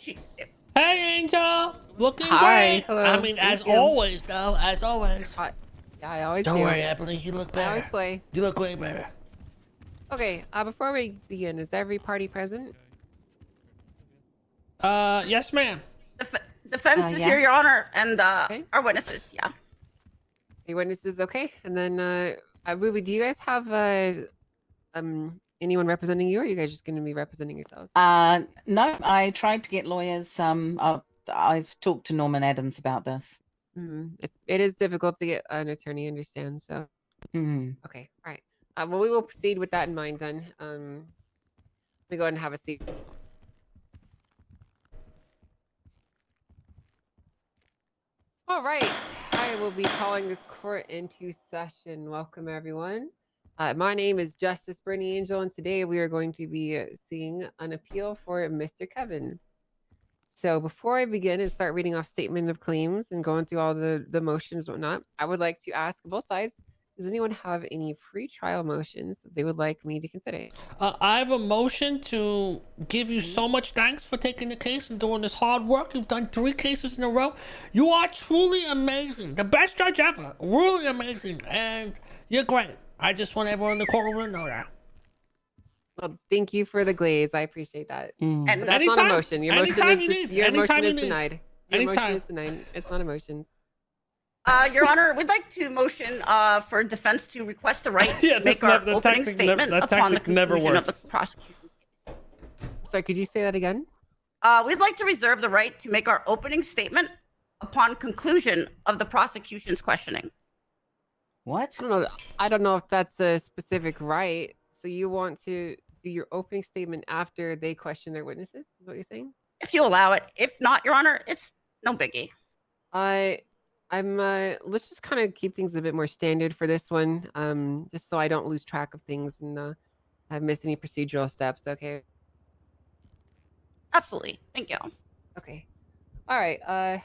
Hey, Angel! Looking Hi, great! hello. I mean, Thank as you. always, though. As always. Yeah, I always Don't do. worry, Emily. You look I always better. slay. You look way better. Okay, before we begin, is every party present? Yes, ma'am. Defense is Yeah. here, Your Honor, and Okay. our witnesses. Yeah. Your witnesses, okay. And then, Ruby, do you guys have anyone representing you, or are you guys just going to be representing yourselves? No, I tried to get lawyers. I've talked to Norman Adams about this. It is difficult to get an attorney, understand, so. Okay, all right. Well, we will proceed with that in mind then. Let me go ahead and have a seat. All right, I will be calling this court into session. Welcome, everyone. My name is Justice Bernie Angel, and today we are going to be seeing an appeal for Mr. Kevin. So before I begin and start reading off statement of claims and going through all the motions and whatnot, I would like to ask both sides, does anyone have any pre-trial motions they would like me to consider? I have a motion to give you so much thanks for taking the case and doing this hard work. You've done 3 cases in a row. You are truly amazing. The best judge ever. Really amazing. And you're great. I just want everyone in the courtroom to know that. Well, thank you for the glaze. I appreciate that. And That's Anytime. not a motion. Your motion Anytime is you need. your Anytime motion you is need. denied. Your motion Anytime. is denied. It's not a motion. Your Honor, we'd like to motion for defense to request the right Yeah, to make our the opening tactic statement that upon the tactic never conclusion of the works. prosecution. Sorry, could you say that again? We'd like to reserve the right to make our opening statement upon conclusion of the prosecution's questioning. What? I don't know if that's a specific right. So you want to do your opening statement after they question their witnesses? Is what you're saying? If you allow it. If not, Your Honor, it's no biggie. I'm let's just kind of keep things a bit more standard for this one. Just so I don't lose track of things and have missed any procedural steps. Okay. Absolutely. Thank you. Okay. All right.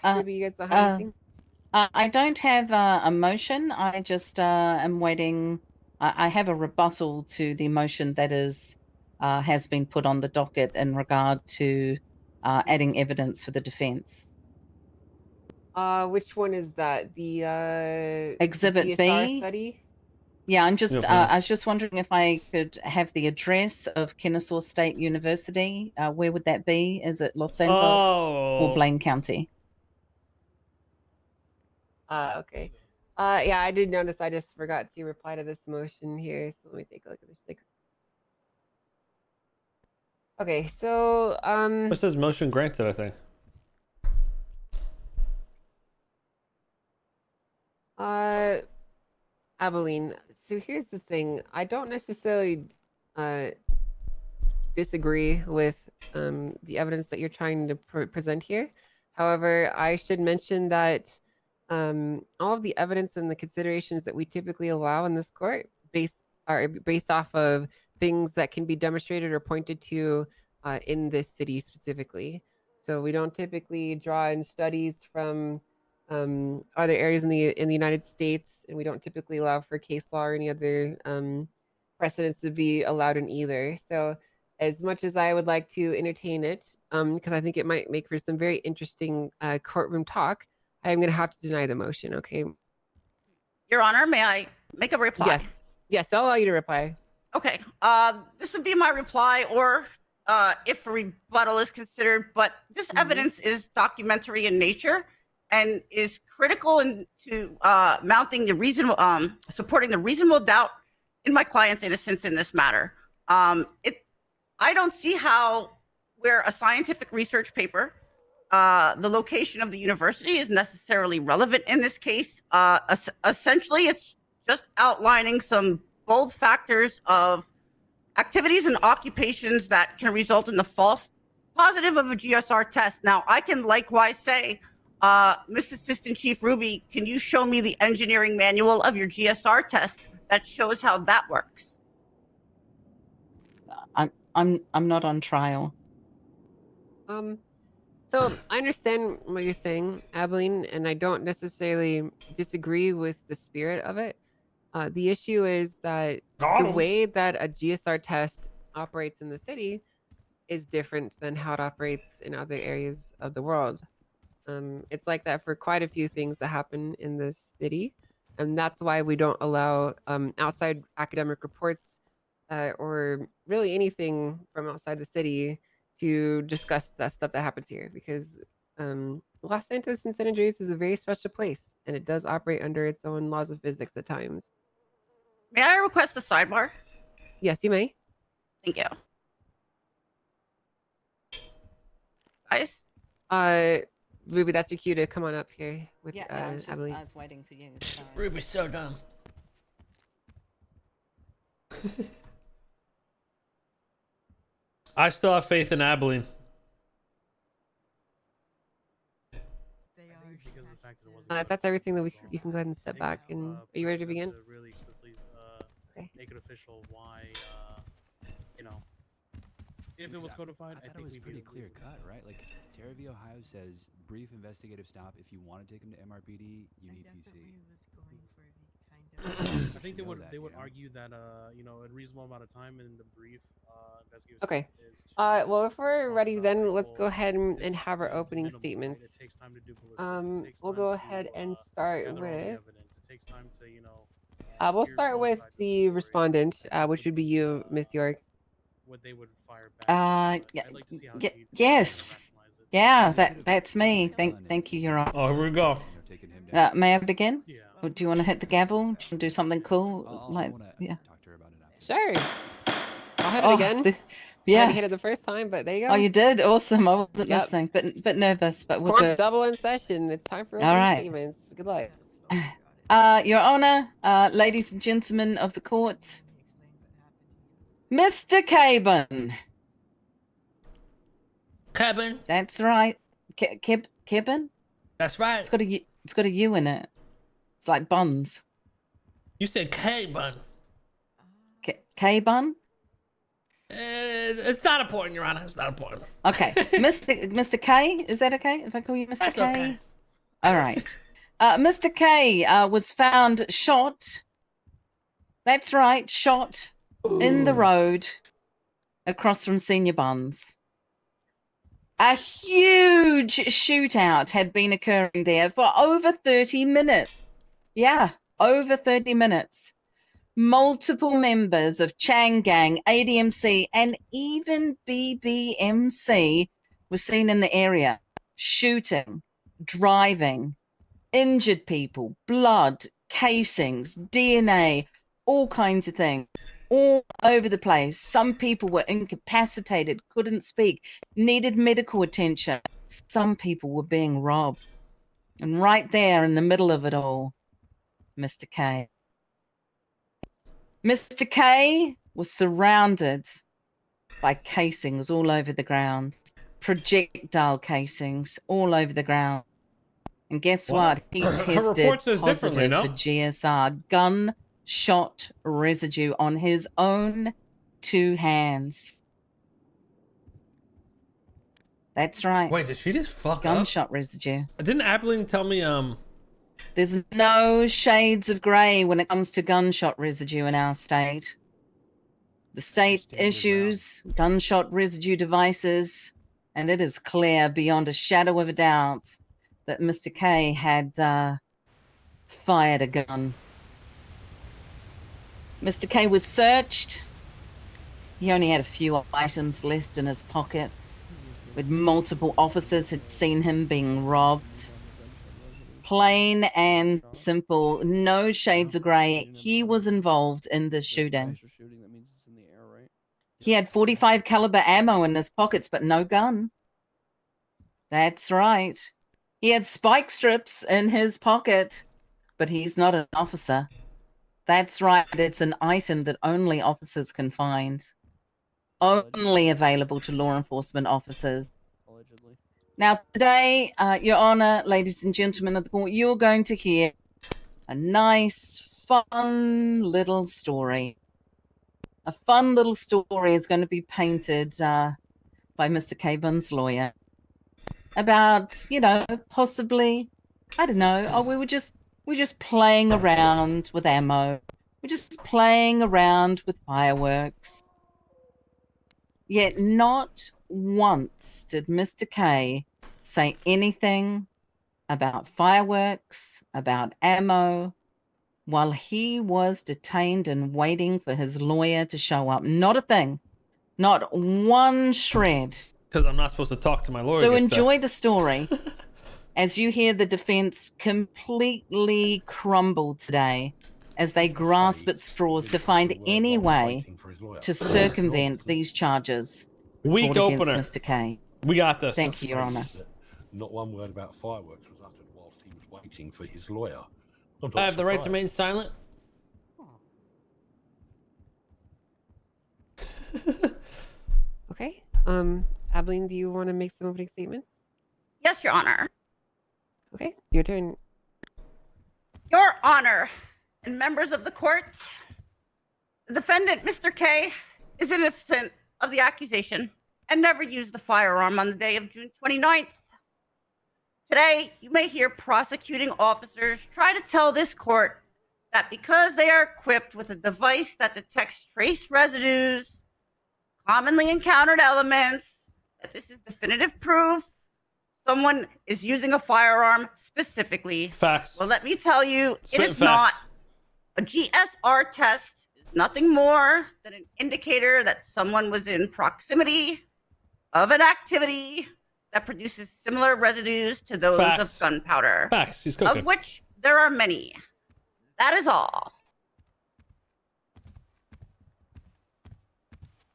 Ruby, you guys don't have anything? I don't have a motion. I just am waiting. I have a rebuttal to the motion that has been put on the docket in regard to adding evidence for the defense. Which one is that? The Exhibit DSR B study? Yeah, I'm just. I please. was just wondering if I could have the address of Kennesaw State University. Where would that be? Is it Los Santos or Blaine County? Okay. Yeah, I did notice. I just forgot to reply to this motion here. So let me take a look at this. Okay, so It says motion granted, I think. Abilene. So here's the thing. I don't necessarily disagree with the evidence that you're trying to present here. However, I should mention that all of the evidence and the considerations that we typically allow in this court are based off of things that can be demonstrated or pointed to in this city specifically. So we don't typically draw in studies from other areas in the United States, and we don't typically allow for case law or any other precedents to be allowed in either. So as much as I would like to entertain it, because I think it might make for some very interesting courtroom talk, I'm going to have to deny the motion, okay? Your Honor, may I make a reply? Yes, I'll allow you to reply. Okay. This would be my reply, or if a rebuttal is considered, but this evidence is documentary in nature and is critical to mounting the reasonable, supporting the reasonable doubt in my client's innocence in this matter. I don't see how, where a scientific research paper, the location of the university is necessarily relevant in this case. Essentially, it's just outlining some bold factors of activities and occupations that can result in the false positive of a GSR test. Now, I can likewise say, Mr. Assistant Chief Ruby, can you show me the engineering manual of your GSR test that shows how that works? I'm not on trial. So I understand what you're saying, Abilene, and I don't necessarily disagree with the spirit of it. The issue is that the way that a GSR test operates in the city is different than how it operates in other areas of the world. It's like that for quite a few things that happen in this city, and that's why we don't allow outside academic reports or really anything from outside the city to discuss that stuff that happens here, because Los Santos and San Andreas is a very special place, and it does operate under its own laws of physics at times. May I request a sidebar? Yes, you may. Thank you. Guys? Ruby, that's your cue to come on up here with Yeah, I was Abilene. I was waiting for you. So. Ruby's so dumb. I still have faith in Abilene. If that's everything, that you can go ahead and step back. And are you ready to begin? Really explicitly Okay. make it official why, you know, if it was codified, I thought think it was we'd pretty be clear cut, right? Like, Terraview, Ohio says brief investigative stop. If you want to take him to MRPD, you need PC. I think they know would that, they would you know? argue that you know, a reasonable amount of time in the brief investigative Okay. stop is to Well, if we're talk ready, about, then like, let's well, go ahead and this have our is opening minimal, right? statements. It takes time to do ballistics. It takes We'll time go to, ahead and start gather all the with. evidence. It takes time to, you know, We'll hear start both with sides of the story, respondent, and which would be you, Miss York. what they would fire back. Yeah, I'd like to see how yeah, she'd yes. rationalize it. Yeah, They should've that's me. done it Thank you, Your Honor. Oh, here we go. You know, taking him down. May I begin? Yeah. Or do you want to hit the gavel? Do you want to do something cool? I Like, want to yeah. talk to her about it after. Sure. I'll hit it Oh, again. I yeah. already hit it the first time, but there you go. Oh, you did? Awesome. I wasn't Yep. listening, but nervous, but we'll do Court's it. double in session. It's time for All opening right. statements. Good luck. Your Honor, ladies and gentlemen of the court, Mr. Kebun. Kebun. That's right. Kebun? That's right. It's got a U in it. It's like buns. You said Kebun. K-bun? It's not important, Your Honor. It's not important. Okay. Mr. K, is that okay if I call you Mr. That's K? okay. All right. Mr. K was found shot. That's right, shot in the road across from Senior Buns. A huge shootout had been occurring there for over 30 minutes. Yeah, over 30 minutes. Multiple members of Chang Gang, ADMC, and even BBMC were seen in the area, shooting, driving, injured people, blood, casings, DNA, all kinds of things, all over the place. Some people were incapacitated, couldn't speak, needed medical attention. Some people were being robbed. And right there in the middle of it all, Mr. K. Mr. K was surrounded by casings all over the ground, projectile casings all over the ground. And guess what? He Her tested report says differently, positive no? for GSR, gunshot residue on his own 2 hands. That's right. Wait, did she just fuck Gunshot residue. up? Didn't Abilene tell me, There's no shades of grey when it comes to gunshot residue in our state. The state Stand your issues gunshot residue devices, and it is clear beyond a shadow of a doubt that Mr. K had fired a gun. Mr. K was searched. He only had a few items left in his pocket, with multiple officers had seen him being robbed. Plain and simple, no shades of grey. He was involved in this shooting. He had 45 caliber ammo in his pockets, but no gun. That's right. He had spike strips in his pocket, but he's not an officer. That's right. It's an item that only officers can find. Only available to law enforcement officers. Now, today, Your Honor, ladies and gentlemen of the court, you're going to hear a nice, fun little story. A fun little story is going to be painted by Mr. Kebun's lawyer about, you know, possibly, I don't know, we're just playing around with ammo. We're just playing around with fireworks. Yet not once did Mr. K say anything about fireworks, about ammo, while he was detained and waiting for his lawyer to show up. Not a thing. Not one shred. Because I'm not supposed to talk to my lawyer. So gets enjoy the story as you hear the defense completely crumble today as they grasp at straws to find any way to circumvent these charges Week brought against opener. Mr. K. We got this. Thank you, Your Honor. Not one word about fireworks was uttered whilst he was waiting for his lawyer. I'm not I have the right to surprised. remain silent. Okay. Abilene, do you want to make some opening statements? Yes, Your Honor. Okay, it's your turn. Your Honor, and members of the court, the defendant, Mr. K, is innocent of the accusation and never used the firearm on the day of June 29th. Today, you may hear prosecuting officers try to tell this court that because they are equipped with a device that detects trace residues, commonly encountered elements, that this is definitive proof someone is using a firearm specifically. Facts. Well, let me tell you, Spit it is facts. not. A GSR test is nothing more than an indicator that someone was in proximity of an activity that produces similar residues to those Facts. of gunpowder, Facts. He's cooking. of which there are many. That is all.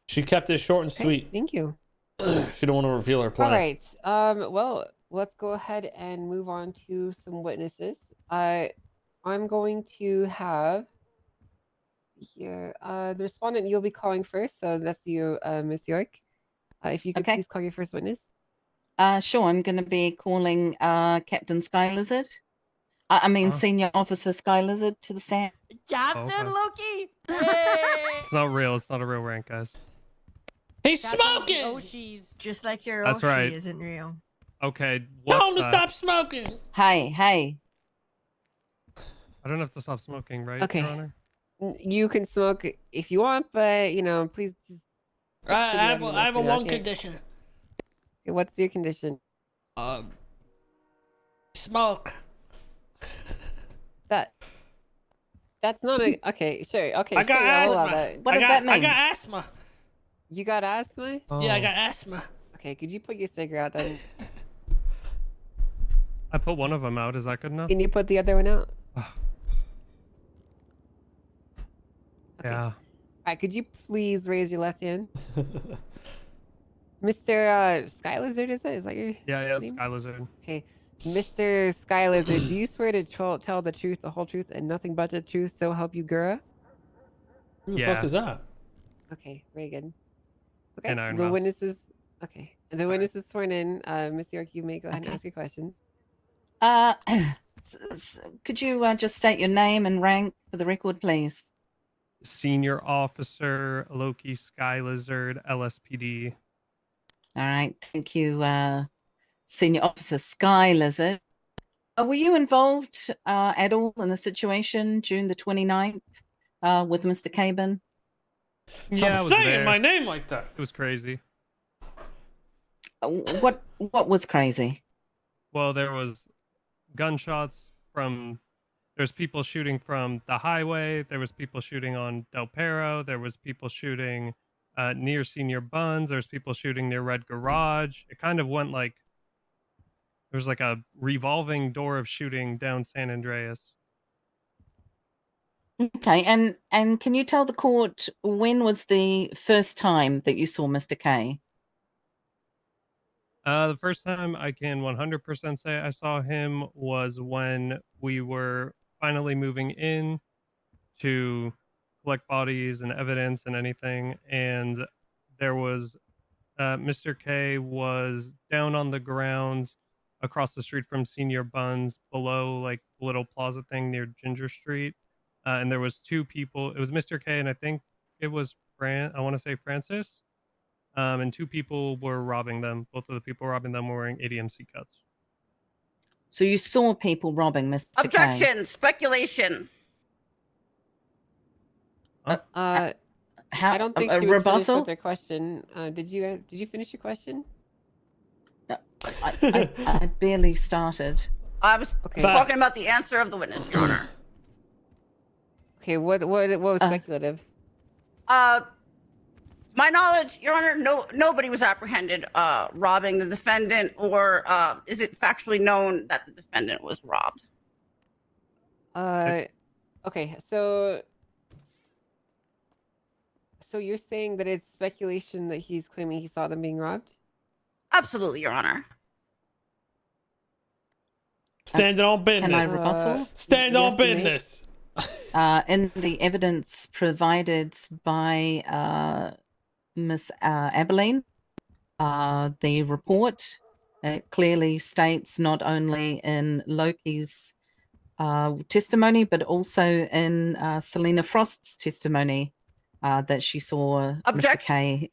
She kept it short and Okay, sweet. thank you. She don't want to reveal her plan. All right. Well, let's go ahead and move on to some witnesses. I'm going to have here the respondent you'll be calling first. So that's you, Miss York. If you could Okay. please call your first witness. Sure, I'm going to be calling Captain Sky Lizard. I mean, Senior Officer Sky Lizard to the stand. Captain Okay. Loki! It's not real. It's not a real rank, guys. He's Captain smoking. Oshi's. Just like your That's Oshi right. isn't real. Okay. Tell What him to the- stop smoking. Hey. I don't have to stop smoking, right, Okay. Your Honor? You can smoke if you want, but please just. I have a one Okay. condition. What's your condition? Smoke. That's not a. Okay, sure. Okay, I got sure, I'll allow asthma. that. What does that I mean? got asthma. You got asthma? Yeah, I Oh. got asthma. Okay, could you put your cigarette out then? I put one of them out. Is that good enough? Can you put the other one out? Okay. Yeah. All right, could you please raise your left hand? Mr. Sky Lizard, is it? Is that your Yeah, name? Sky Lizard. Okay. Mr. Sky Lizard, do you swear to tell the truth, the whole truth, and nothing but the truth, so help you Gura? Who the Yeah. fuck is that? Okay, very good. Okay, And Iron the Mouse. witness is... Okay, the witness is sworn in. Miss York, you may go ahead Okay. and ask your question. Could you just state your name and rank for the record, please? Senior Officer Loki Sky Lizard LSPD. All right, thank you, Senior Officer Sky Lizard. Were you involved at all in the situation June the 29th with Mr. Kebun? Yeah, I Stop was saying there. my name like that. It was crazy. What was crazy? Well, there was gunshots from. There's people shooting from the highway. There was people shooting on Del Perro. There was people shooting near Senior Buns. There's people shooting near Red Garage. It kind of went like there's like a revolving door of shooting down San Andreas. Okay, and can you tell the court when was the first time that you saw Mr. K? The first time I can 100% say I saw him was when we were finally moving in to collect bodies and evidence and anything. And there was Mr. K was down on the ground across the street from Senior Buns below like the little plaza thing near Ginger Street. And there was two people. It was Mr. K and I think it was I want to say Francis. And two people were robbing them. Both of the people robbing them were wearing ADMC cuts. So you saw people robbing Mr. K? Objection. Speculation. how I don't think a she was finished rebuttal? with her question. Did you finish your question? I barely started. I was Okay. talking about the answer of the witness, Your Honor. Okay. What was Uh, speculative? To my knowledge, Your Honor, nobody was apprehended robbing the defendant, or is it factually known that the defendant was robbed? Okay. So you're saying that it's speculation that he's claiming he saw them being robbed? Absolutely, Your Honor. Standing on Can I business. rebuttal? Stand on yes, you may. business. In the evidence provided by Miss Abilene, the report clearly states not only in Loki's testimony, but also in Selena Frost's testimony that she saw Mr. Objection. K.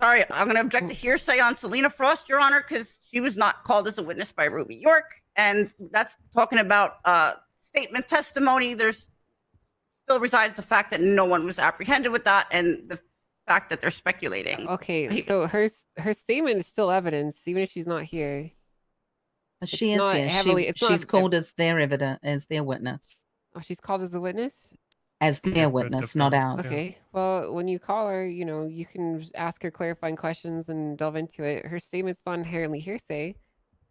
Sorry, I'm going to object to hearsay on Selena Frost, Your Honor, because she was not called as a witness by Ruby York, and that's talking about statement testimony. There's still resides the fact that no one was apprehended with that, and the fact that they're speculating. Okay. So her statement is still evidence, even if she's not here. She It's is not here. heavily- it's She's not- called as their evidence, as their witness, Oh, she's called as the witness? as Yeah, their for witness, not different- ours. Yeah. Okay. Well, when you call her, you can ask her clarifying questions and delve into it. Her statement's not inherently hearsay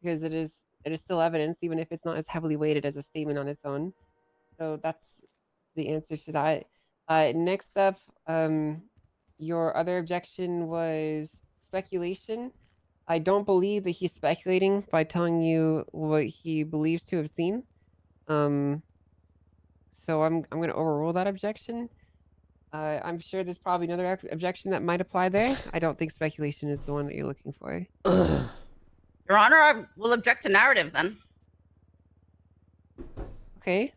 because it is still evidence, even if it's not as heavily weighted as a statement on its own. So that's the answer to that. Next up, your other objection was speculation. I don't believe that he's speculating by telling you what he believes to have seen. So I'm going to overrule that objection. I'm sure there's probably another objection that might apply there. I don't think speculation is the one that you're looking for. Your Honor, I will object to narrative then. Okay.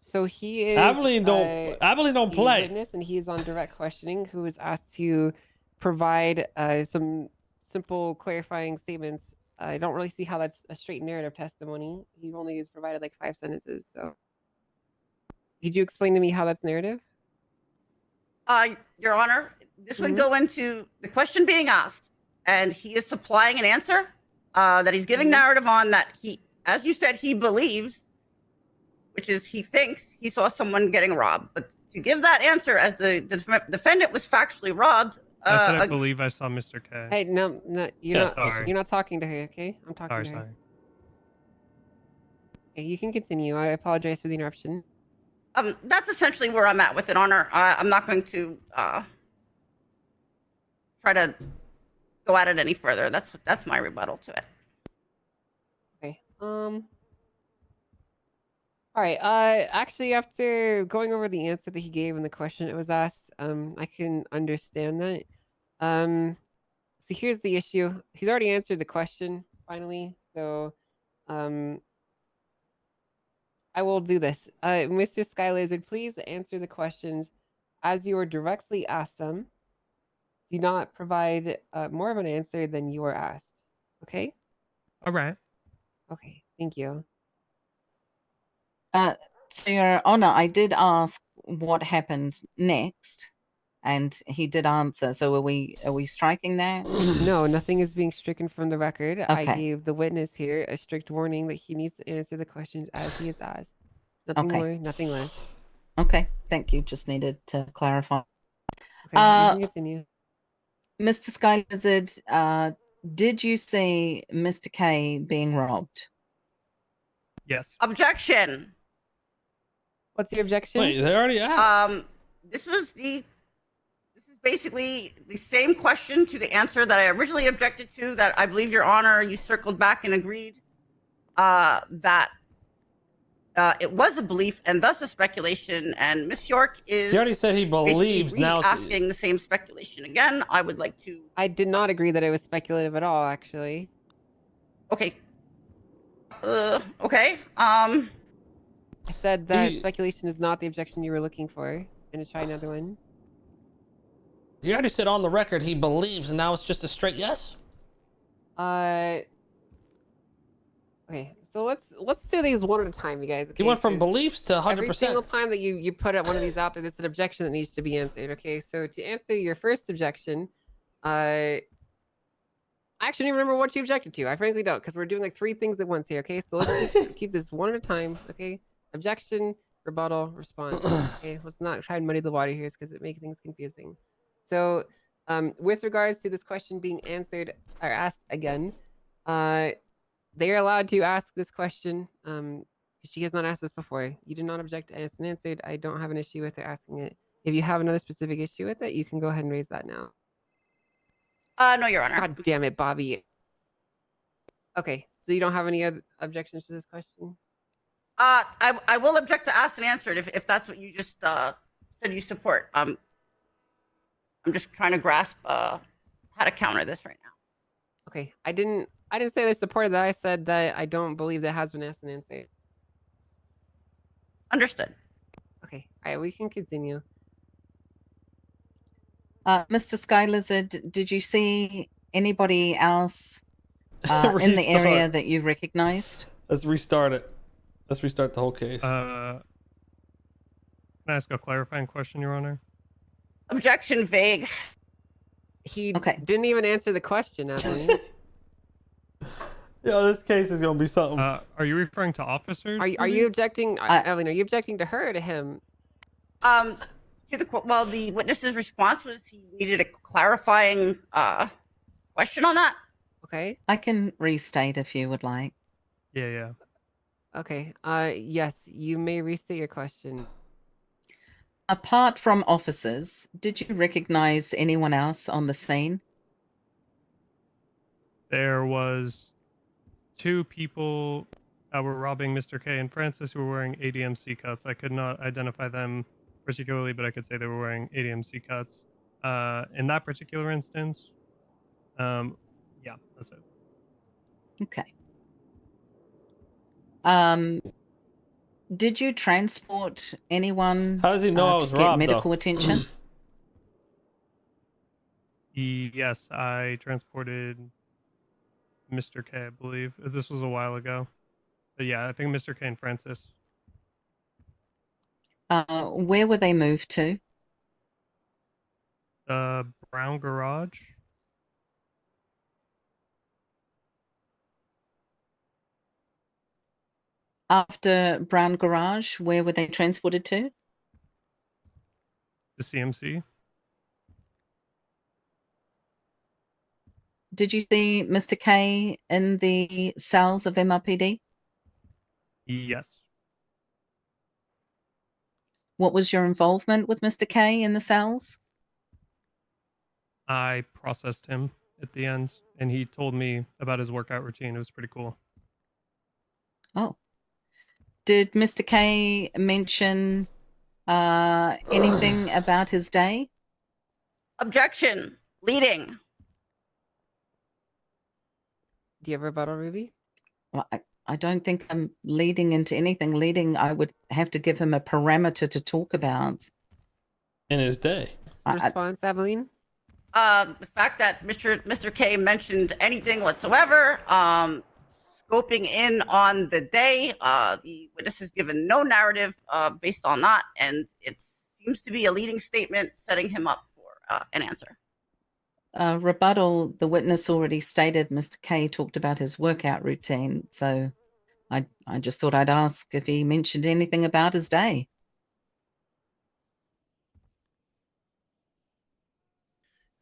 So he is Abilene don't a play. witness, and he is on direct questioning, who was asked to provide some simple clarifying statements. I don't really see how that's a straight narrative testimony. He only has provided like 5 sentences. So, could you explain to me how that's narrative? Your Honor, this would go into the question being asked, and he is supplying an answer that he's giving narrative on that he, as you said, he believes, which is he thinks he saw someone getting robbed. But to give that answer as the defendant was factually robbed. I said I believe I saw Mr. K. Hey, no, you're Yeah, not. sorry. You're not talking to her, okay? I'm talking Sorry, to her. sorry. Okay, you can continue. I apologize for the interruption. That's essentially where I'm at with it, Honor. I'm not going to try to go at it any further. That's my rebuttal to it. Okay. All right. Actually, after going over the answer that he gave and the question that was asked, I can understand that. So here's the issue. He's already answered the question finally. So, I will do this. Mr. Sky Lizard, please answer the questions as you were directly asked them. Do not provide more of an answer than you were asked. Okay? All right. Okay. Thank you. So, Your Honor, I did ask what happened next, and he did answer. So, are we striking that? No, nothing is being stricken from the record. I Okay. gave the witness here a strict warning that he needs to answer the questions as he is asked. Nothing Okay. more, nothing less. Okay, thank you. Just needed to clarify. Okay, you can continue. Mr. Sky Lizard, did you see Mr. K being robbed? Yes. Objection. What's your objection? Wait, they already asked. This is basically the same question to the answer that I originally objected to, that I believe, Your Honor, you circled back and agreed that it was a belief and thus a speculation. And Miss York is He already said he believes. basically Now it's- asking the same speculation again. I would like to. I did not agree that it was speculative at all, actually. Okay. Okay. I said that He- speculation is not the objection you were looking for. Gonna try another one. He already said on the record he believes, and now it's just a straight yes. Okay, so let's do these one at a time, you guys. He Okay, went from 'cause beliefs to every 100%. single time that you put one of these out there, there's an objection that needs to be answered. Okay, so to answer your first objection, I actually don't even remember what you objected to. I frankly don't, because we're doing like 3 things at once here. Okay, so let's just keep this one at a time. Okay, objection, rebuttal, response. Okay, let's not try and muddy the water here, because it makes things confusing. So, with regards to this question being answered or asked again, they are allowed to ask this question. She has not asked this before. You did not object to asked and answered. I don't have an issue with her asking it. If you have another specific issue with it, you can go ahead and raise that now. No, Your Honor. God damn it, Bobby. Okay, so you don't have any other objections to this question? I will object to asked and answered if that's what you just said you support. I'm just trying to grasp how to counter this right now. Okay, I didn't say I supported that. I said that I don't believe that has been asked and answered. Understood. Okay, all right, we can continue. Mr. Sky Lizard, did you see anybody else in the area Restart. that you recognized? Let's restart it. Let's restart the whole case. Can I ask a clarifying question, Your Honor? Objection vague. He Okay. didn't even answer the question, Evelyn. Yeah, this case is gonna be something. Are you referring to officers? Are you objecting, Evelyn? Are you objecting to her or to him? The witness's response was he needed a clarifying question on that. Okay. I can restate if you would like. Yeah. Okay. Yes, you may restate your question. Apart from officers, did you recognize anyone else on the scene? There was 2 people that were robbing Mr. K and Francis who were wearing ADMC cuts. I could not identify them particularly, but I could say they were wearing ADMC cuts. In that particular instance, yeah, that's it. Okay. Did you transport anyone How does he know I was to get robbed, medical though? attention? Yes, I transported Mr. K, I believe. This was a while ago. But yeah, I think Mr. K and Francis. Where were they moved to? The brown garage. After Brown Garage, where were they transported to? The CMC. Did you see Mr. K in the cells of MRPD? Yes. What was your involvement with Mr. K in the cells? I processed him at the end, and he told me about his workout routine. It was pretty cool. Oh. Did Mr. K mention anything about his day? Objection. Leading. Do you have a rebuttal, Ruby? Well, I don't think I'm leading into anything. Leading, I would have to give him a parameter to talk about. In his day. Response, Evelyn? The fact that Mr. K mentioned anything whatsoever, scoping in on the day, the witness has given no narrative based on that, and it seems to be a leading statement setting him up for an answer. Rebuttal, the witness already stated Mr. K talked about his workout routine, so I just thought I'd ask if he mentioned anything about his day.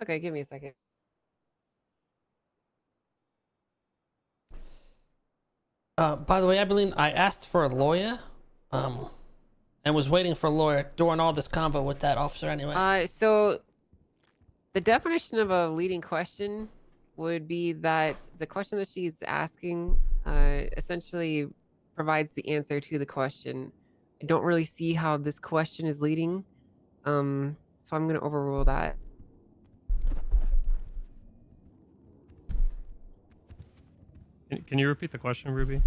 Okay, give me a second. By the way, Abilene, I asked for a lawyer, and was waiting for a lawyer during all this convo with that officer anyway. So the definition of a leading question would be that the question that she's asking essentially provides the answer to the question. I don't really see how this question is leading, so I'm going to overrule that. Can you repeat the question, Ruby?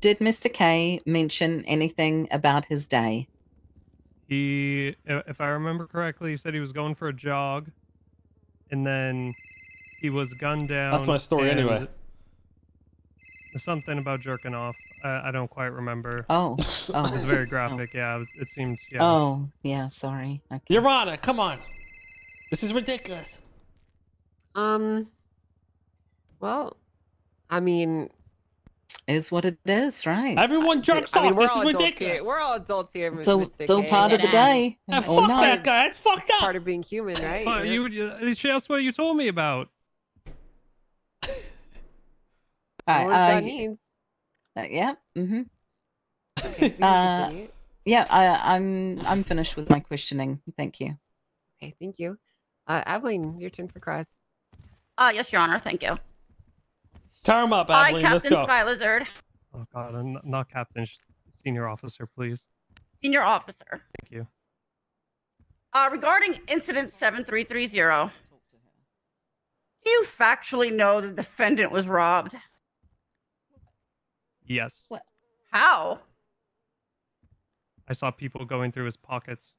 Did Mr. K mention anything about his day? He, if I remember correctly, he said he was going for a jog, and then he was gunned down. That's my story and anyway. Something about jerking off. I don't quite remember. Oh, It was oh, very graphic. Yeah, it seems. Yeah. oh, yeah. Sorry. Okay. Your Honor, come on. This is ridiculous. Well, I mean, Is what it is, right? Everyone jerks off. we're This all is adults ridiculous. here. We're all adults here, It's all, Mr. it's all K. part of the day. Yeah, or fuck not. that guy. That's fucked It's up. part of being human, right? But that's what you told me about. What that means. Yeah. Mm-hmm. Okay, you can continue. Yeah. I'm finished with my questioning. Thank you. Okay, thank you. Abilene, your turn for cross. Yes, Your Honor. Thank you. Tear him up, I, Abilene. Let's Captain go. Sky Lizard, Oh God, I'm not captain. Senior officer, please. senior officer. Thank you. Regarding incident 7330, do you factually know the defendant was robbed? Yes. How? I saw people going through his pockets.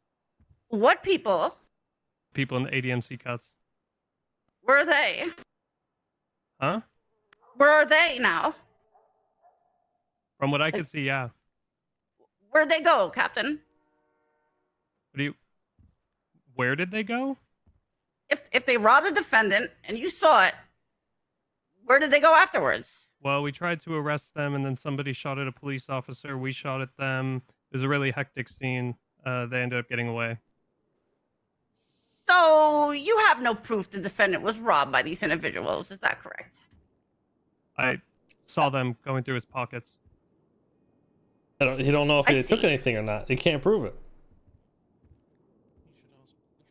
What people? People in the ADMC cuts. Where are they? Huh? Where are they now? From what I could see, yeah. Where'd they go, Captain? Where did they go? If they robbed a defendant and you saw it, where did they go afterwards? Well, we tried to arrest them, and then somebody shot at a police officer. We shot at them. It was a really hectic scene. They ended up getting away. So you have no proof the defendant was robbed by these individuals, is that correct? I saw them going through his pockets. He don't know if I he took see. anything or not. He can't prove it.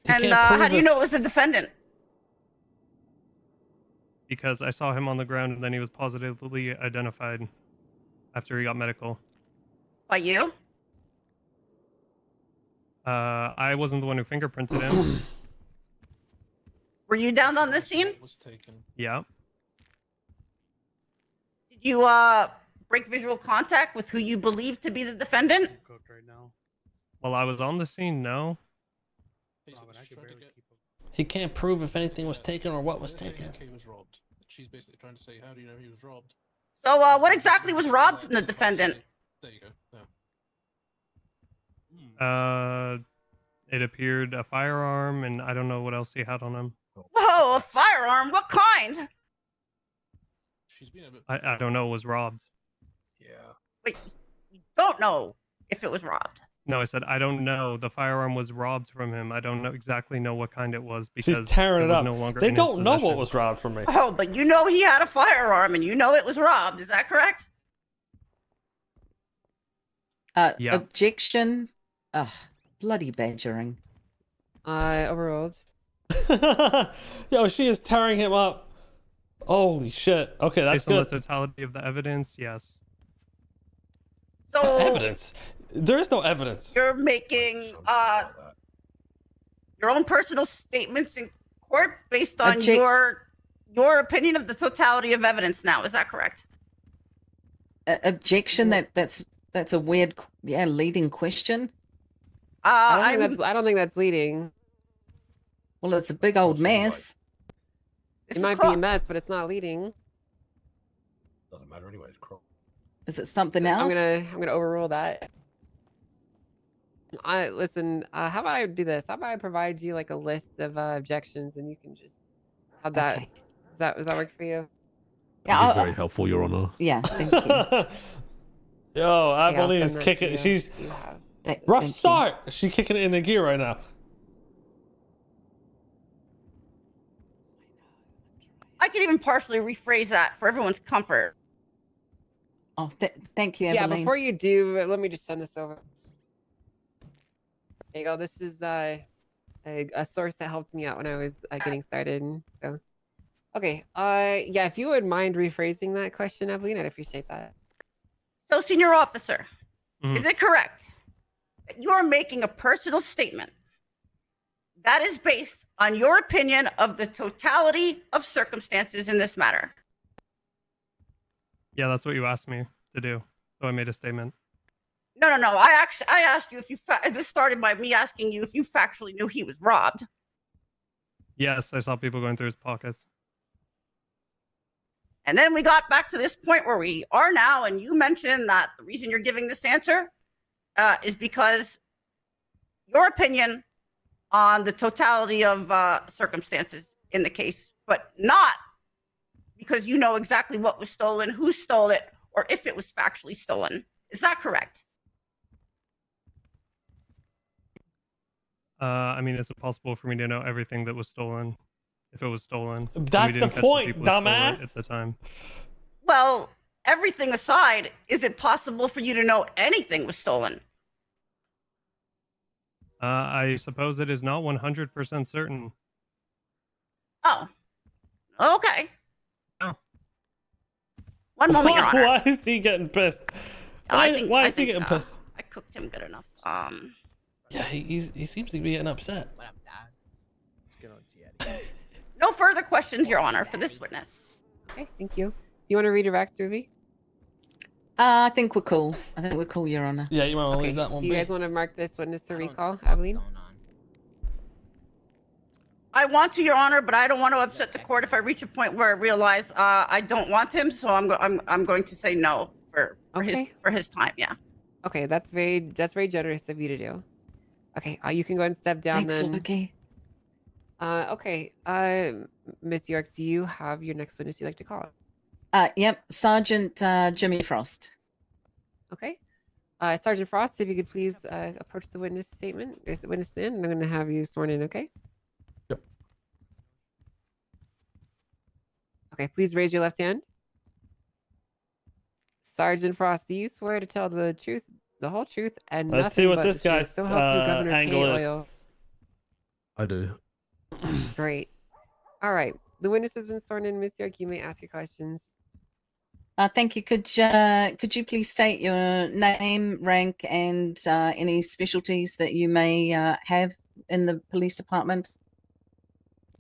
He And can't how prove do you if- know it was the defendant? Because I saw him on the ground, and then he was positively identified after he got medical. By you? I wasn't the one who fingerprinted him. Were you down on this scene? Was taken. Yeah. Did you break visual contact with who you believe to be the defendant? Cooked right now. While I was on the scene, no. Robin, I could barely keep up. He can't prove if anything was taken or what was taken. K was robbed. She's basically trying to say, how do you know he was robbed? So what exactly was robbed from the defendant? There you go. Yeah. It appeared a firearm, and I don't know what else he had on him. Whoa, a firearm? What kind? She's been a bit. I don't know. It was robbed. Yeah. Wait, you don't know if it was robbed. No, I said I don't know. The firearm was robbed from him. I don't know what kind it was because She's tearing it it was up. no longer They in his don't know what possession. was robbed from me. Oh, but you know he had a firearm and you know it was robbed. Is that correct? Yeah. Objection. Ugh, bloody badgering. Overruled. Yo, she is tearing him up. Holy shit. Okay, that's Based on the good. totality of the evidence, yes. So Evidence. There is no evidence. you're making your own personal statements in court based on your opinion of the totality of evidence now. Is that correct? Objection. That's a weird, leading question. I don't think that's leading. Well, it's a big old mess. This It is might be a cross. mess, but it's not leading. Doesn't matter anyway. It's crop. Is it something else? I'm gonna overrule that. Listen. How about I do this? How about I provide you like a list of objections, and you can just have that. Okay. Does that work for you? Yeah, That'd be very helpful, Your Honor. yeah. Thank you. Yo, Okay, I'll Abilene is send that to kicking. you. She's You have- rough Thank you. start. She's kicking it into gear right now. I could even partially rephrase that for everyone's comfort. Oh, thank you, Yeah, Evelyn. before you do, let me just send this over. There you go. This is a source that helped me out when I was getting started. So, okay. Yeah, if you would mind rephrasing that question, Evelyn, I'd appreciate that. So, senior officer, Mhm. is it correct that you are making a personal statement that is based on your opinion of the totality of circumstances in this matter? Yeah, that's what you asked me to do. So I made a statement. No. I asked you if you. This started by me asking you if you factually knew he was robbed. Yes, I saw people going through his pockets. And then we got back to this point where we are now, and you mentioned that the reason you're giving this answer is because your opinion on the totality of circumstances in the case, but not because you know exactly what was stolen, who stole it, or if it was factually stolen. Is that correct? I mean, is it possible for me to know everything that was stolen? If it was stolen, and we That's the didn't catch point, people who stole it dumbass. at the time. Well, everything aside, is it possible for you to know anything was stolen? I suppose it is not 100% certain. Oh, okay. Oh. One moment, Your Honor. Why is he getting pissed? Why is he getting pissed? I cooked him good enough. Yeah, he seems to be getting upset. What up, Dad? Let's get on Tieti. No further questions, Your Honor, for this witness. Okay, thank you. You want to redirect, Ruby? I think we're cool. I think we're cool, Your Honor. Yeah, you want to Okay. leave that one Do you be? guys want to mark this witness to I don't know recall, what the fuck's Abilene? going on. I want to, Your Honor, but I don't want to upset the court if I reach a point where I realize I don't want him. So I'm going to say no for Okay. his time. Yeah. Okay, that's very generous of you to do. Okay, you can go ahead and step down Thanks, then. Loki. Okay, Miss York, do you have your next witness you'd like to call? Yep, Sergeant Jimmy Frost. Okay. Sergeant Frost, if you could please approach the witness statement, there's the witness stand, and I'm going to have you sworn in, okay? Yep. Okay, please raise your left hand. Sergeant Frost, do you swear to tell the truth, the whole truth, and Let's nothing see what but this the truth, guy's so help you, Governor angle K. is. Oil? I do. Great. All right. The witness has been sworn in. Miss York, you may ask your questions. Thank you. Could you please state your name, rank, and any specialties that you may have in the police department?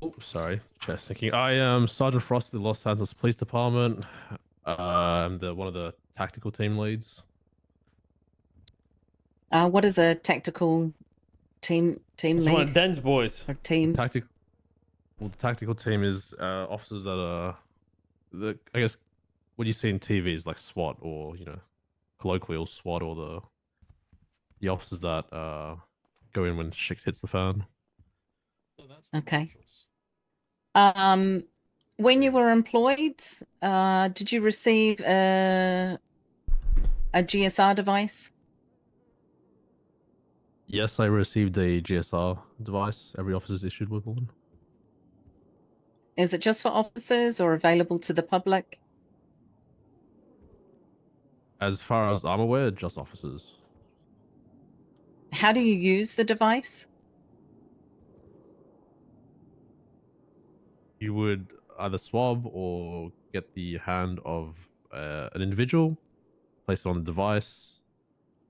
Oh, sorry. Just thinking. I am Sergeant Frost of the Los Santos Police Department. I'm one of the tactical team leads. What is a tactical team It's one of lead Den's boys. or team? The tactical team is officers that are, I guess, what you see in TV is like SWAT, or colloquial SWAT, or the officers that go in when shit hits the fan. So that's the Okay. marshals. When you were employed, did you receive a GSR device? Yes, I received a GSR device. Every officer is issued with one. Is it just for officers or available to the public? As far as I'm aware, just officers. How do you use the device? You would either swab or get the hand of an individual, place it on the device,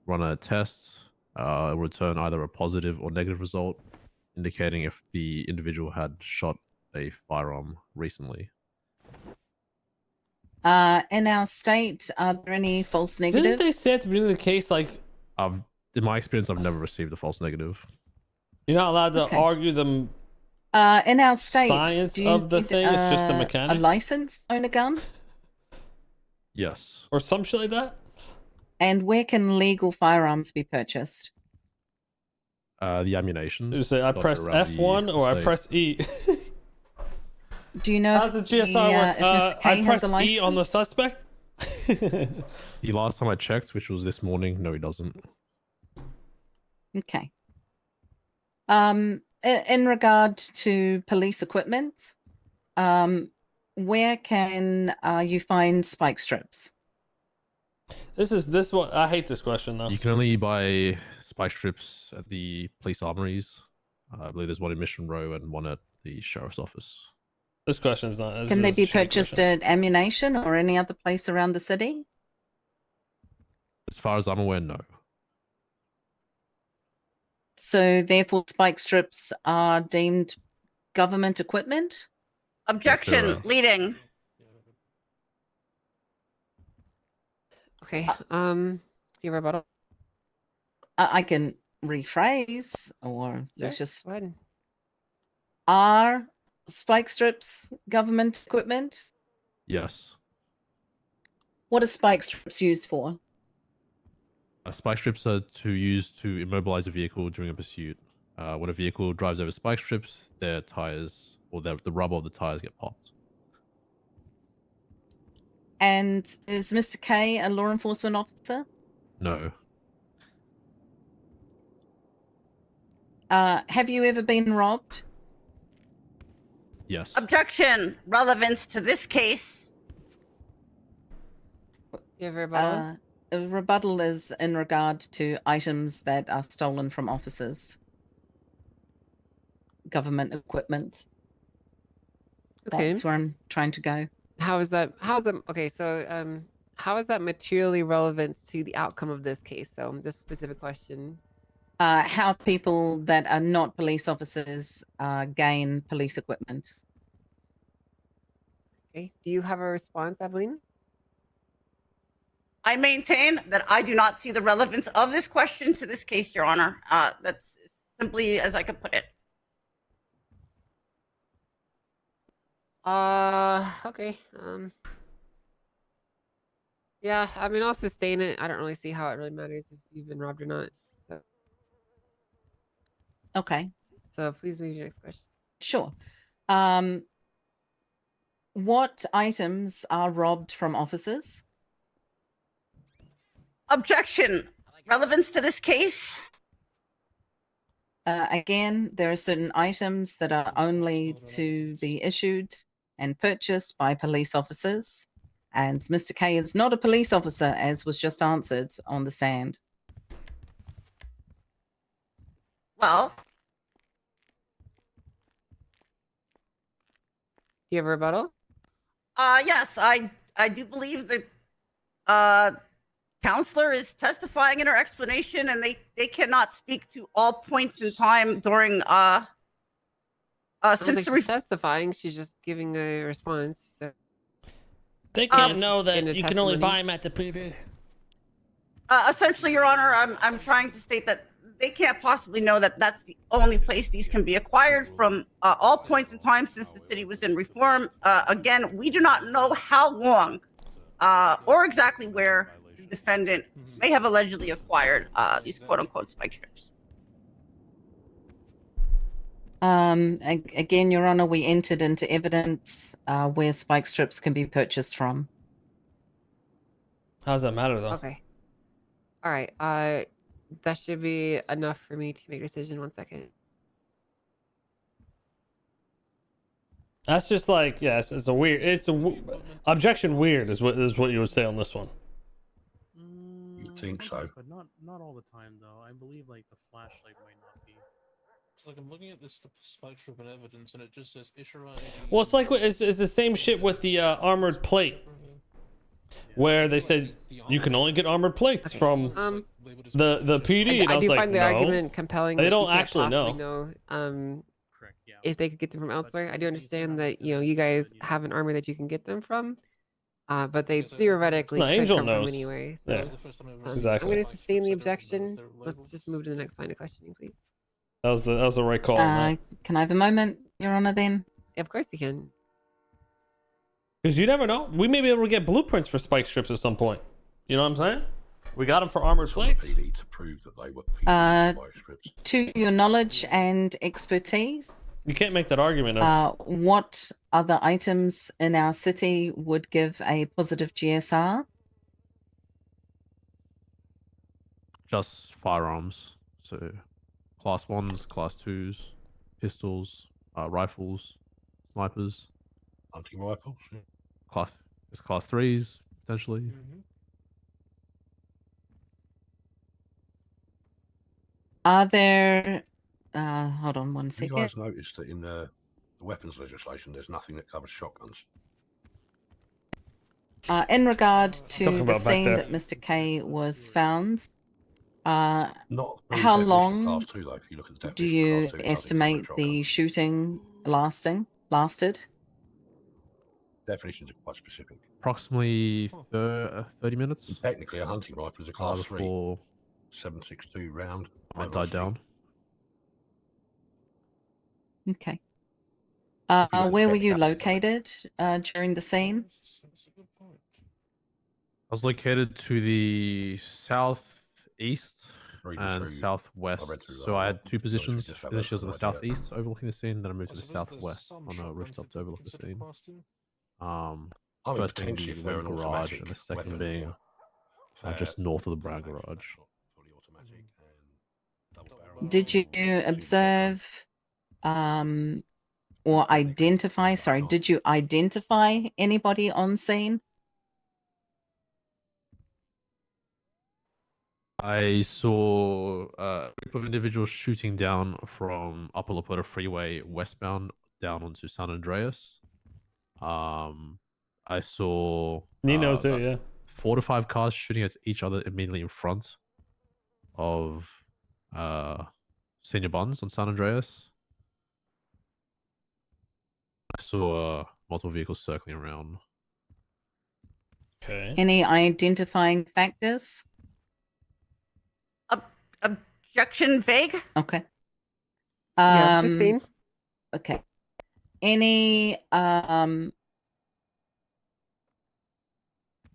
run a test, return either a positive or negative result, indicating if the individual had shot a firearm recently. In our state, are there any false negatives? Didn't they say at the beginning of the case, like, In my experience, I've never received a false negative. you're not allowed to Okay. argue the In our state, science do you of the need, thing? It's just the a mechanic? license to own a gun? Yes. Or some shit like that? And where can legal firearms be purchased? The ammunition. You say I dotted press around the F1 or I state. press E. Do you know How's if the GSR work? if Mr. K I has press a license? E on the suspect? The last time I checked, which was this morning, no, he doesn't. Okay. In regard to police equipment, where can you find spike strips? This one. I hate this question though. You can only buy spike strips at the police armories. I believe there's one in Mission Row and one at the sheriff's office. This question is not. Can they this be is a shitty purchased question. at ammunition or any other place around the city? As far as I'm aware, no. So therefore, spike strips are deemed government equipment? Objection, are. leading. Okay. Do you have a rebuttal? I can rephrase, or there's Sure, just go ahead. are spike strips government equipment? Yes. What are spike strips used for? Spike strips are to use to immobilize a vehicle during a pursuit. When a vehicle drives over spike strips, their tires or the rubber of the tires get popped. And is Mr. K a law enforcement officer? No. Have you ever been robbed? Yes. Objection. Relevance to this case. Do you have a rebuttal? A rebuttal is in regard to items that are stolen from officers, government equipment. Okay. That's where I'm trying to go. How is that? Okay, so how is that materially relevant to the outcome of this case, though? This specific question. How people that are not police officers gain police equipment. Okay. Do you have a response, Evelyn? I maintain that I do not see the relevance of this question to this case, Your Honor. That's simply as I could put it. Okay. Yeah, I mean, I'll sustain it. I don't really see how it really matters if you've been robbed or not. So, Okay, so please move to your next question. sure. What items are robbed from officers? Objection. Relevance to this case. Again, there are certain items that are only to be issued and purchased by police officers. And Mr. K is not a police officer, as was just answered on the stand. Well, Do you have a rebuttal? yes, I do believe that counselor is testifying in her explanation, and they cannot speak to all points in time during I don't since think she's testifying. She's just giving a response. So. They can't Um, know that in the you can only testimony. buy them at the PD. Essentially, Your Honor, I'm trying to state that they can't possibly know that that's the only place these can be acquired from all points in time since the city was in reform. Again, we do not know how long or exactly where the defendant may have allegedly acquired these quote-unquote spike strips. Again, Your Honor, we entered into evidence where spike strips can be purchased from. How does that matter, though? Okay. All right. That should be enough for me to make a decision. 1 second. That's just like, yes, it's a weird. Objection. Weird is what you would say on this one. You'd think so. Sometimes, but not all the time though. I believe like the flashlight might not be. It's like I'm looking at this spike strip and evidence, and it just says Ishira. Well, it's like it's the same shit with the armored plate, where they said you can only get armored plates from the PD. And I I was do like, find the no. argument compelling. They that don't you can't actually possibly know. Correct. Yeah. If they could get them from elsewhere. I do understand that you guys have an armor that you can get them from, but they theoretically No, could Angel come from knows. anyway. So, Yeah. Exactly. I'm going to sustain the objection. Let's just move to the next line of questioning, please. That was the right call. Because Can I have a moment, Your Honor, then? Of course you can. you never know. We may be able to get blueprints for spike strips at some point. You know what I'm saying? We got them for armored plates. PD to prove that they were PD spike strips. To your knowledge and expertise, You can't make that argument. Of, what other items in our city would give a positive GSR? Just firearms. So class 1s, class 2s, pistols, rifles, snipers. Hunting rifles. Yeah. It's class 3s, potentially. Are there? Hold on one You second. guys noticed that in the weapons legislation, there's nothing that covers shotguns. In regard Talking to the about back scene there. that Mr. K was found, Not the how definition of long class 2, though. If you look at the do definition of you class 2, it doesn't cover estimate shotguns. the shooting lasted? Definitions are quite specific. Approximately 30 minutes. Technically, a hunting rifle is a class 3. Before 7.62 round. I died down. Okay. If you were to Where were check you that, it's located during the scene? That's a good point. was located to the southeast Reading and through- southwest. I read through So I had two to be honest with you, positions. just have Initially, I was an on the idea. southeast overlooking the scene, then I moved I to the suppose there's southwest some on a shotguns rooftop that to could be overlook the considered scene. Class 2. I mean, First being potentially the if they're red an garage, automatic and the second weapon, being yeah. just north of the brown Compact, garage. fully automatic and double barrel. Did you Two observe or Technically, identify? but Sorry, not. did you identify anybody on scene? I saw a group of individuals shooting down from Upper Laporta Freeway westbound down onto San Andreas. I saw Nino's here, about yeah. 4 to 5 cars shooting at each other immediately in front of Senior Bonds on San Andreas. I saw multiple vehicles circling around. Okay. Any identifying factors? Objection vague. Okay. Yeah, sustain. Okay. Any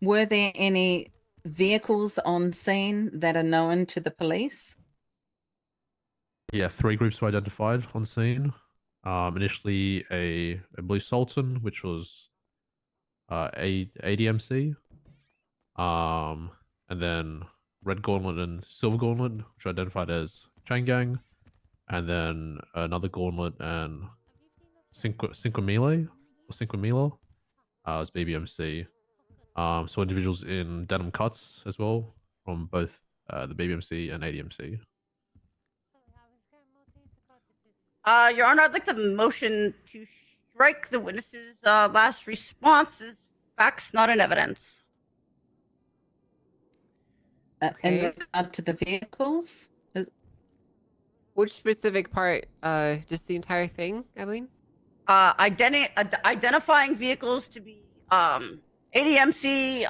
were there any vehicles on scene that are known to the police? Yeah, 3 groups were identified on scene. Initially a blue Sultan, which was ADMC. And then Red Gauntlet and Silver Gauntlet, which are identified as Chain Gang. And then another Gauntlet and Cinco Mille as BBMC. So individuals in denim cuts as well from both the BBMC and ADMC. Your Honor, I'd like to motion to strike the witness's last response as facts, not in evidence. In Okay. regard to the vehicles? Which specific part? Just the entire thing, Eileen? Identifying vehicles to be ADMC.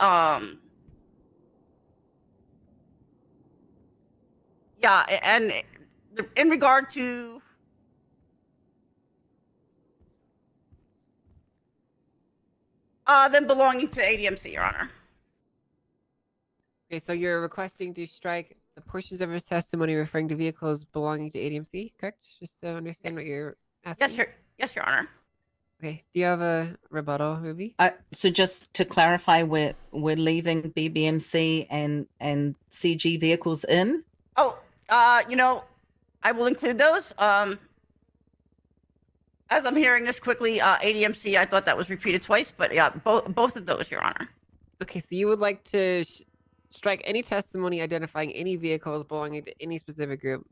Yeah, and in regard to them belonging to ADMC, Your Honor. Okay, so you're requesting to strike the portions of his testimony referring to vehicles belonging to ADMC, correct? Just to understand what you're asking. Yes, Your Honor. Okay. Do you have a rebuttal, Ruby? So just to clarify, we're leaving BBMC and CG vehicles in. Oh, you know, I will include those. As I'm hearing this quickly, ADMC, I thought that was repeated twice, but yeah, both of those, Your Honor. Okay, so you would like to strike any testimony identifying any vehicles belonging to any specific group.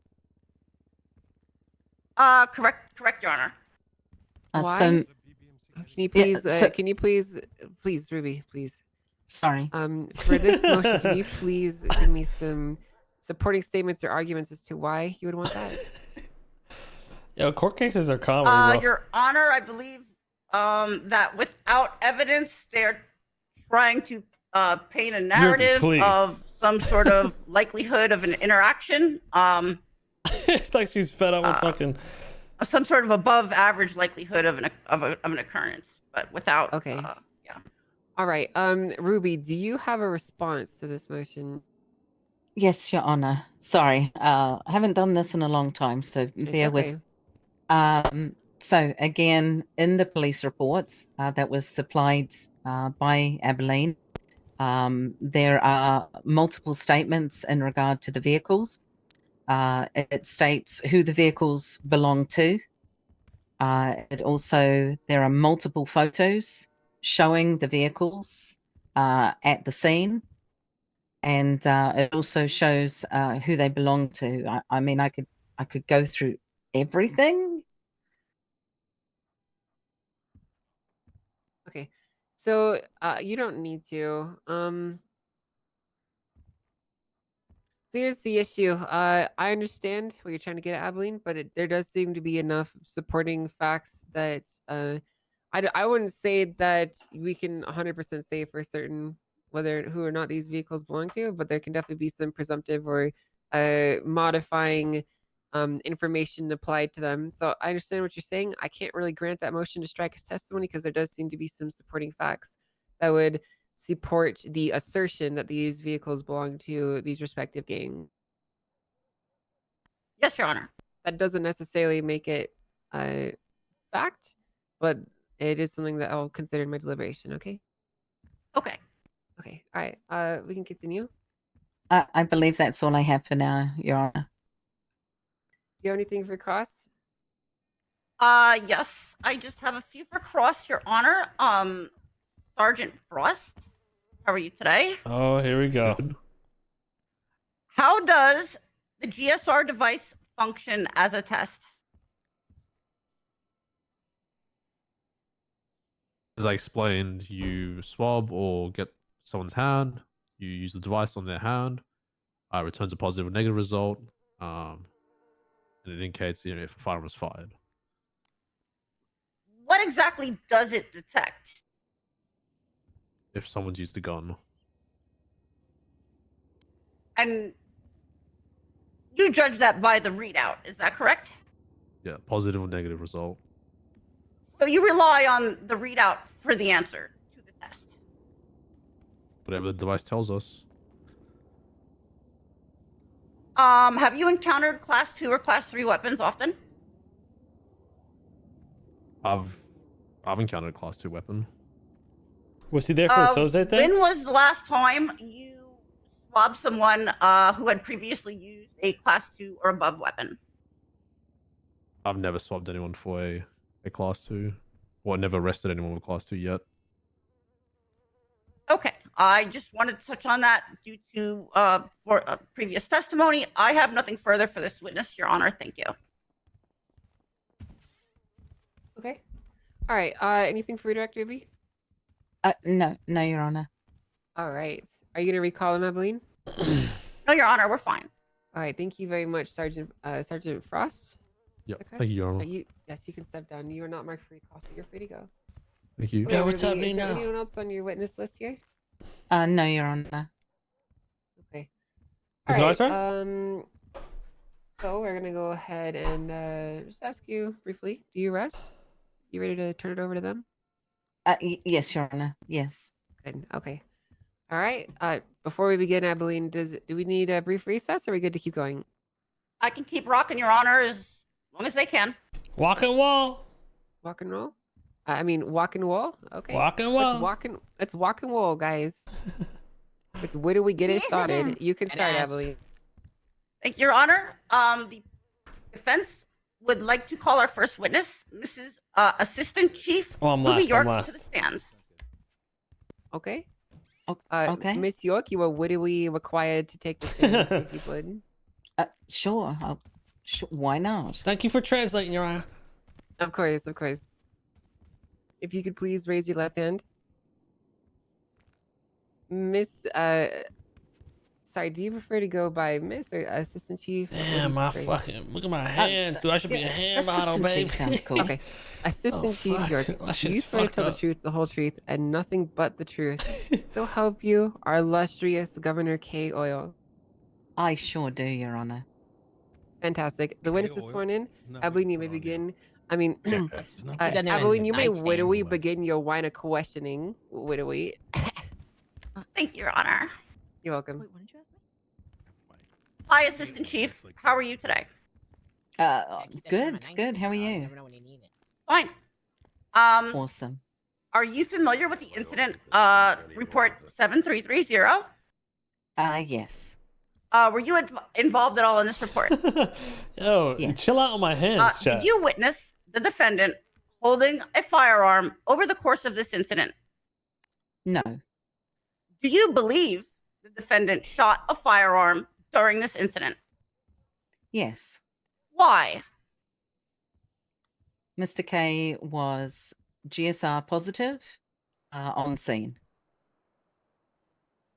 Correct, Your Honor. Why? So Can you please, Ruby, please. Sorry. For this motion, can you please give me some supporting statements or arguments as to why you would want that? Yo, court cases are comedy, bro. Your Honor, I believe that without evidence, they're trying to paint a narrative of some sort of likelihood of an interaction. It's like she's fed up with fucking some sort of above average likelihood of an occurrence, but without. Okay. Yeah. All right. Ruby, do you have a response to this motion? Yes, Your Honor. Sorry, I haven't done this in a long time, so bear with. So again, in the police reports that was supplied by Abilene, there are multiple statements in regard to the vehicles. It states who the vehicles belong to. It also, there are multiple photos showing the vehicles at the scene. And it also shows who they belong to. I mean, I could go through everything. Okay. So you don't need to. So here's the issue. I understand what you're trying to get at, Abilene, but there does seem to be enough supporting facts that I wouldn't say that we can 100% say for certain who or not these vehicles belong to, but there can definitely be some presumptive or modifying information applied to them. So I understand what you're saying. I can't really grant that motion to strike his testimony because there does seem to be some supporting facts that would support the assertion that these vehicles belong to these respective gangs. Yes, Your Honor. That doesn't necessarily make it a fact, but it is something that I'll consider in my deliberation. Okay. Okay. Okay. All right. We can continue. I believe that's all I have for now, Your Honor. Do you have anything for Cross? Yes. I just have a few for Cross, Your Honor. Sergeant Frost, how are you today? Oh, here we go. How does the GSR device function as a test? As I explained, you swab or get someone's hand, you use the device on their hand, returns a positive or negative result, and it indicates if a firearm was fired. What exactly does it detect? If someone's used a gun. And you judge that by the readout, is that correct? Yeah, positive or negative result. So you rely on the readout for the answer to the test. Whatever the device tells us. Have you encountered class 2 or class 3 weapons often? I've encountered a class 2 weapon. Was he there for the Soze thing? When was the last time you swabbed someone who had previously used a class 2 or above weapon? I've never swabbed anyone for a class 2. Or never arrested anyone with class 2 yet. Okay, I just wanted to touch on that due to previous testimony. I have nothing further for this witness, Your Honor. Thank you. Okay. All right. Anything for Director Ruby? No, Your Honor. All right. Are you gonna recall him, Abilene? No, Your Honor, we're fine. All right. Thank you very much, Sergeant Frost. Yep. Okay. Thank you, Your Honor. Yes, you can step down. You are not marked for recall, so you're free to go. Thank you. Yeah, what's Ruby, happening is there now? anyone else on your witness list here? No, Your Honor. Okay. Is it All my right. turn? So we're gonna go ahead and just ask you briefly. Do you rest? You ready to turn it over to them? Yes, Your Honor. Yes. Good. Okay. All right. Before we begin, Abilene, do we need a brief recess, or are we good to keep going? I can keep rocking, Your Honor, as long as they can. Walk and wall. Walk and roll. I mean, walk and wall. Okay. Walk and wall. Let's walk and wall, guys. Where do we get it started? You can start, Yes. Abilene. Thank you, Your Honor. The defense would like to call our first witness, Mrs. Assistant Chief Oh, I'm Ruby last. York, I'm to the last. stand. Okay. Okay. Miss York, you are wittily required to take the stand, if you would. Sure. Why not? Thank you for translating, Your Honor. Of course. If you could please raise your left hand. Miss, sorry, do you prefer to go by Miss or Assistant Chief? Damn, my fucking look at my hands, dude. I should be a hand model, Assistant babe. Chief sounds cool. Okay. Assistant Oh, Chief fuck. York, My shit's you swear to fucked tell the up. truth, the whole truth, and nothing but the truth. So help you, our illustrious Governor K. Oil. I sure do, Your Honor. Fantastic. The witness is Oil? sworn in. No, Abilene, you may put on you. begin. I mean, It's not done it Abilene, in you may nightstand. wittily begin your line of questioning. Wittily. Thank you, Your Honor. You're welcome. Wait, what did you ask me? Hi, Assistant Chief. How are you today? Good. How are you? Never know when you need it. Fine. Awesome. Are you familiar with the incident report 7330? Yes. Were you involved at all in this report? Yo, Yes. chill out on my hands, chat. Did you witness the defendant holding a firearm over the course of this incident? No. Do you believe the defendant shot a firearm during this incident? Yes. Why? Mr. K was GSR positive on scene.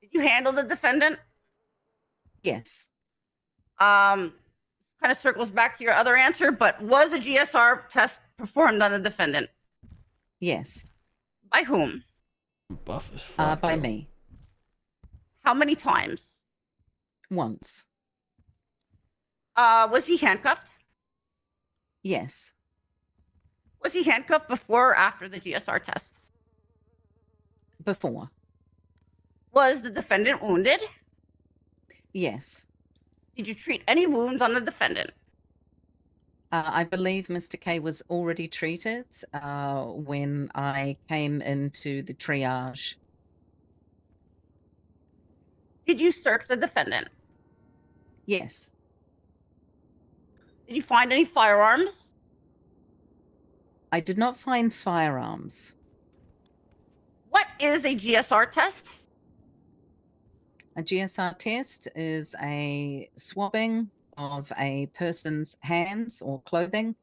Did you handle the defendant? Yes. Kind of circles back to your other answer, but was a GSR test performed on the defendant? Yes. By whom? Buff as fuck. By yo. me. How many times? Once. Was he handcuffed? Yes. Was he handcuffed before or after the GSR test? Before. Was the defendant wounded? Yes. Did you treat any wounds on the defendant? I believe Mr. K was already treated when I came into the triage. Did you search the defendant? Yes. Did you find any firearms? I did not find firearms. What is a GSR test? A GSR test is a swabbing of a person's hands or clothing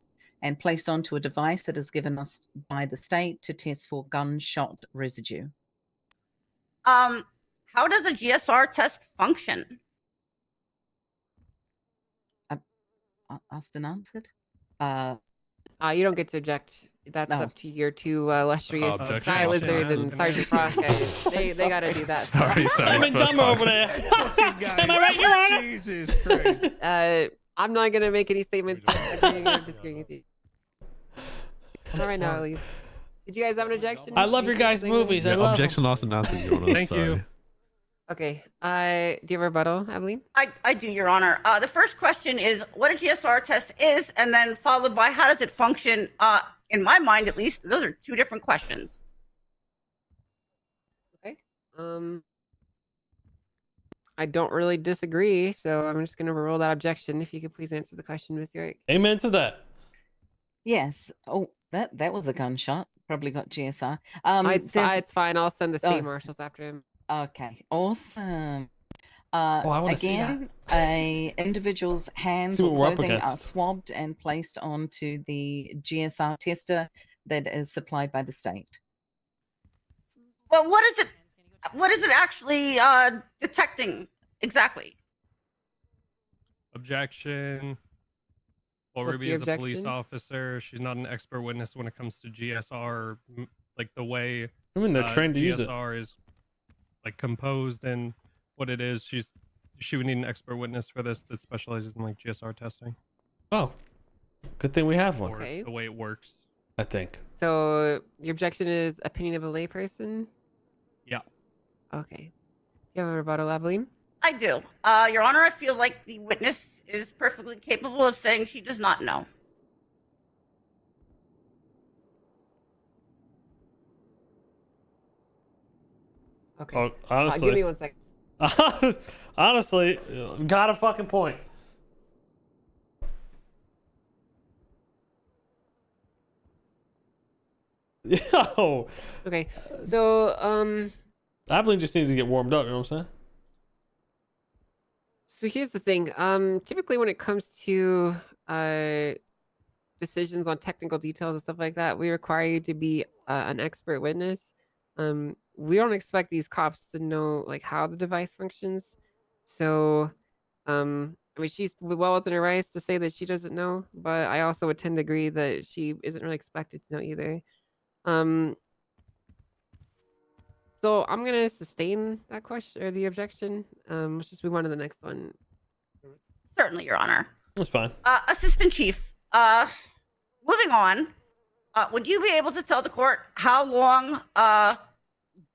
and placed onto a device that is given us by the state to test for gunshot residue. How does a GSR test function? Asked and answered. You don't get to object. That's No. up to your two illustrious Objection, Sky Austin, Lizard and Austin. Sergeant Frost guys. They got to do that. Sorry, I'm in first dumber time. over there. Am I right, Your Honor? Jesus Christ. I'm not gonna make any statements agreeing or disagreeing with you. Not right now, at least. Did you guys have an objection? I love your guys' movies. I Yeah, love 'em. objection, Austin, answer, Your Honor. Thank you. Okay. Do you have a rebuttal, Abilene? I do, Your Honor. The first question is what a GSR test is, and then followed by how does it function? In my mind, at least, those are two different questions. Okay. I don't really disagree, so I'm just gonna roll that objection. If you could please answer the question, Ms. York. Amen to that. Yes. Oh, that was a gunshot. Probably got GSR. It's fine. I'll send the state Oh. marshals after him. Okay, awesome. I wanna see that. Again, a individual's hands See or what we're up clothing are against. swabbed and placed onto the GSR tester that is supplied by the state. Well, what is it? What is it actually detecting exactly? Objection. Well, What's Ruby the is a police objection? officer. She's not an expert witness when it comes to GSR. Like the way I mean, they're trained to use it. GSR is like composed and what it is. She would need an expert witness for this that specializes in like GSR testing Oh, good thing we have one. or Okay. the way it works. I think. So your objection is opinion of a layperson? Yeah. Okay. Do you have a rebuttal, Abilene? I do. Your Honor, I feel like the witness is perfectly capable of saying she does not know. Okay. Oh, honestly, Give me 1 second. honestly, got a fucking point. Yo, Okay. So I believe just needed to get warmed up. You know what I'm saying? So here's the thing. Typically when it comes to decisions on technical details and stuff like that, we require you to be an expert witness. We don't expect these cops to know like how the device functions. So, I mean, she's well within her rights to say that she doesn't know, but I also would tend to agree that she isn't really expected to know either. So I'm gonna sustain that question or the objection. Let's just move on to the next one. Certainly, Your Honor. That's fine. Assistant Chief, moving on, would you be able to tell the court how long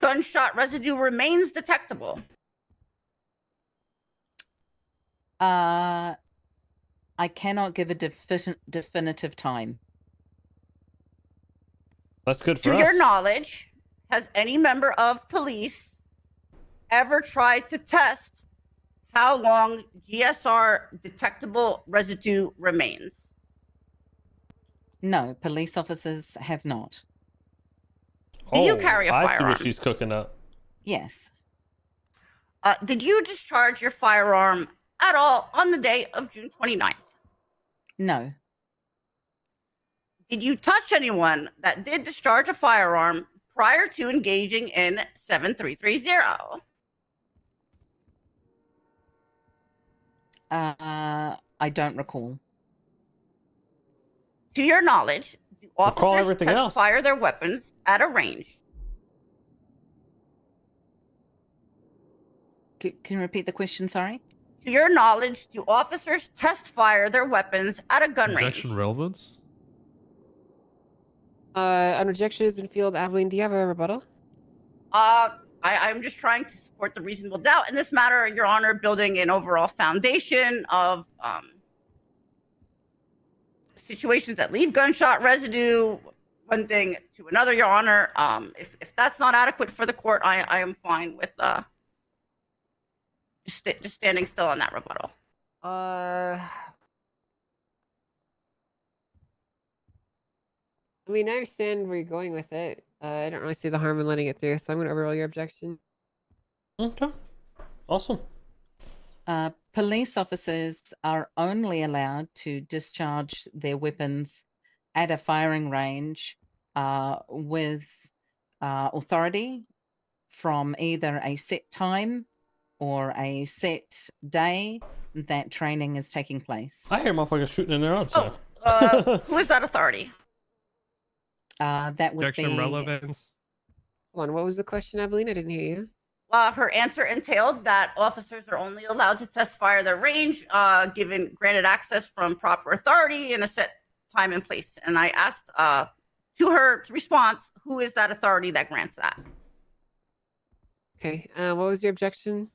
gunshot residue remains detectable? I cannot give a definitive time. That's good for To us. your knowledge, has any member of police ever tried to test how long GSR detectable residue remains? No, police officers have not. Do you carry a I see firearm? what she's cooking up. Yes. Did you discharge your firearm at all on the day of June 29th? No. Did you touch anyone that did discharge a firearm prior to engaging in 7330? I don't recall. To your knowledge, do Recall officers everything test else. fire their weapons at a range? Can you repeat the question? Sorry. To your knowledge, do officers test fire their weapons at a gun range? Objection relevance? An objection has been fielded. Abilene, do you have a rebuttal? I'm just trying to support the reasonable doubt in this matter, Your Honor, building an overall foundation of situations that leave gunshot residue, one thing to another, Your Honor. If that's not adequate for the court, I am fine with just standing still on that rebuttal. I mean, I understand where you're going with it. I don't really see the harm in letting it through, so I'm going to overrule your objection. Okay. Awesome. Police officers are only allowed to discharge their weapons at a firing range with authority from either a set time or a set day that training is taking place. I hear motherfuckers shooting in their own cell. Who is that authority? That would Objection be relevance. Hold on, what was the question, Evelyn? I didn't hear you. Her answer entailed that officers are only allowed to test fire their range, given granted access from proper authority in a set time and place. And I asked to her response, who is that authority that grants that? Okay, what was your objection?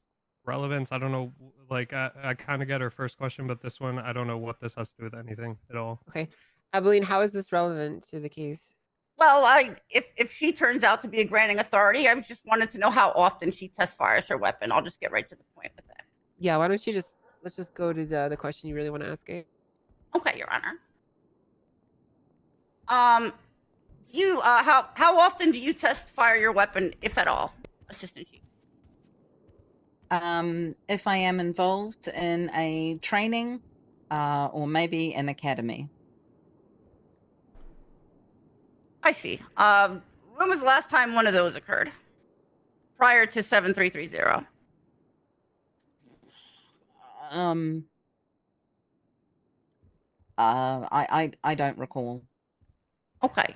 Relevance. I don't know. Like I kind of get her first question, but this one I don't know what this has to do with anything at all. Okay, Evelyn, how is this relevant to the case? Well, if she turns out to be a granting authority, I just wanted to know how often she test fires her weapon. I'll just get right to the point with it. Yeah, why don't you let's just go to the question you really want to ask her. Okay, Your Honor. How often do you test fire your weapon, if at all, Assistant Chief? If I am involved in a training or maybe an academy. I see. When was the last time one of those occurred? Prior to 7330? I don't recall. Okay.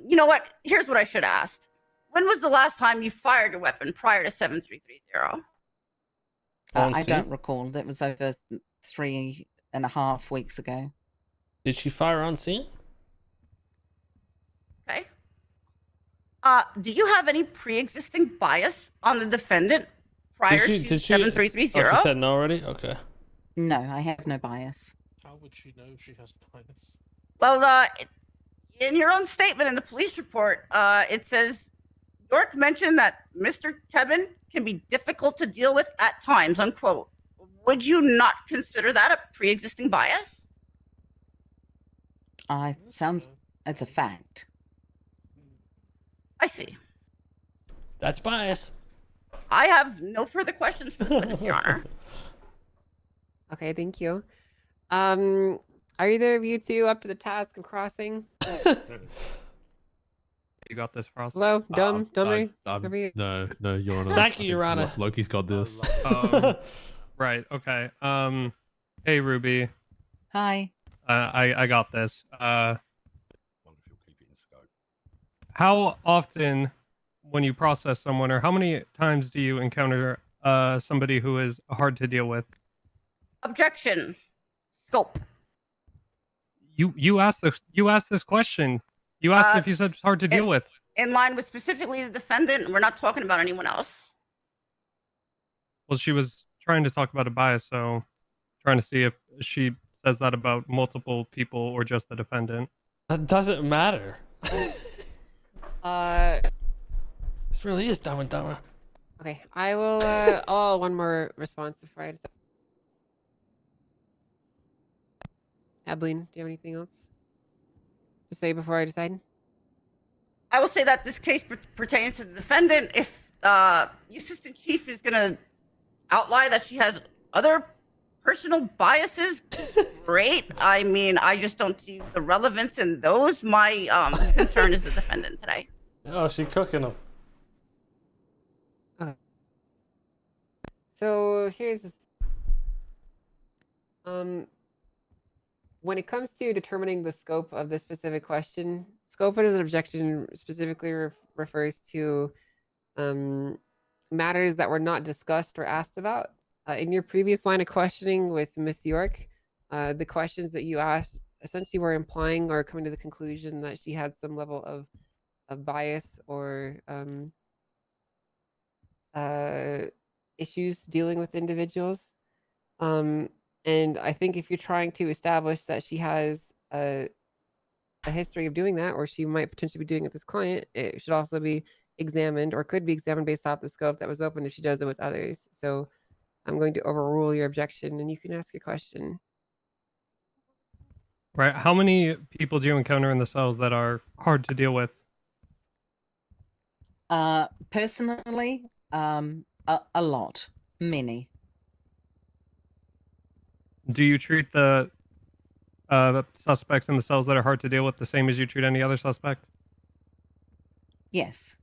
You know what? Here's what I should have asked. When was the last time you fired your weapon prior to 7330? I don't recall. That was over 3.5 weeks ago. Did she fire on scene? Okay. Do you have any pre-existing bias on the defendant prior to 7330? Oh, she said no already? Okay. No, I have no bias. How would she know she has bias? Well, in your own statement in the police report, it says York mentioned that Mr. Kebun can be difficult to deal with at times, unquote. Would you not consider that a pre-existing bias? It's a fact. I see. That's bias. I have no further questions for the witness, Your Honor. Okay, thank you. Are either of you two up to the task of crossing? You got this, Frost. Hello, dummy. No, Your Honor. Thank you, Your Honor. Loki's got this. Right. Okay. Hey, Ruby. Hi. I got this. How often, when you process someone, or how many times do you encounter somebody who is hard to deal with? Objection. Scope. You asked this question. You asked if you said it's hard to deal with. In line with specifically the defendant, we're not talking about anyone else. Well, she was trying to talk about a bias, so trying to see if she says that about multiple people or just the defendant. That doesn't matter. This really is Dumb and Dumber. Okay, I will. Oh, one more response before I decide. Abilene, do you have anything else to say before I decide? I will say that this case pertains to the defendant. If the assistant chief is going to outline that she has other personal biases, great. I mean, I just don't see the relevance in those. My concern is the defendant today. Oh, she's cooking them. Okay. So here's the when it comes to determining the scope of this specific question, scope as an objection specifically refers to matters that were not discussed or asked about. In your previous line of questioning with Miss York, the questions that you asked essentially were implying or coming to the conclusion that she had some level of bias or issues dealing with individuals. And I think if you're trying to establish that she has a history of doing that, or she might potentially be doing it with this client, it should also be examined, or could be examined based off the scope that was open if she does it with others. So I'm going to overrule your objection, and you can ask your question. Right. How many people do you encounter in the cells that are hard to deal with? Personally, a lot, many. Do you treat the suspects in the cells that are hard to deal with the same as you treat any other suspect? Yes.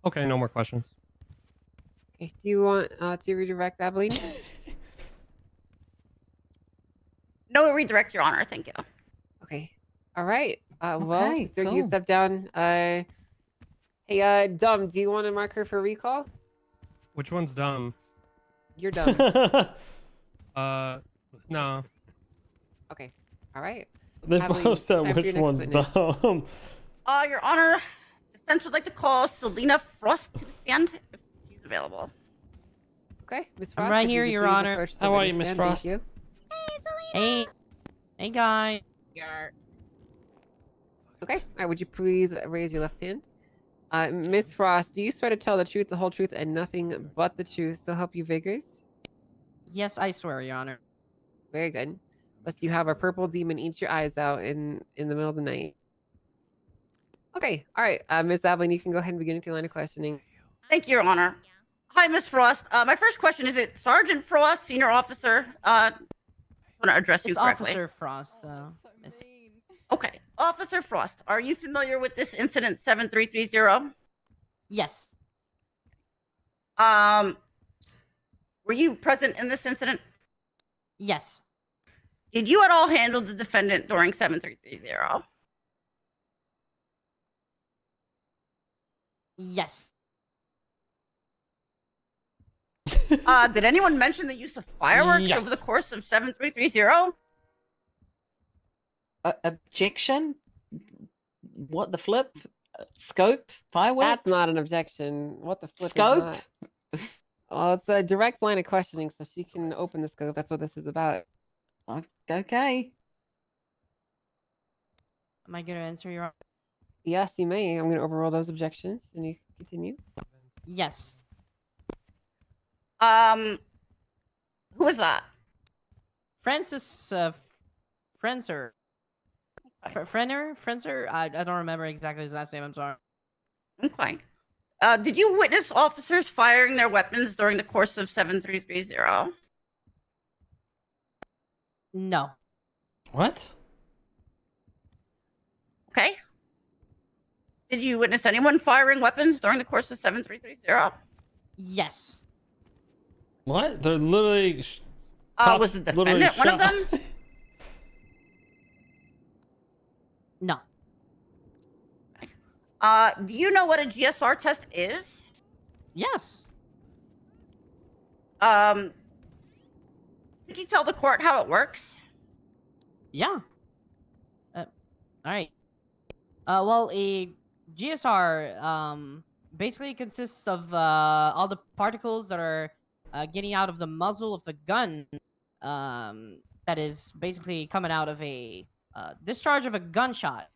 Okay, no more questions. Okay. Do you want to redirect Abilene? No redirect, Your Honor. Thank you. Okay. All right. Well, Okay, sir, you cool. can step down. Hey, Dumb, do you want to mark her for recall? Which one's dumb? You're dumb. No. Okay. All right. They Abilene, both said time for which your next one's witness. dumb. Your Honor, defense would like to call Selena Frost to the stand if she's available. Okay, Miss I'm Frost. right if you here, could Your please Honor. approach the How are you, witness Miss stand. Frost? Thank you. Hey, guy. Okay. All right. Would you please raise your left hand? Miss Frost, do you swear to tell the truth, the whole truth, and nothing but the truth, so help you vigors? Yes, I swear, Your Honor. Very good. Must you have a purple demon eat your eyes out in the middle of the night? Okay. All right. Miss Abilene, you can go ahead and begin with your line of questioning. Thank you, Your Honor. Hi, Miss Frost. My first question is it Sergeant Frost, senior officer? I want to address you It's correctly. Officer Frost. Miss- Okay, Officer Frost, are you familiar with this incident 7330? Yes. Were you present in this incident? Yes. Did you at all handle the defendant during 7330? Yes. Did anyone mention the use of fireworks Yes. over the course of 7330? Objection? What the flip? Scope? Fireworks? That's not an objection. What the flip Scope? is not? Well, it's a direct line of questioning, so she can open the scope. That's what this is about. Okay. Am I going to answer your? Yes, you may. I'm going to overrule those objections, and you can continue. Yes. Who is that? Francis Frenzer. Frenzer? I don't remember exactly his last name. I'm sorry. Okay. Did you witness officers firing their weapons during the course of 7330? No. What? Okay. Did you witness anyone firing weapons during the course of 7330? Yes. What? They're literally. Was the literally defendant one of shot- them? No. Do you know what a GSR test is? Yes. Could you tell the court how it works? Yeah. All right. Well, a GSR basically consists of all the particles that are getting out of the muzzle of the gun. That is basically coming out of a discharge of a gunshot.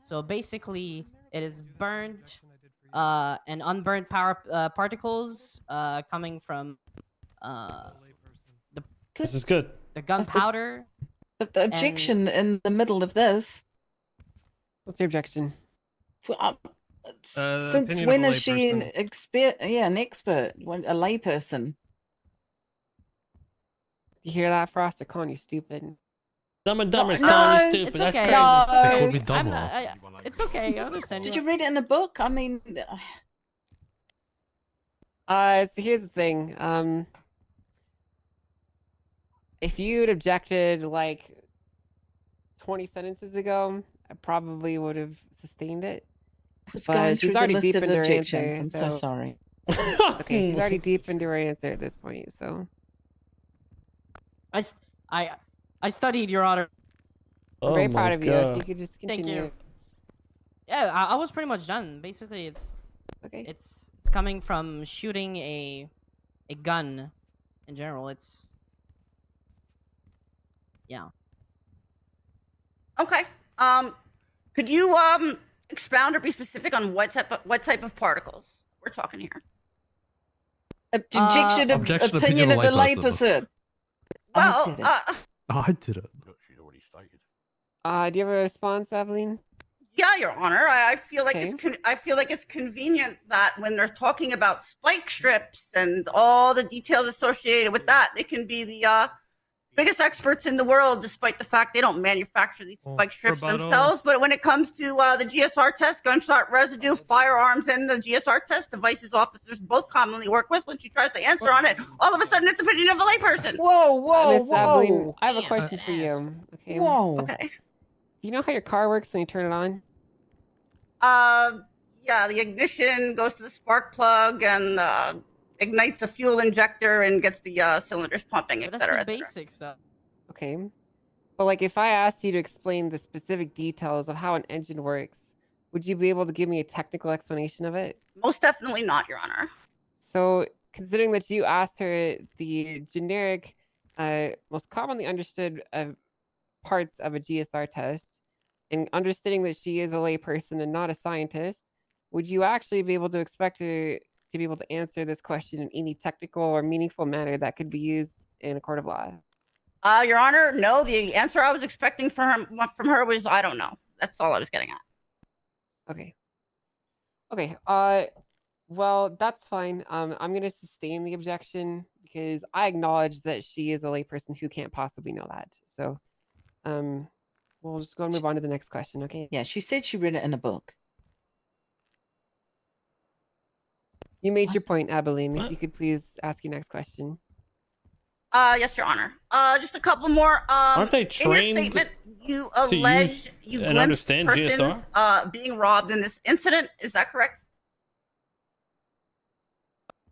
So basically, it is burnt and unburnt particles coming from This is good. the gunpowder. The objection in the middle of this. What's your objection? Since opinion when of a is she an layperson. expert? Yeah, an expert, a layperson. You hear that, Frost? They're calling you stupid. Dumb and Dumber is No, calling you it's stupid. It's That's okay. crazy. No. They called me I'm dumber. not, it's okay. I understand. Did you read it in a book? I mean, So here's the thing. If you'd objected like 20 sentences ago, I probably would have sustained it. I was But going she's through the already list deep of into her objections. answer, I'm so so- sorry. It's okay, she's already deep into her answer at this point, so. I studied, Your Honor. I'm very proud of you. If you could just Thank continue. you. Yeah, I was pretty much done. Basically, it's Okay. It's coming from shooting a gun in general. It's yeah. Okay. Could you expound or be specific on what type of particles we're talking here? Objection, Objection, opinion of a layperson. layperson. Well, did it. I did it. Look, she's already stated. Do you have a response, Aveline? yeah, Your Honor. I feel like Okay. I feel like it's convenient that when they're talking about spike strips and all the details associated with that, they can be the biggest experts in the world, despite the fact they don't manufacture these spike strips rebuttal. themselves. But when it comes to the GSR test, gunshot residue, firearms, and the GSR test, devices officers both commonly work with, when she tries to answer on it, all of a sudden it's opinion of a layperson. Whoa, Miss Aveline, whoa. I have a Damn, question for badass. you. Okay. Whoa. Okay. Do you know how your car works when you turn it on? Yeah, the ignition goes to the spark plug and ignites a fuel injector and gets the cylinders pumping, But et that's cetera, the et cetera. basic stuff. Okay. But like if I asked you to explain the specific details of how an engine works, would you be able to give me a technical explanation of it? Most definitely not, Your Honor. So considering that you asked her the generic, most commonly understood parts of a GSR test, and understanding that she is a layperson and not a scientist, would you actually be able to expect her to be able to answer this question in any technical or meaningful manner that could be used in a court of law? Your Honor, no. The answer I was expecting from her was I don't know. That's all I was getting at. Okay. Okay. Well, that's fine. I'm gonna sustain the objection because I acknowledge that she is a layperson who can't possibly know that. So, we'll just go and move on to the next question. Okay. Yeah, she said she read it in a book. You made What? your point, Abilene. If What? you could please ask your next question. Yes, Your Honor. Just a couple more. Aren't they In trained your statement, you to allege use you and glimpsed understand persons being robbed in this incident. Is that correct?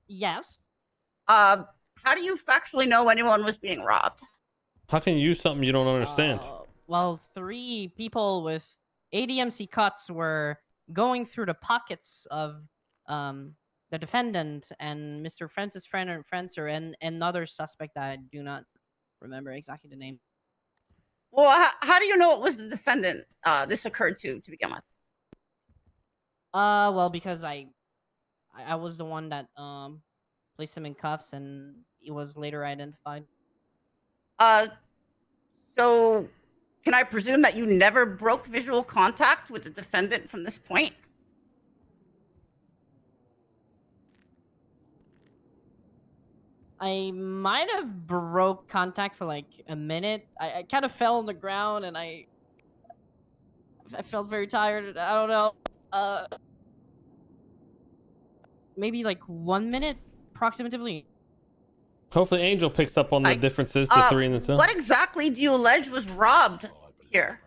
Yes. How do you factually know anyone was being robbed? How can you use something you don't understand? Well, 3 people with ADMC cuts were going through the pockets of the defendant and Mr. Francis Francer and another suspect that I do not remember exactly the name. Well, how do you know it was the defendant this occurred to begin with? Well, because I was the one that placed him in cuffs and he was later identified. So can I presume that you never broke visual contact with the defendant from this point? I might have broke contact for like a minute. I kind of fell on the ground and I felt very tired. I don't know. Maybe like 1 minute, approximately. Hopefully, Angel picks up on the differences, the 3 and the 2. What exactly do you allege was robbed here?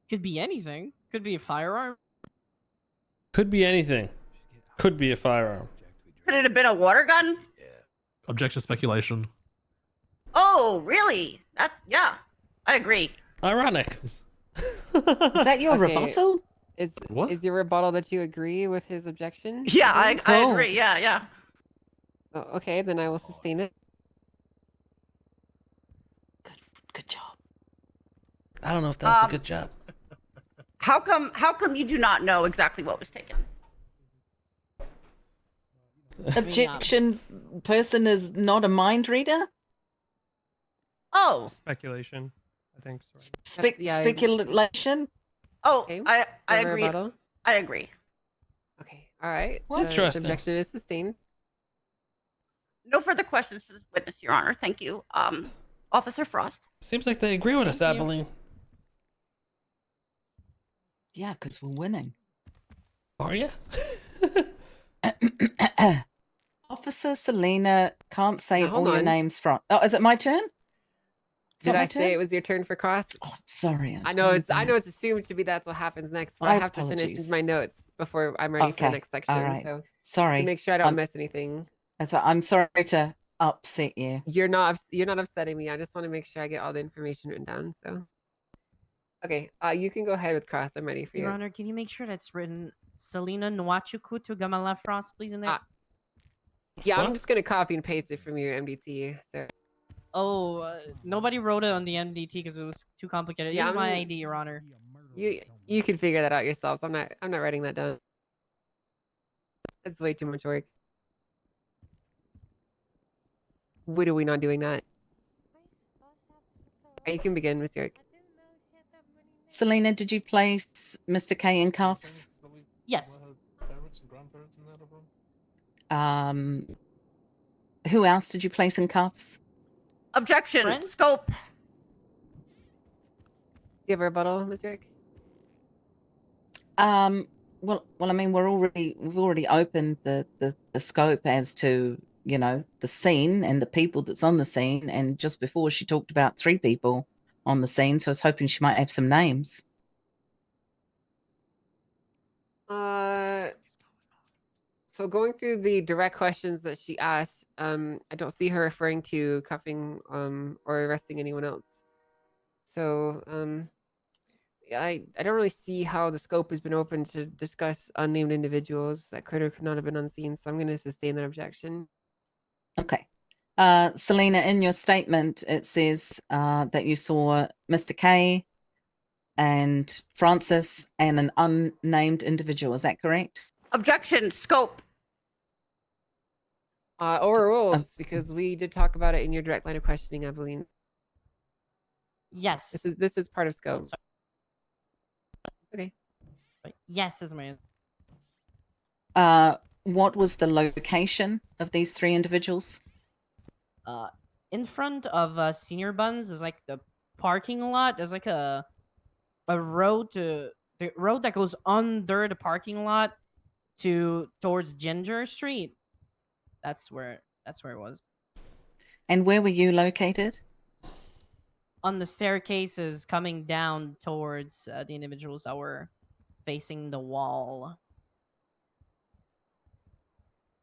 Could be anything. Could be a firearm. Could be anything. Could be a firearm. Could it have been a water gun? Objection, speculation. Oh, really? Yeah, I agree. Ironic. Is that your Okay. rebuttal? Is your rebuttal that you agree with his objection? Yeah, I Oh. agree. Yeah. Oh, okay, then I will sustain it. Good job. I don't know if that's a good job. How come you do not know exactly what was taken? Objection. Person is not a mind reader. Oh. Speculation, I think. Sorry. Speculation. Oh, Okay. I Further agree. rebuttal? I agree. Okay. All right. What? Interesting. Objection is sustained. No further questions for this witness, Your Honor. Thank you. Officer Frost. Seems like they agree with us, Thank you. Abilene. Yeah, because we're winning. Are you? Officer Selena can't say Now, hold all your on. names from. Oh, is it my turn? It's Did not my I say turn? it was your turn for cross? Oh, sorry. I know it's assumed to be that's what happens next, but I have to finish Apologies. my notes before I'm ready for the Okay, next section. all right. So just Sorry. to make sure I don't miss anything. So I'm sorry to upset you. You're not upsetting me. I just want to make sure I get all the information written down. So Okay, you can go ahead with cross. I'm ready for Your you. Honor, can you make sure that's written Selena Nwachukutu Gamala Frost, please, in there? Yeah, I'm Fuck? just gonna copy and paste it from your MDT. So Oh, nobody wrote it on the MDT because it was too complicated. Yeah, Use my I'm- ID, Your Honor. you can figure that out yourselves. I'm not writing that down. That's way too much work. What are we not doing that? You can begin, Miss York. Selena, did you place Mr. K in cuffs? Yes. Parents and grandparents in that room. Who else did you place in cuffs? Objection. Friend? Scope. Do you have a rebuttal, Miss York? Well, I mean, we've already opened the scope as to, you know, the scene and the people that's on the scene. And just before she talked about 3 people on the scene, so I was hoping she might have some names. So going through the direct questions that she asked, I don't see her referring to cuffing or arresting anyone else. So I don't really see how the scope has been open to discuss unnamed individuals that could or could not have been unseen. So I'm going to sustain that objection. Okay. Selena, in your statement, it says that you saw Mr. K and Francis and an unnamed individual. Is that correct? Objection. Scope. Overruled, because we did talk about it in your direct line of questioning, Evelyn. Yes. This is part of scope. Okay. Yes, is my What was the location of these 3 individuals? in front of Senior Buns is like the parking lot. There's like a road to the road that goes under the parking lot towards Ginger Street. That's where it was. And where were you located? On the staircases coming down towards the individuals that were facing the wall.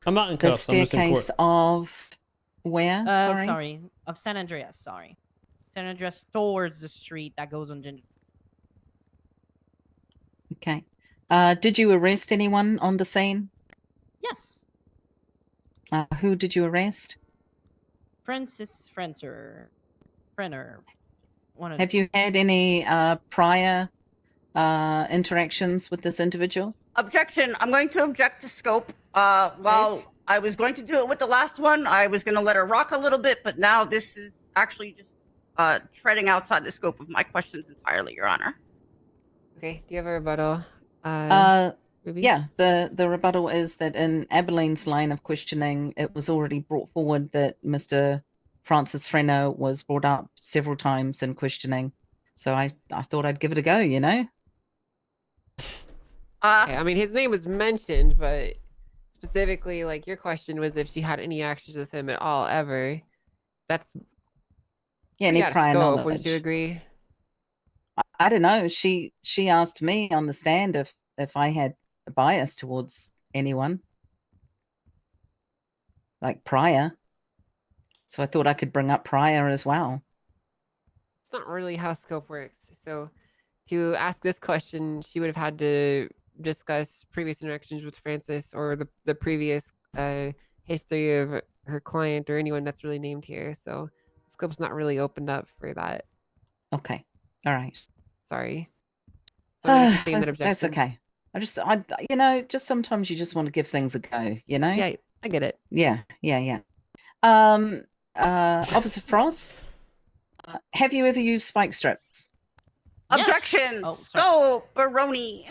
I'm not in The cuffs. I'm just in staircase court. of where? Sorry, of San Andreas. Sorry, San Andreas towards the street that goes on Ginger. Okay. Did you arrest anyone on the scene? Yes. Who did you arrest? Francis Frenzer. Frenner. Have you had any prior interactions with this individual? Objection. I'm going to object to scope. While I was going to do it with the last one, I was going to let her rock a little bit, but now this is actually just treading outside the scope of my questions entirely, Your Honor. Okay. Do you have a rebuttal? Ruby? Yeah, the rebuttal is that in Abilene's line of questioning, it was already brought forward that Mr. Francis Frenno was brought up several times in questioning. So I thought I'd give it a go, you know? Okay, I mean, his name was mentioned, but specifically, like, your question was if she had any actions with him at all, ever. That's any out of prior scope, wouldn't knowledge. you agree? I don't know. She asked me on the stand if I had a bias towards anyone, like prior. So I thought I could bring up prior as well. It's not really how scope works. So to ask this question, she would have had to discuss previous interactions with Francis or the previous history of her client or anyone that's really named here. So scope's not really opened up for that. Okay. All right. Sorry. So I'm gonna sustain that objection. That's okay. I you know, just sometimes you just want to give things a go, you know? Yeah, I get it. Yeah. Officer Frost, have you ever used spike strips? Yes. Objection. Oh, sorry. Go, Baroni.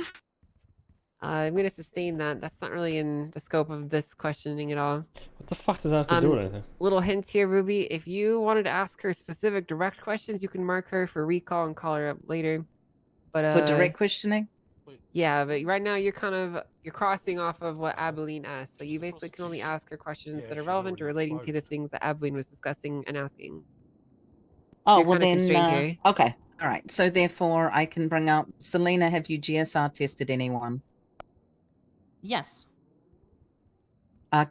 I'm gonna sustain that. That's not really in the scope of this questioning at all. What the fuck does that have to do with anything? Little hint here, Ruby. If you wanted to ask her specific direct questions, you can mark her for recall and call her up later. But For direct questioning? Yeah, but right now you're crossing off of what Abilene asked. So you basically can only ask her questions that are relevant or relating to the things that Abilene was discussing and asking. Oh, you're well kinda constrained then, here. okay. All right. So therefore I can bring up, Selena, have you GSR tested anyone? Yes.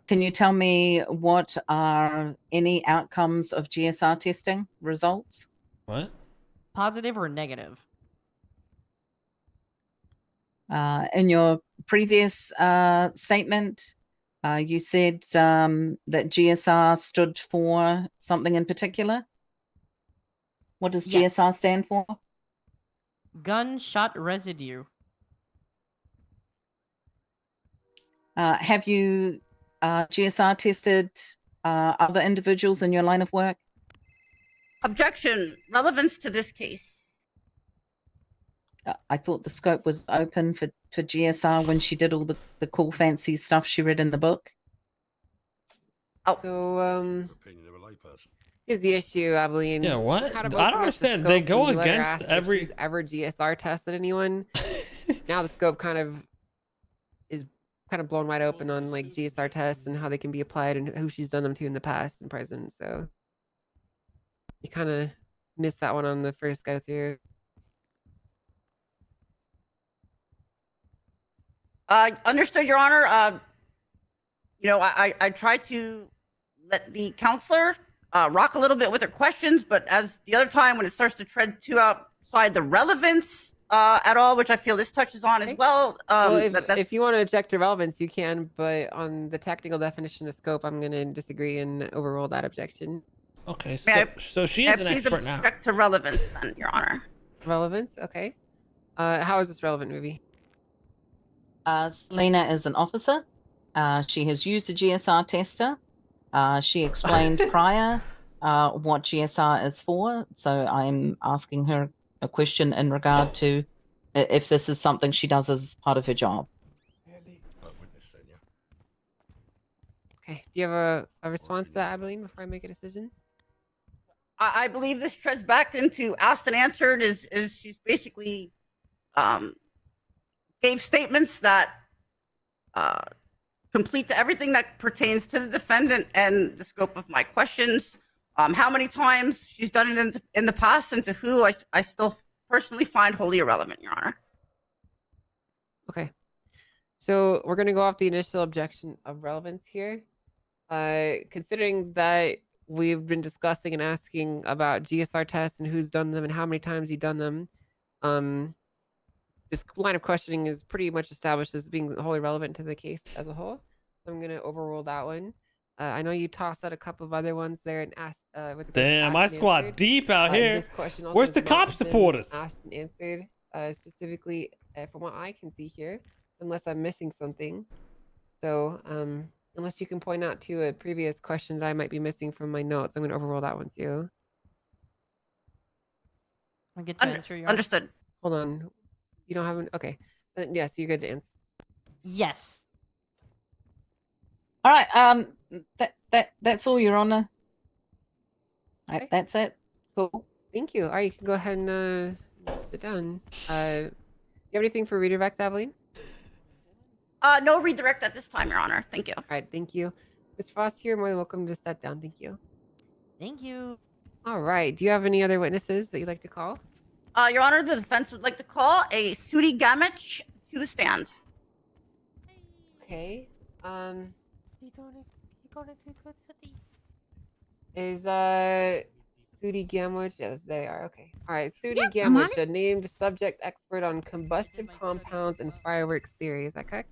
Can you tell me what are any outcomes of GSR testing results? What? Positive or negative? In your previous statement, you said that GSR stood for something in particular. What does Yes. GSR stand for? Gunshot residue. Have you GSR tested other individuals in your line of work? Objection. Relevance to this case. I thought the scope was open for GSR when she did all the cool fancy stuff she read in the book. Oh. So, Opinion of a layperson. here's the issue, Abilene. Yeah, She what? kind of I don't opened up the understand. They scope go when you let her against ask every- if she's ever GSR tested anyone. Now the scope kind of is kind of blown wide open on like GSR tests and how they can be applied and who she's done them to in the past and present. So you kind of missed that one on the first go through. Understood, Your Honor. I tried to let the counselor rock a little bit with her questions, but as the other time when it starts to tread too outside the relevance at all, which I feel this touches on as well. Well, if you want to object to relevance, you can, but on the technical definition of scope, I'm going to disagree and overrule that objection. Okay, May so she is an please expert now. object to relevance, then, Your Honor. Relevance? Okay. How is this relevant, Ruby? Selena is an officer. She has used a GSR tester. She explained prior what GSR is for. So I'm asking her a question in regard to if this is something she does as part of her job. Okay. Do you have a response to that, Abilene, before I make a decision? I believe this treads back into asked and answered. Is she's basically gave statements that complete to everything that pertains to the defendant and the scope of my questions. How many times she's done it in the past and to who, I still personally find wholly irrelevant, Your Honor. Okay. So we're going to go off the initial objection of relevance here. Considering that we've been discussing and asking about GSR tests and who's done them and how many times you've done them, this line of questioning is pretty much established as being wholly relevant to the case as a whole. So I'm going to overrule that one. I know you tossed out a couple of other ones there and asked. With Damn, my squad answered. deep out here. This question also Where's has the not cop been supporters? Asked and answered specifically from what I can see here, unless I'm missing something. So unless you can point out to a previous question that I might be missing from my notes, I'm going to overrule that one too. I get to answer your Understood. Hold on. You don't have an okay. Yes, you're good to answer. Yes. All right. That's all, Your Honor. All right, that's it. Cool. Thank you. All right, you can go ahead and sit down. You have anything for redirect, Abilene? No redirect at this time, Your Honor. Thank you. All right, thank you. Ms. Frost, you're more than welcome to step down. Thank you. Thank you. All right. Do you have any other witnesses that you'd like to call? Your Honor, the defense would like to call a Sudi Gamich to the stand. Okay. Is Sudi Gamwich? Yes, they are. Okay. All right. Sudi Gamwich, a named subject expert on combustive compounds and fireworks theory. Is that correct?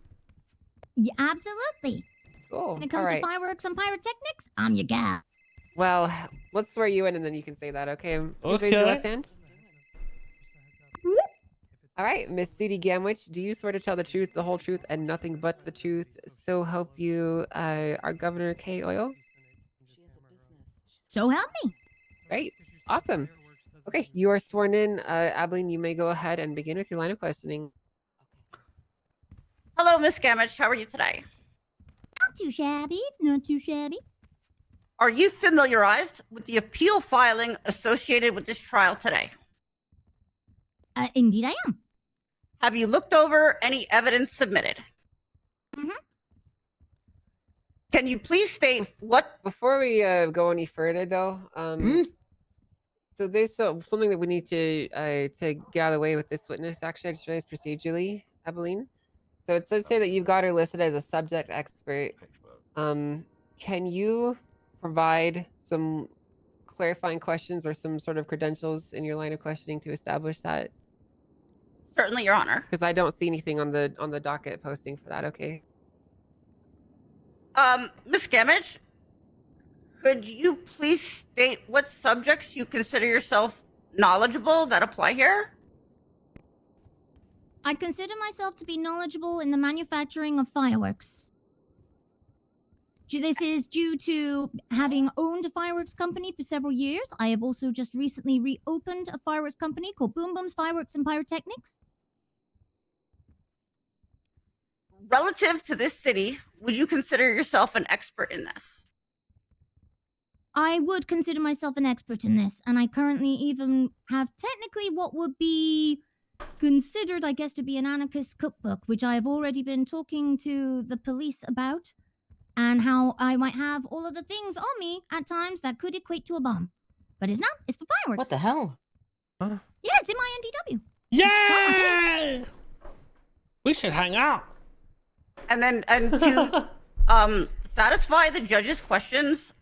Yeah, absolutely. Cool. When it comes to fireworks and pyrotechnics, I'm your gal. Well, let's swear you in and then you can say that, okay? Please raise your left hand. All right, Miss Sudi Gamwich, do you swear to tell the truth, the whole truth, and nothing but the truth? So help you, our Governor K. Oil? So help me. Great. Awesome. Okay, you are sworn in. Abilene, you may go ahead and begin with your line of questioning. Hello, Miss Gamich. How are you today? Not too shabby. Not too shabby. Are you familiarized with the appeal filing associated with this trial today? Indeed I am. Have you looked over any evidence submitted? Mm-hmm. Can you please state what... Before we go any further, though, so there's something that we need to get out of the way with this witness, actually. I just realized procedurally, Abilene. So it says here that you've got her listed as a subject expert. Can you provide some clarifying questions or some sort of credentials in your line of questioning to establish that? Certainly, Your Honor. Because I don't see anything on the docket posting for that. Okay. Miss Gamage, could you please state what subjects you consider yourself knowledgeable that apply here? I consider myself to be knowledgeable in the manufacturing of fireworks. This is due to having owned a fireworks company for several years. I have also just recently reopened a fireworks company called Boom Boom's Fireworks and Pyrotechnics. Relative to this city, would you consider yourself an expert in this? I would consider myself an expert in this, and I currently even have technically what would be considered, I guess, to be an anarchist cookbook, which I have already been talking to the police about, and how I might have all of the things on me at times that could equate to a bomb. But it's not, it's for fireworks. What the hell? Yeah, it's in my NDW. Yay! We should hang out. And then, and to satisfy the judge's questions,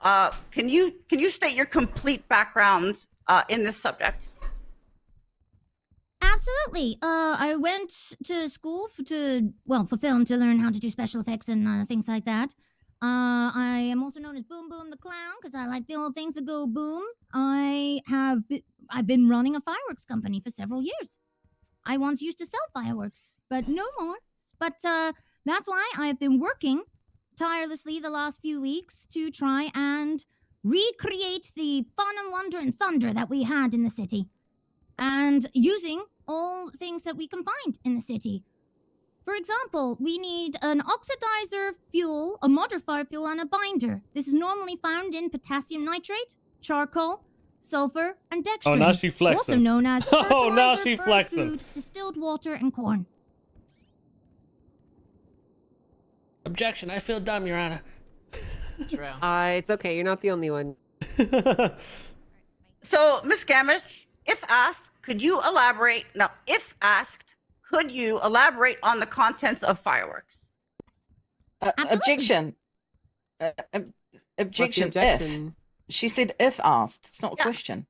can you state your complete background in this subject? Absolutely. I went to school for film to learn how to do special effects and things like that. I am also known as Boom Boom the Clown because I like the old things that go boom. I've been running a fireworks company for several years. I once used to sell fireworks, but no more. But that's why I've been working tirelessly the last few weeks to try and recreate the fun and wonder and thunder that we had in the city, and using all things that we can find in the city. For example, we need an oxidizer fuel, a modifier fuel, and a binder. This is normally found in potassium nitrate, charcoal, sulfur, and dextrin. Oh, now she flexing. Also known as Oh, now fertilizer, she bird flexing. food, distilled water, and corn. Objection. I feel dumb, Your Honor. True. It's okay. You're not the only one. So, Miss Gamish, if asked, could you elaborate? No, if asked, could you elaborate on the contents of fireworks? Objection. Objection. objection? If. She said if asked. It's not a question.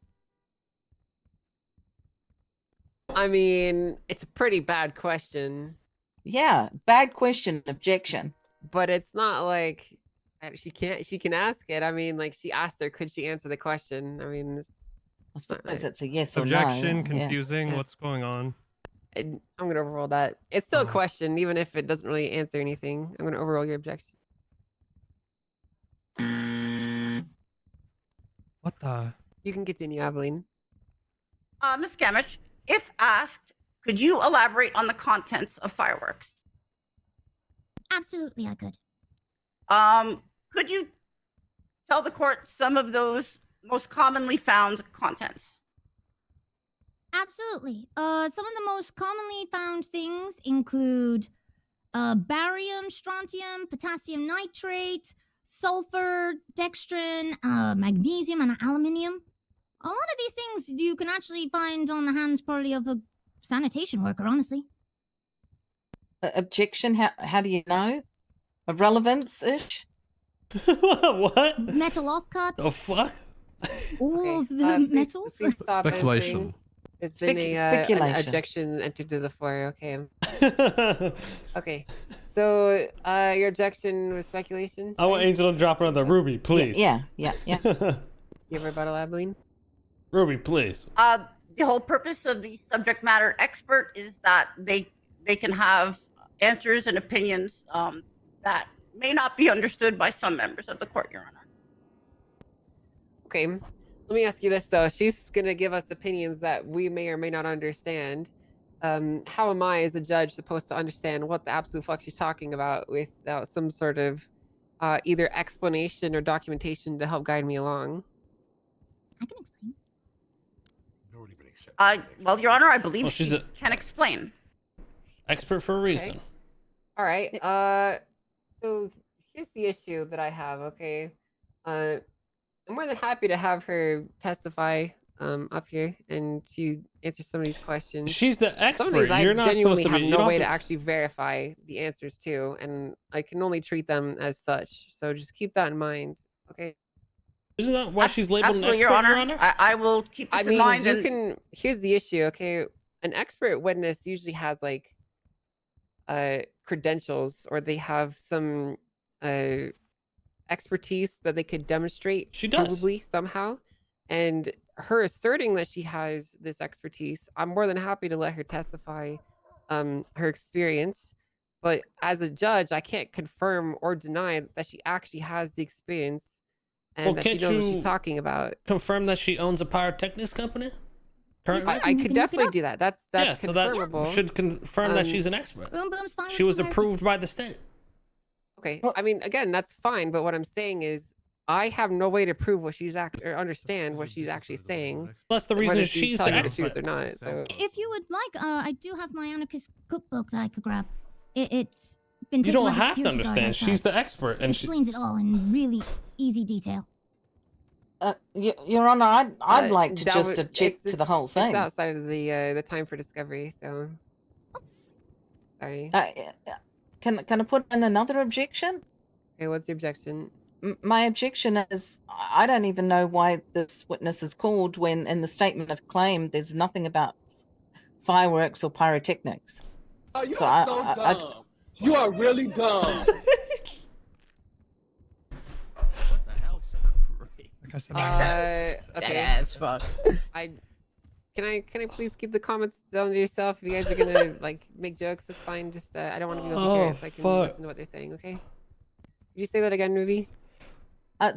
I mean, it's a pretty bad question. Yeah, bad question. Objection. But it's not like she can ask it. I mean, like she asked her, could she answer the question? I mean, I suppose it's a yes or Objection, no. confusing. Yeah. What's going on? I'm gonna overrule that. It's still a question, even if it doesn't really answer anything. I'm gonna overrule your objection. What the? You can continue, Aveline. Miss Gamish, if asked, could you elaborate on the contents of fireworks? Absolutely, I could. Could you tell the court some of those most commonly found contents? Absolutely. Some of the most commonly found things include barium, strontium, potassium nitrate, sulfur, dextrin, magnesium, and aluminium. A lot of these things you can actually find on the hands probably of a sanitation worker, honestly. Objection. How do you know? A relevance-ish? What? Metal offcuts. The fuck? All of the metals. Please stop Speculation. There's been an Speculation. objection entered to the floor. Okay. Okay. So your objection was speculation? I want Angel to drop another Ruby, please. Yeah. Give rebuttal, Aveline. Ruby, please. The whole purpose of the subject matter expert is that they can have answers and opinions that may not be understood by some members of the court, Your Honor. Okay. Let me ask you this though. She's gonna give us opinions that we may or may not understand. How am I, as a judge, supposed to understand what the absolute fuck she's talking about without some sort of either explanation or documentation to help guide me along? I can explain. Already been accepted. Well, Your Honor, I believe Well, she's she a- can explain. Expert for a reason. All right. So here's the issue that I have. Okay. I'm more than happy to have her testify up here and to answer some of these questions. She's the Some of these expert. I You're not genuinely supposed to have be. You no don't way have to to- actually verify the answers to, and I can only treat them as such. So just keep that in mind. Okay. Isn't that why she's labeled an Absolutely, expert, Your Honor. I will keep this I in mean, mind. you And can. Here's the issue. Okay. an expert witness usually has like credentials, or they have some expertise that they could demonstrate. She does. Probably somehow. And her asserting that she has this expertise, I'm more than happy to let her testify her experience. But as a judge, I can't confirm or deny that she actually has the experience and that she knows what she's talking about. Confirm that she owns a pyrotechnics company? Currently? I could definitely do that. That's yeah, confirmable. So that should confirm that she's an expert. Boom Boom's fine. She was approved by the state. Okay. I mean, again, that's fine. But what I'm saying is, I have no way to prove what she's or understand what she's actually saying. That's the reason whether she's the telling expert. truth or not. So If you would like, I do have my anarchist cookbook that I could grab. It's been You taken don't by the have to security guard understand. outside. She's the expert, and It she explains it all in really easy detail. Your Honor, I'd like to that just would- object to the whole thing. It's outside of the time for discovery. So sorry. Can I put in another objection? Okay, what's the objection? My objection is I don't even know why this witness is called when in the statement of claim there's nothing about fireworks or pyrotechnics. Oh, you So are so dumb. You are really dumb. What the hell's great? Okay. That's fuck. Can I please keep the comments down to yourself? If you guys are gonna like make jokes, that's fine. Just I don't want to be over here, so I can listen to what they're saying. Okay. Did you say that again, Ruby?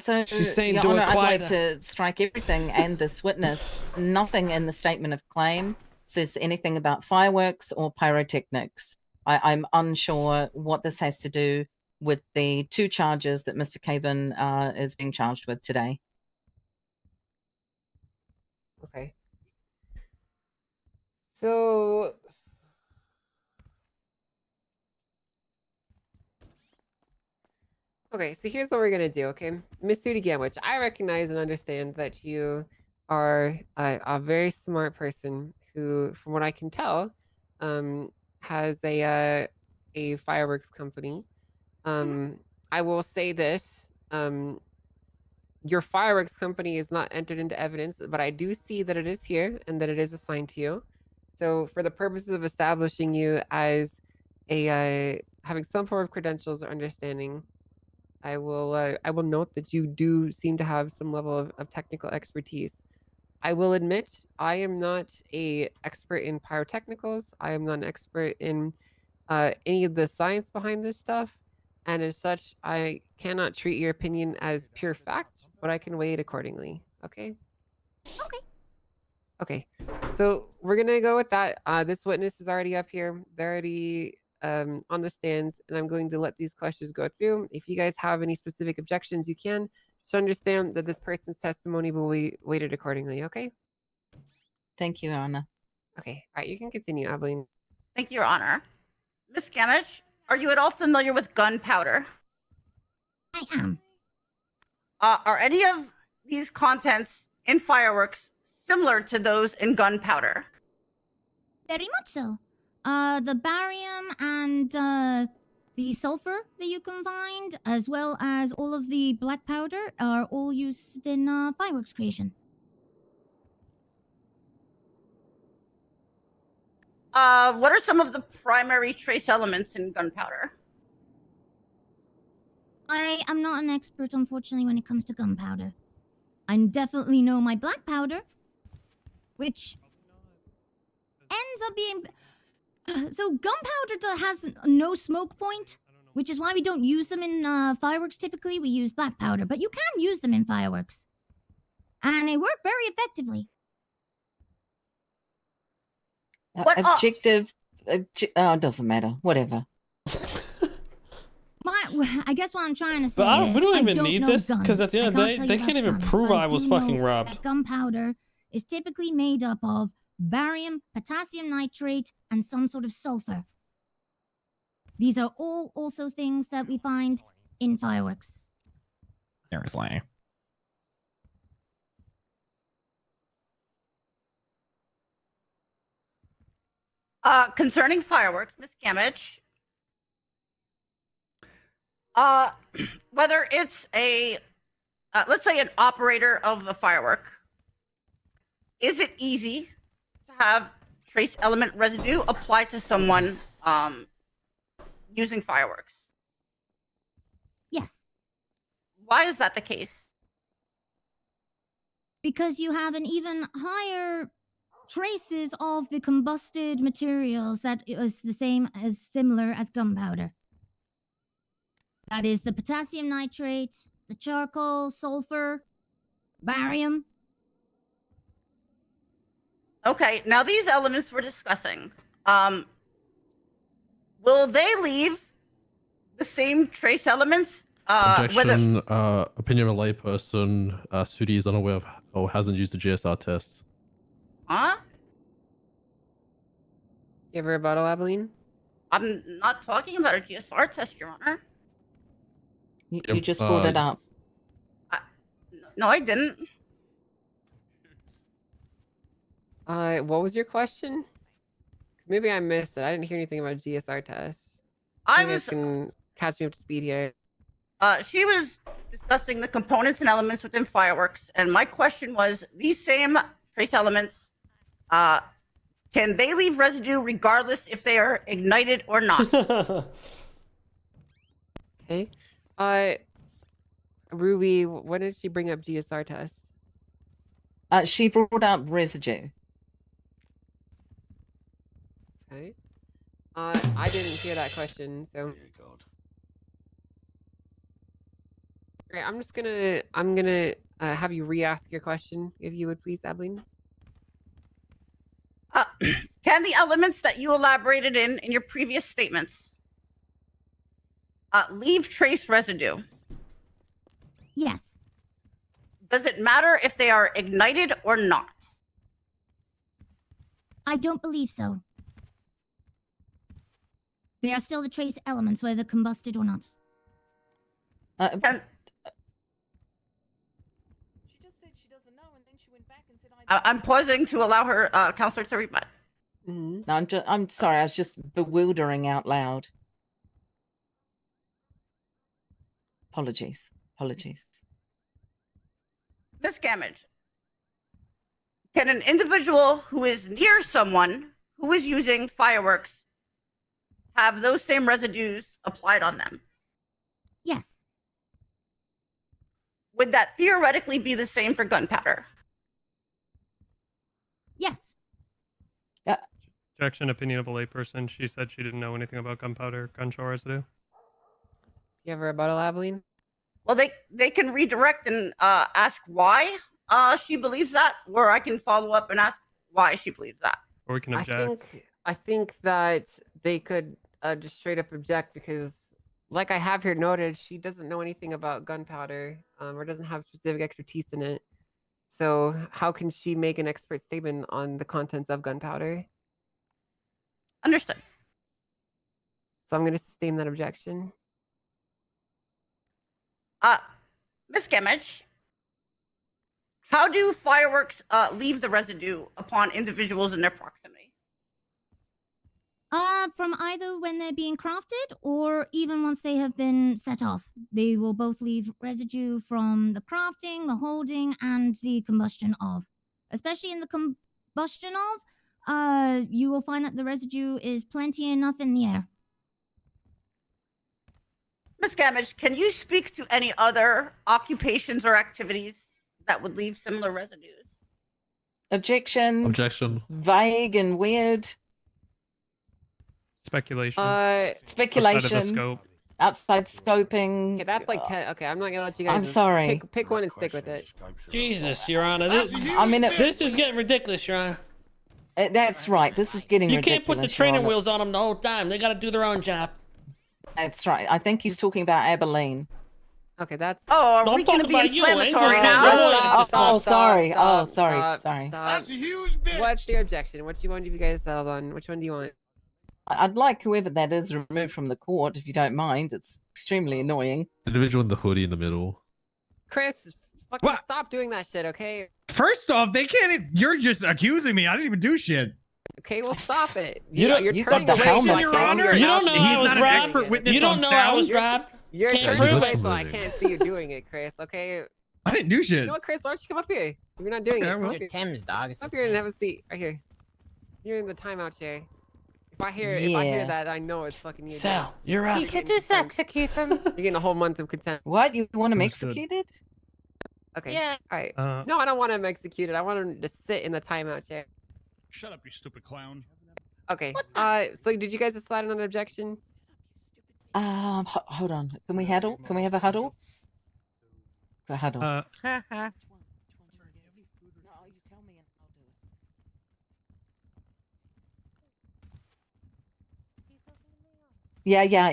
So She's saying Your do Honor, it I'd like quieter. to strike everything and this witness. Nothing in the statement of claim says anything about fireworks or pyrotechnics. I'm unsure what this has to do with the 2 charges that Mr. Kebun is being charged with today. Okay. So okay, so here's what we're gonna do, okay? Miss Sudi Gamwich, I recognize and understand that you are a very smart person who, from what I can tell, has a fireworks company. I will say this, your fireworks company is not entered into evidence, but I do see that it is here and that it is assigned to you. So for the purposes of establishing you as a having some form of credentials or understanding, I will note that you do seem to have some level of technical expertise. I will admit I am not a expert in pyrotechnicals. I am not an expert in any of the science behind this stuff. And as such, I cannot treat your opinion as pure fact, but I can weigh it accordingly. Okay? Okay. So we're going to go with that. This witness is already up here. They're already on the stands, and I'm going to let these questions go through. If you guys have any specific objections, you can. Just understand that this person's testimony will be weighted accordingly, okay? Thank you, Your Honor. Okay. All right, you can continue, Abilene. Thank you, Your Honor. Miss Gamage, are you at all familiar with gunpowder? I am. Are any of these contents in fireworks similar to those in gunpowder? Very much so. The barium and the sulfur that you can find, as well as all of the black powder, are all used in fireworks creation. What are some of the primary trace elements in gunpowder? I am not an expert, unfortunately, when it comes to gunpowder. I definitely know my black powder, which ends up being... So gunpowder has no smoke point, which is why we don't use them in fireworks typically. We use black powder, but you can use them in fireworks. And they work very effectively. Objective... oh, it doesn't matter. Whatever. I guess what I'm trying to say But is, we don't even know need this, guns. because at the I end of the can't day, tell they you can't about even guns, prove but I was do know fucking robbed. that gunpowder is typically made up of barium, potassium nitrate, and some sort of sulfur. These are all also things that we find in fireworks. Seriously. Concerning fireworks, Miss Gamage, whether it's a, let's say an operator of a firework, is it easy to have trace element residue applied to someone using fireworks. Yes, Why is that the case? because you have an even higher traces of the combusted materials that is the same as similar as gunpowder. That is the potassium nitrate, the charcoal, sulfur, barium. Okay, now these elements we're discussing, will they leave the same trace elements? Objection. Opinion of a layperson. Sudi is unaware of or hasn't used the GSR test. Huh? You have a rebuttal, Abilene? I'm not talking about a GSR test, Your Honor. You just brought it up. No, I didn't. What was your question? Maybe I missed it. I didn't hear anything about GSR tests. I You was. guys can catch me up to speed here. She was discussing the components and elements within fireworks, and my question was: these same trace elements, can they leave residue regardless if they are ignited or not? Okay. Ruby, when did she bring up GSR tests? She brought up residue. Okay. I didn't hear that question, so. Alright, I'm gonna have you re-ask your question, if you would please, Abilene. Can the elements that you elaborated in your previous statements leave trace residue? Yes. Does it matter if they are ignited or not? I don't believe so. They are still the trace elements, whether combusted or not. She just said she doesn't know, and then she went back and said, I'm pausing to allow her counselor to rebut. No, I'm sorry. I was just bewildering out loud. Apologies. Miss Gamage, can an individual who is near someone who is using fireworks have those same residues applied on them? Yes. Would that theoretically be the same for gunpowder? Yes. Objection. Opinion of a layperson. She said she didn't know anything about gunpowder, gunshot residue. You have a rebuttal, Abilene? Well, they can redirect and ask why she believes that, or I can follow up and ask why she believes that. Or we can object. I think that they could just straight up object because, like I have here noted, she doesn't know anything about gunpowder or doesn't have specific expertise in it. So how can she make an expert statement on the contents of gunpowder? Understood. So I'm going to sustain that objection. Miss Gamage, how do fireworks leave the residue upon individuals in their proximity? From either when they're being crafted or even once they have been set off. They will both leave residue from the crafting, the holding, and the combustion of. Especially in the combustion of, you will find that the residue is plenty enough in the air. Miss Gamage, can you speak to any other occupations or activities that would leave similar residues? Objection. Vague and weird. Speculation. Speculation. Outside of the scope. Outside scoping. Okay, that's like 10. Okay, I'm not gonna let you guys. I'm sorry. Pick one and stick with it. Jesus, Your Honor. This is getting ridiculous, Your Honor. That's right. This is getting You ridiculous. can't put the Your training Honor. wheels on them the whole time. They got to do their own job. That's right. I think he's talking about Abilene. Okay, that's. Oh, No, are we I'm going to talking be about you, inflammatory Angel. now? Oh, sorry. Sorry. That's a huge bitch. What's your objection? Which one do you guys settled on? Which one do you want? I'd like whoever that is removed from the court, if you don't mind. It's extremely annoying. Individual in the hoodie in the middle. Chris, fucking stop doing that shit, okay? First off, they can't. You're just accusing me. I didn't even do shit. Okay, well, stop it. You don't- You're you turning got the away helmet so I Your can't see Honor. your You don't mouth. know I He's was not an robbed. expert witness You don't on know I sound. was robbed. You're Can't turning prove away it. so I can't see you doing it, Chris, okay? I didn't do shit. You know what, Chris? Why don't you come up here? You're not doing Okay, it. well. It's your Tim's, dog. It's Come up your here and have a Tim's. seat right here. You're in the timeout chair. If I hear Yeah. that, I know it's fucking you. Sal, you're up. You should just execute them. You're getting a whole month of contempt. What? You want him Understood. executed? Okay. Yeah. All right. Uh, No, I don't want him executed. I want him to sit in the timeout chair. Shut up, you stupid clown. Okay. So did you guys decide on an objection? Hold on. Can we huddle? Can we have a huddle? Go huddle. Yeah.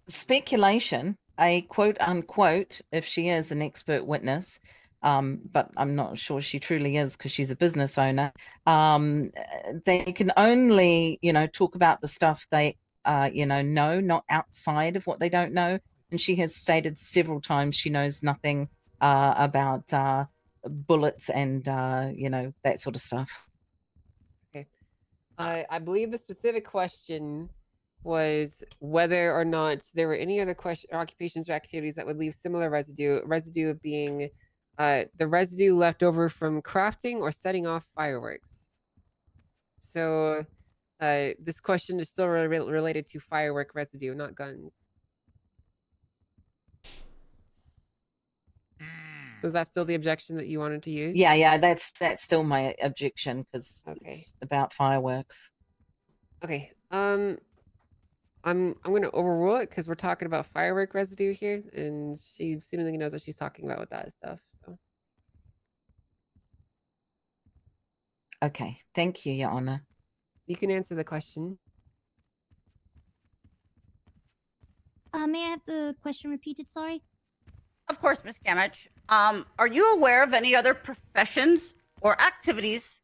Speculation, a quote unquote, if she is an expert witness, but I'm not sure she truly is because she's a business owner. They can only, talk about the stuff they, know, not outside of what they don't know. And she has stated several times she knows nothing about bullets and, that sort of stuff. Okay. I believe the specific question was whether or not there were any other occupations or activities that would leave similar residue. Residue being the residue left over from crafting or setting off fireworks. So this question is still related to firework residue, not guns. So is that still the objection that you wanted to use? Yeah, that's still my objection because it's about fireworks. Okay. I'm gonna overrule it because we're talking about firework residue here, and she seemingly knows what she's talking about with that stuff. So okay, thank you, Your Honor. you can answer the question. May I have the question repeated? Sorry. Of course, Miss Gamage. Are you aware of any other professions or activities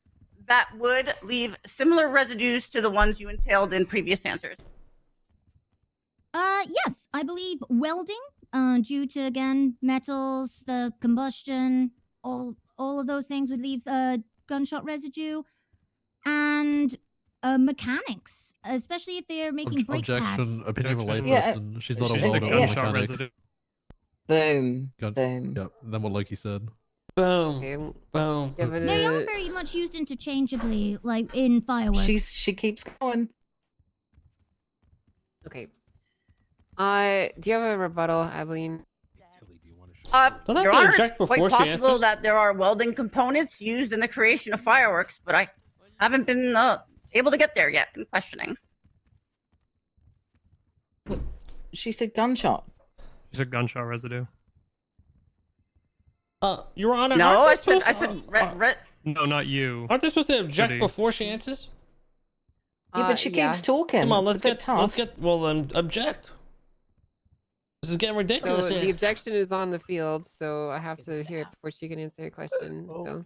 that would leave similar residues to the ones you entailed in previous answers? Yes, I believe welding, due to again metals, the combustion, all of those things would leave gunshot residue, and mechanics, especially if they're making brake pads. Objection. Opinion of a Objection. layperson. She's not a She's welder or gunshot mechanic. residue. Boom. Gun- Boom. Yep. And then what Loki said. Boom. Boom. They are very much used interchangeably, like in fireworks. She keeps going. Okay. Do you have a rebuttal, Abilene? Don't have Your to Honor, object it's before quite she possible answers. that there are welding components used in the creation of fireworks, but I haven't been able to get there yet in questioning. She said gunshot. She said gunshot residue. Your Honor. No, aren't I they supposed- said red. No, not you. Aren't they supposed to object City. before she answers? Yeah, but she keeps talking. Come on, It's a bit tough. let's get. Well, then object. This is getting ridiculous. So here. the objection is on the field, so I have to hear it before she can answer your question. So,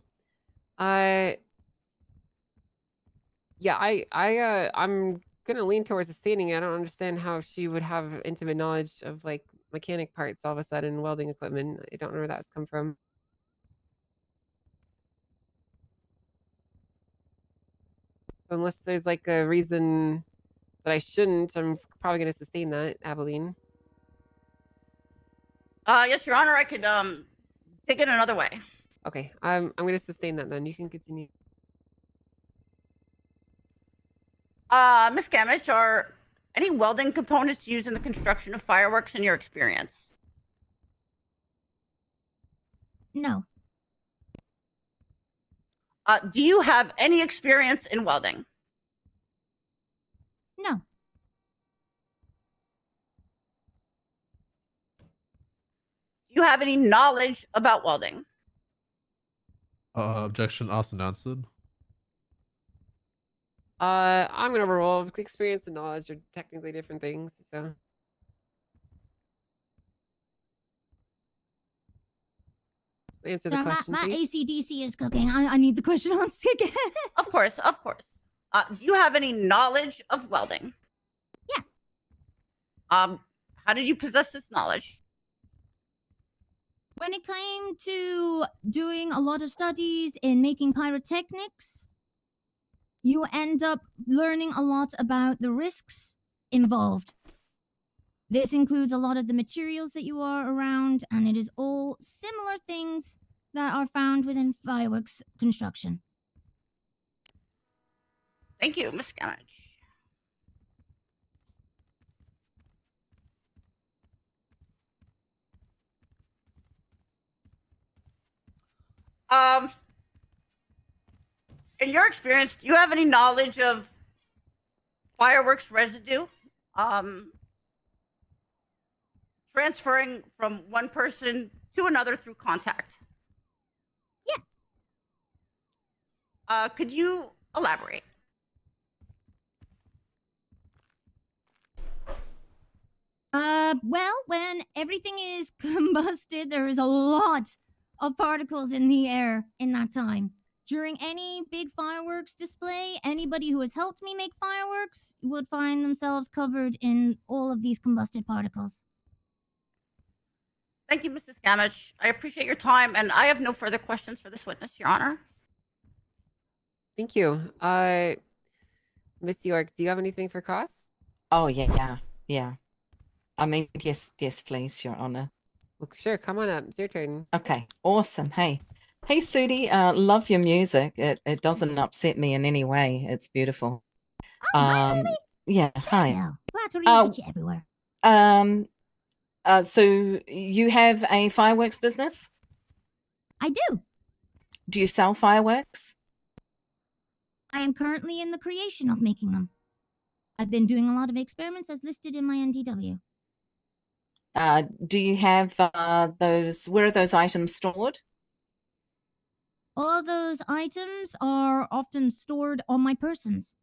I'm gonna lean towards stating I don't understand how she would have intimate knowledge of like mechanic parts all of a sudden, welding equipment. I don't know where that's come from. So unless there's like a reason that I shouldn't, I'm probably gonna sustain that, Abilene. Yes, Your Honor, I could take it another way. Okay, I'm gonna sustain that then. You can continue. Miss Gamage, are any welding components used in the construction of fireworks in your experience? No. Do you have any experience in welding? No. Do you have any knowledge about welding? Objection asked and answered. I'm gonna roll. Experience and knowledge are technically different things, so. Answer the Sorry, question, my please. ACDC is cooking. I need the question answered again. Of course, of course. Do you have any knowledge of welding? Yes. How did you possess this knowledge? When it came to doing a lot of studies in making pyrotechnics, you end up learning a lot about the risks involved. This includes a lot of the materials that you are around, and it is all similar things that are found within fireworks construction. Thank you, Ms. Gamage. In your experience, do you have any knowledge of fireworks residue transferring from one person to another through contact? Yes. Could you elaborate? Well, when everything is combusted, there is a lot of particles in the air in that time. During any big fireworks display, anybody who has helped me make fireworks would find themselves covered in all of these combusted particles. Thank you, Mrs. Gamage. I appreciate your time, and I have no further questions for this witness, Your Honor. Thank you. Miss York, do you have anything for Cross? Oh yeah. I mean, yes, please, Your Honor. Well, sure, come on up. It's your turn. Okay, awesome. Hey, Sudi, love your music. It doesn't upset me in any way. It's beautiful. Really? Yeah. Hi. Well, flattery will get you everywhere. So you have a fireworks business? I do. Do you sell fireworks? I am currently in the creation of making them. I've been doing a lot of experiments as listed in my NDW. Do you have those? Where are those items stored? All those items are often stored on my persons.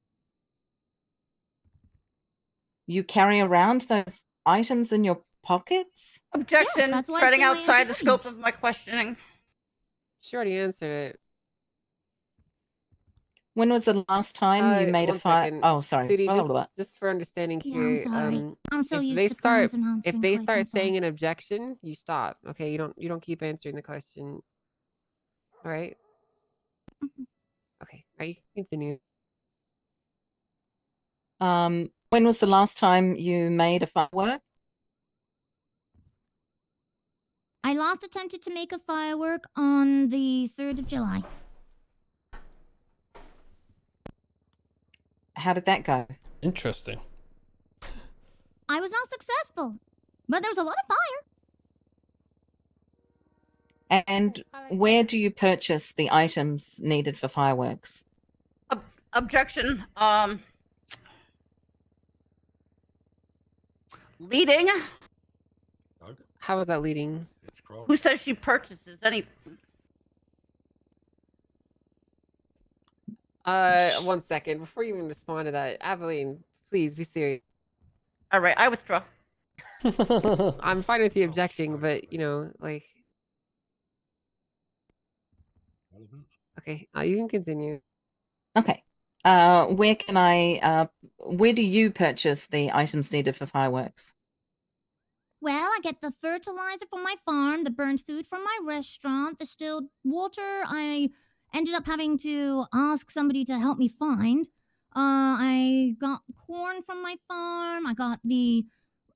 You carry around those items in your pockets? Objection, that's why it's treading in my outside the NDW. scope of my questioning. She already answered it. When was the last time you made a One fire? second. Oh, sorry. Sudi, Blah, blah, blah. just for understanding Yeah, here, I'm sorry. I'm so if used they to start clowns and if answering they questions, start I'm saying sorry. an objection, you stop. Okay, you don't keep answering the question. All right. Okay. Are you continue? When was the last time you made a firework? I last attempted to make a firework on the 3rd of July. How did that go? Interesting. I was not successful, but there was a lot of fire. And where do you purchase the items needed for fireworks? Objection. Leading. How is that leading? Who says she purchases anything? 1 second before you even respond to that, Aveline, please be serious. All right, I withdraw. I'm fine with you objecting, but like. Okay, you can continue. Okay. Where do you purchase the items needed for fireworks? Well, I get the fertilizer from my farm, the burned food from my restaurant, the distilled water I ended up having to ask somebody to help me find. I got corn from my farm. I got the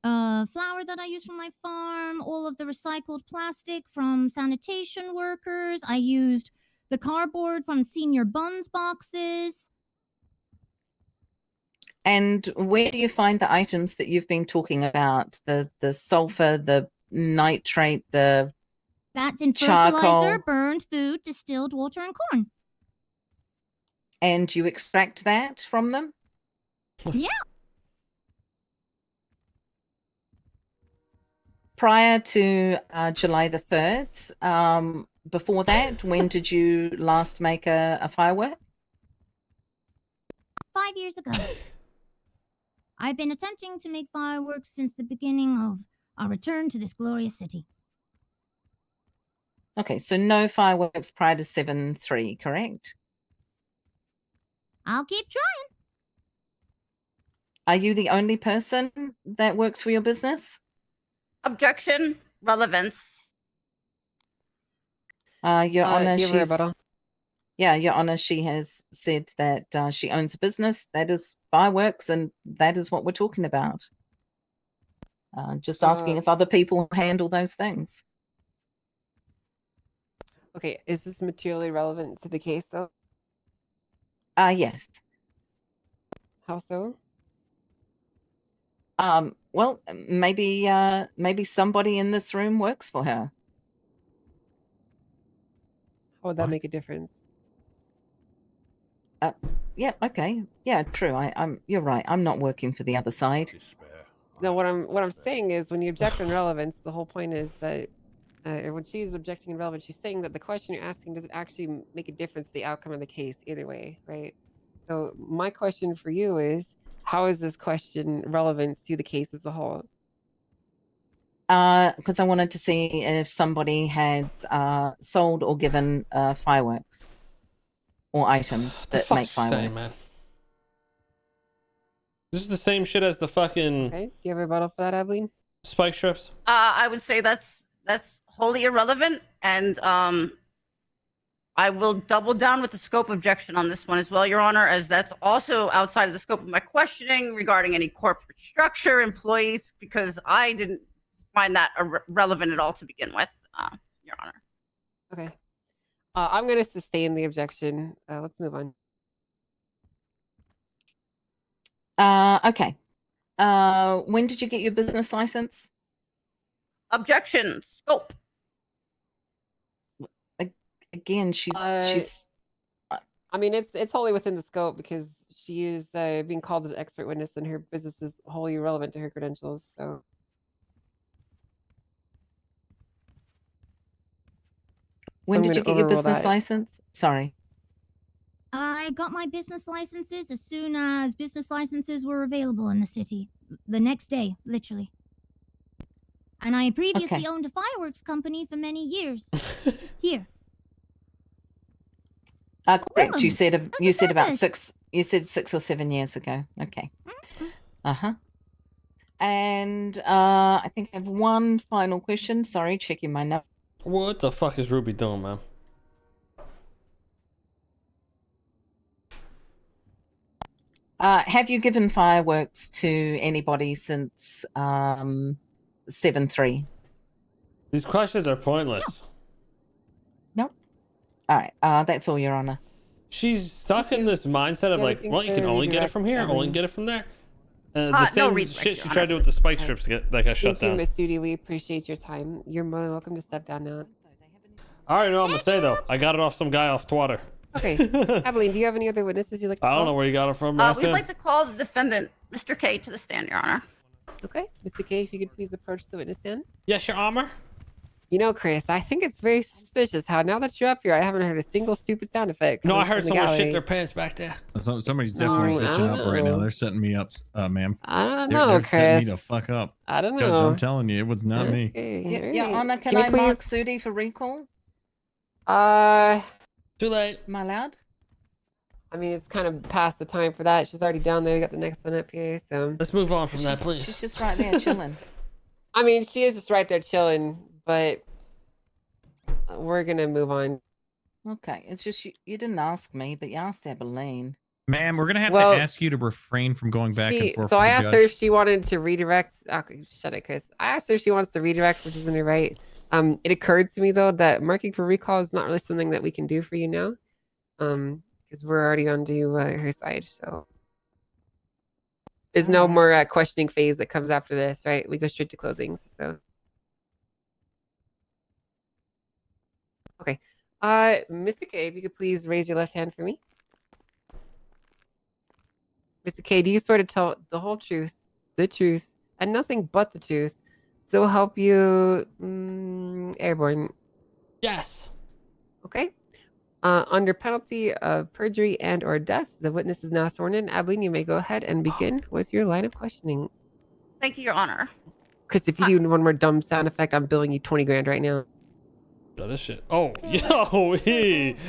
flour that I use from my farm, all of the recycled plastic from sanitation workers. I used the cardboard from senior buns boxes. And where do you find the items that you've been talking about? The sulfur, the nitrate, the That's in charcoal, fertilizer, burned food, distilled water, and corn. and you extract that from them? Yeah. Prior to July the 3rd, before that, when did you last make a firework? 5 years ago. I've been attempting to make fireworks since the beginning of our return to this glorious city. Okay, so no fireworks prior to 7/3, correct? I'll keep trying. Are you the only person that works for your business? Objection. Relevance. Your Honor, do you have a rebuttal? Yeah, Your Honor, she has said that she owns a business that is fireworks, and that is what we're talking about. Just asking if other people handle those things. Okay, is this materially relevant to the case, though? Yes. How so? Well, maybe somebody in this room works for her. How would that make a difference? Yeah, okay. Yeah, true. I'm you're right. I'm not working for the other side. No, what I'm saying is when you object on relevance, the whole point is that or when she's objecting in relevance, she's saying that the question you're asking doesn't actually make a difference to the outcome of the case either way, right? So my question for you is, how is this question relevant to the case as a whole? Because I wanted to see if somebody had sold or given fireworks or items that make fireworks. This is the same shit as the fucking. Okay, do you have a rebuttal for that, Adeline? Spike strips. I would say that's wholly irrelevant, and I will double down with the scope objection on this one as well, Your Honor, as that's also outside of the scope of my questioning regarding any corporate structure, employees, because I didn't find that relevant at all to begin with, Your Honor. Okay. I'm going to sustain the objection. Let's move on. Okay. When did you get your business license? Objection. Scope. Again, she's. I mean, it's wholly within the scope because she is being called as an expert witness, and her business is wholly irrelevant to her credentials. So. When did you get your business license? Sorry. I got my business licenses as soon as business licenses were available in the city. The next day, literally. And I previously owned a fireworks company for many years. Here. Correct. You said about 6. You said 6 or 7 years ago. Okay. And I think I have one final question. Sorry, checking my notes. What the fuck is Ruby doing, man? Have you given fireworks to anybody since 7/3? These questions are pointless. Nope. All right. That's all, Your Honor. She's stuck in this mindset of like, well, you can only get it from here, only get it from there. The same shit she tried to do with the spike strips that got shut down. Thank you, Miss Sudi. We appreciate your time. You're more than welcome to step down now. I already know what I'm gonna say though. I got it off some guy off Twitter. Okay. Adeline, do you have any other witnesses you'd like to call? I don't know where you got it from. We'd like to call the defendant, Mr. K, to the stand, Your Honor. Okay. Mr. K, if you could please approach the witness stand. Yes, Your Honor. You know, Chris, I think it's very suspicious how now that you're up here, I haven't heard a single stupid sound effect. No, I heard someone shit their pants back there. Somebody's definitely bitching up right now. They're setting me up, ma'am. I don't They're know, setting Chris. me the fuck up. I don't Judge, know. I'm telling you, it was not me. Your Honor, can I mark Sudi for recall? Too late. Am I allowed? I mean, it's kind of past the time for that. She's already down there. We got the next one up here, so. Let's move on from that, please. She's just right there chilling. I mean, she is just right there chilling, but we're gonna move on. Okay, it's just you didn't ask me, but you asked Abilene. Ma'am, we're gonna have to ask you to refrain from going back and forth. So with I the asked judge. her if she wanted to redirect. Okay, shut it, Chris. I asked her if she wants to redirect, which is in her right. It occurred to me though that marking for recall is not really something that we can do for you now, because we're already on to her side. So there's no more questioning phase that comes after this, right? We go straight to closings. So okay, Mr. K, if you could please raise your left hand for me. Mr. K, do you swear to tell the whole truth, the truth, and nothing but the truth? So help you, Airborne. Yes. Okay. Under penalty of perjury and/or death, the witness is now sworn in. Abilene, you may go ahead and begin with your line of questioning. Thank you, Your Honor. Because if you do one more dumb sound effect, I'm billing you 20 grand right now. Oh, this shit. Oh, yo,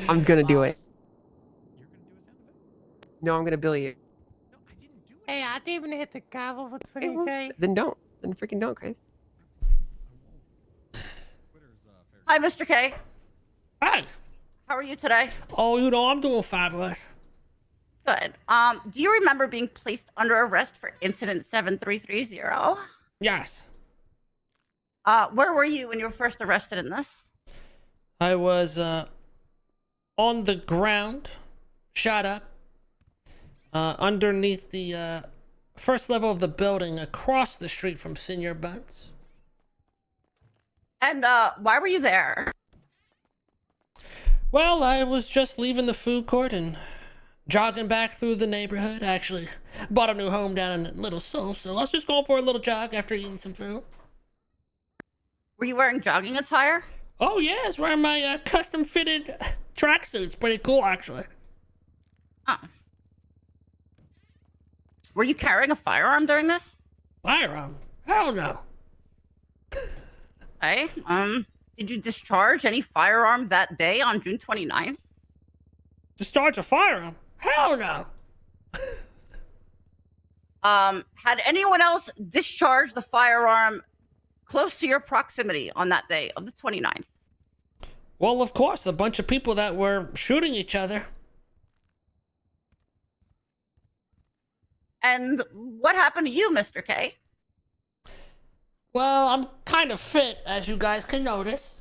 I'm gonna do it. No, I'm gonna bill you. Hey, I didn't even hit the gavel for 20K. Then don't. Then freaking don't, Chris. Hi, Mr. K. Hi. How are you today? Oh, I'm doing fabulous. Good. Do you remember being placed under arrest for incident 7330? Yes. Where were you when you were first arrested in this? I was on the ground, shot up, underneath the first level of the building across the street from Senior Buns. And why were you there? Well, I was just leaving the food court and jogging back through the neighborhood. I actually bought a new home down in Little Seoul, so I was just going for a little jog after eating some food. Were you wearing jogging attire? Oh yeah, I was wearing my custom fitted tracksuits. Pretty cool, actually. Were you carrying a firearm during this? Firearm? Hell no. Okay. Did you discharge any firearm that day on June 29th? Discharge a firearm? Hell no. Had anyone else discharged the firearm close to your proximity on that day of the 29th? Well, of course, a bunch of people that were shooting each other. And what happened to you, Mr. K? Well, I'm kind of fit, as you guys can notice.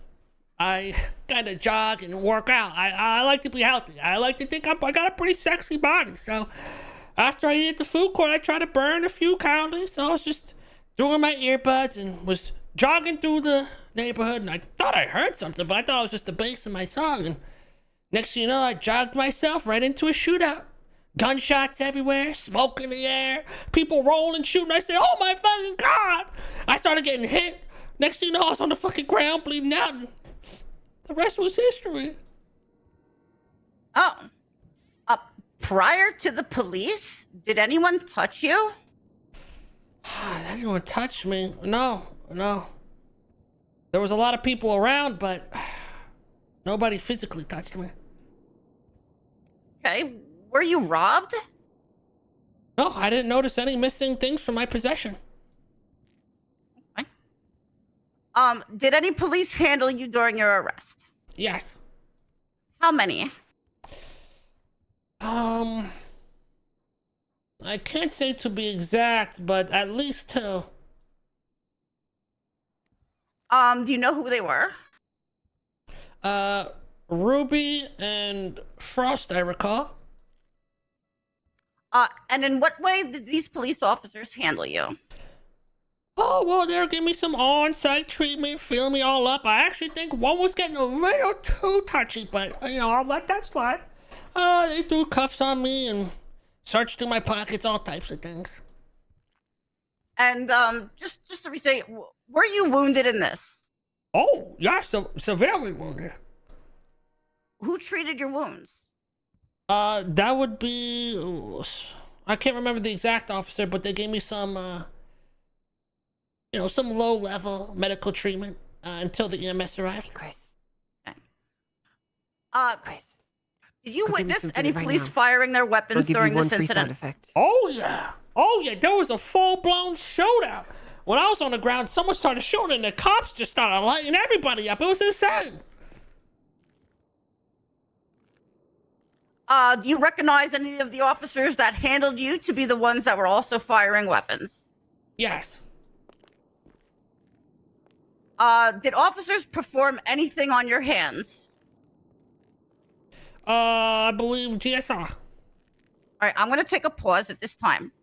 I kind of jog and work out. I like to be healthy. I like to think I got a pretty sexy body. So after I ate at the food court, I tried to burn a few calories. So I was just doing my earbuds and was jogging through the neighborhood. And I thought I heard something, but I thought it was just the bass of my song. And next thing you know, I jogged myself right into a shootout. Gunshots everywhere, smoke in the air, people rolling, shooting. I said, oh my fucking God. I started getting hit. Next thing you know, I was on the fucking ground bleeding out. And the rest was history. Oh. Prior to the police, did anyone touch you? Anyone touch me? No. There was a lot of people around, but nobody physically touched me. Okay. Were you robbed? No, I didn't notice any missing things from my possession. Okay. Did any police handle you during your arrest? Yes. How many? I can't say to be exact, but at least 2. Do you know who they were? Ruby and Frost, I recall. And in what way did these police officers handle you? Oh, well, they'll give me some on-site treatment, fill me all up. I actually think one was getting a little too touchy, but, I'll let that slide. They threw cuffs on me and searched through my pockets, all types of things. And, just to restate, were you wounded in this? Oh, yeah, severely wounded. Who treated your wounds? That would be... I can't remember the exact officer, but they gave me some, some low-level medical treatment until the EMS arrived. Chris. Chris. Did you witness any police firing their weapons during this incident? Oh, yeah. There was a full-blown shootout. When I was on the ground, someone started shooting, and the cops just started lighting everybody up. It was insane. Do you recognize any of the officers that handled you to be the ones that were also firing weapons? Yes. Did officers perform anything on your hands? I believe GSR. All right, I'm going to take a pause at this time.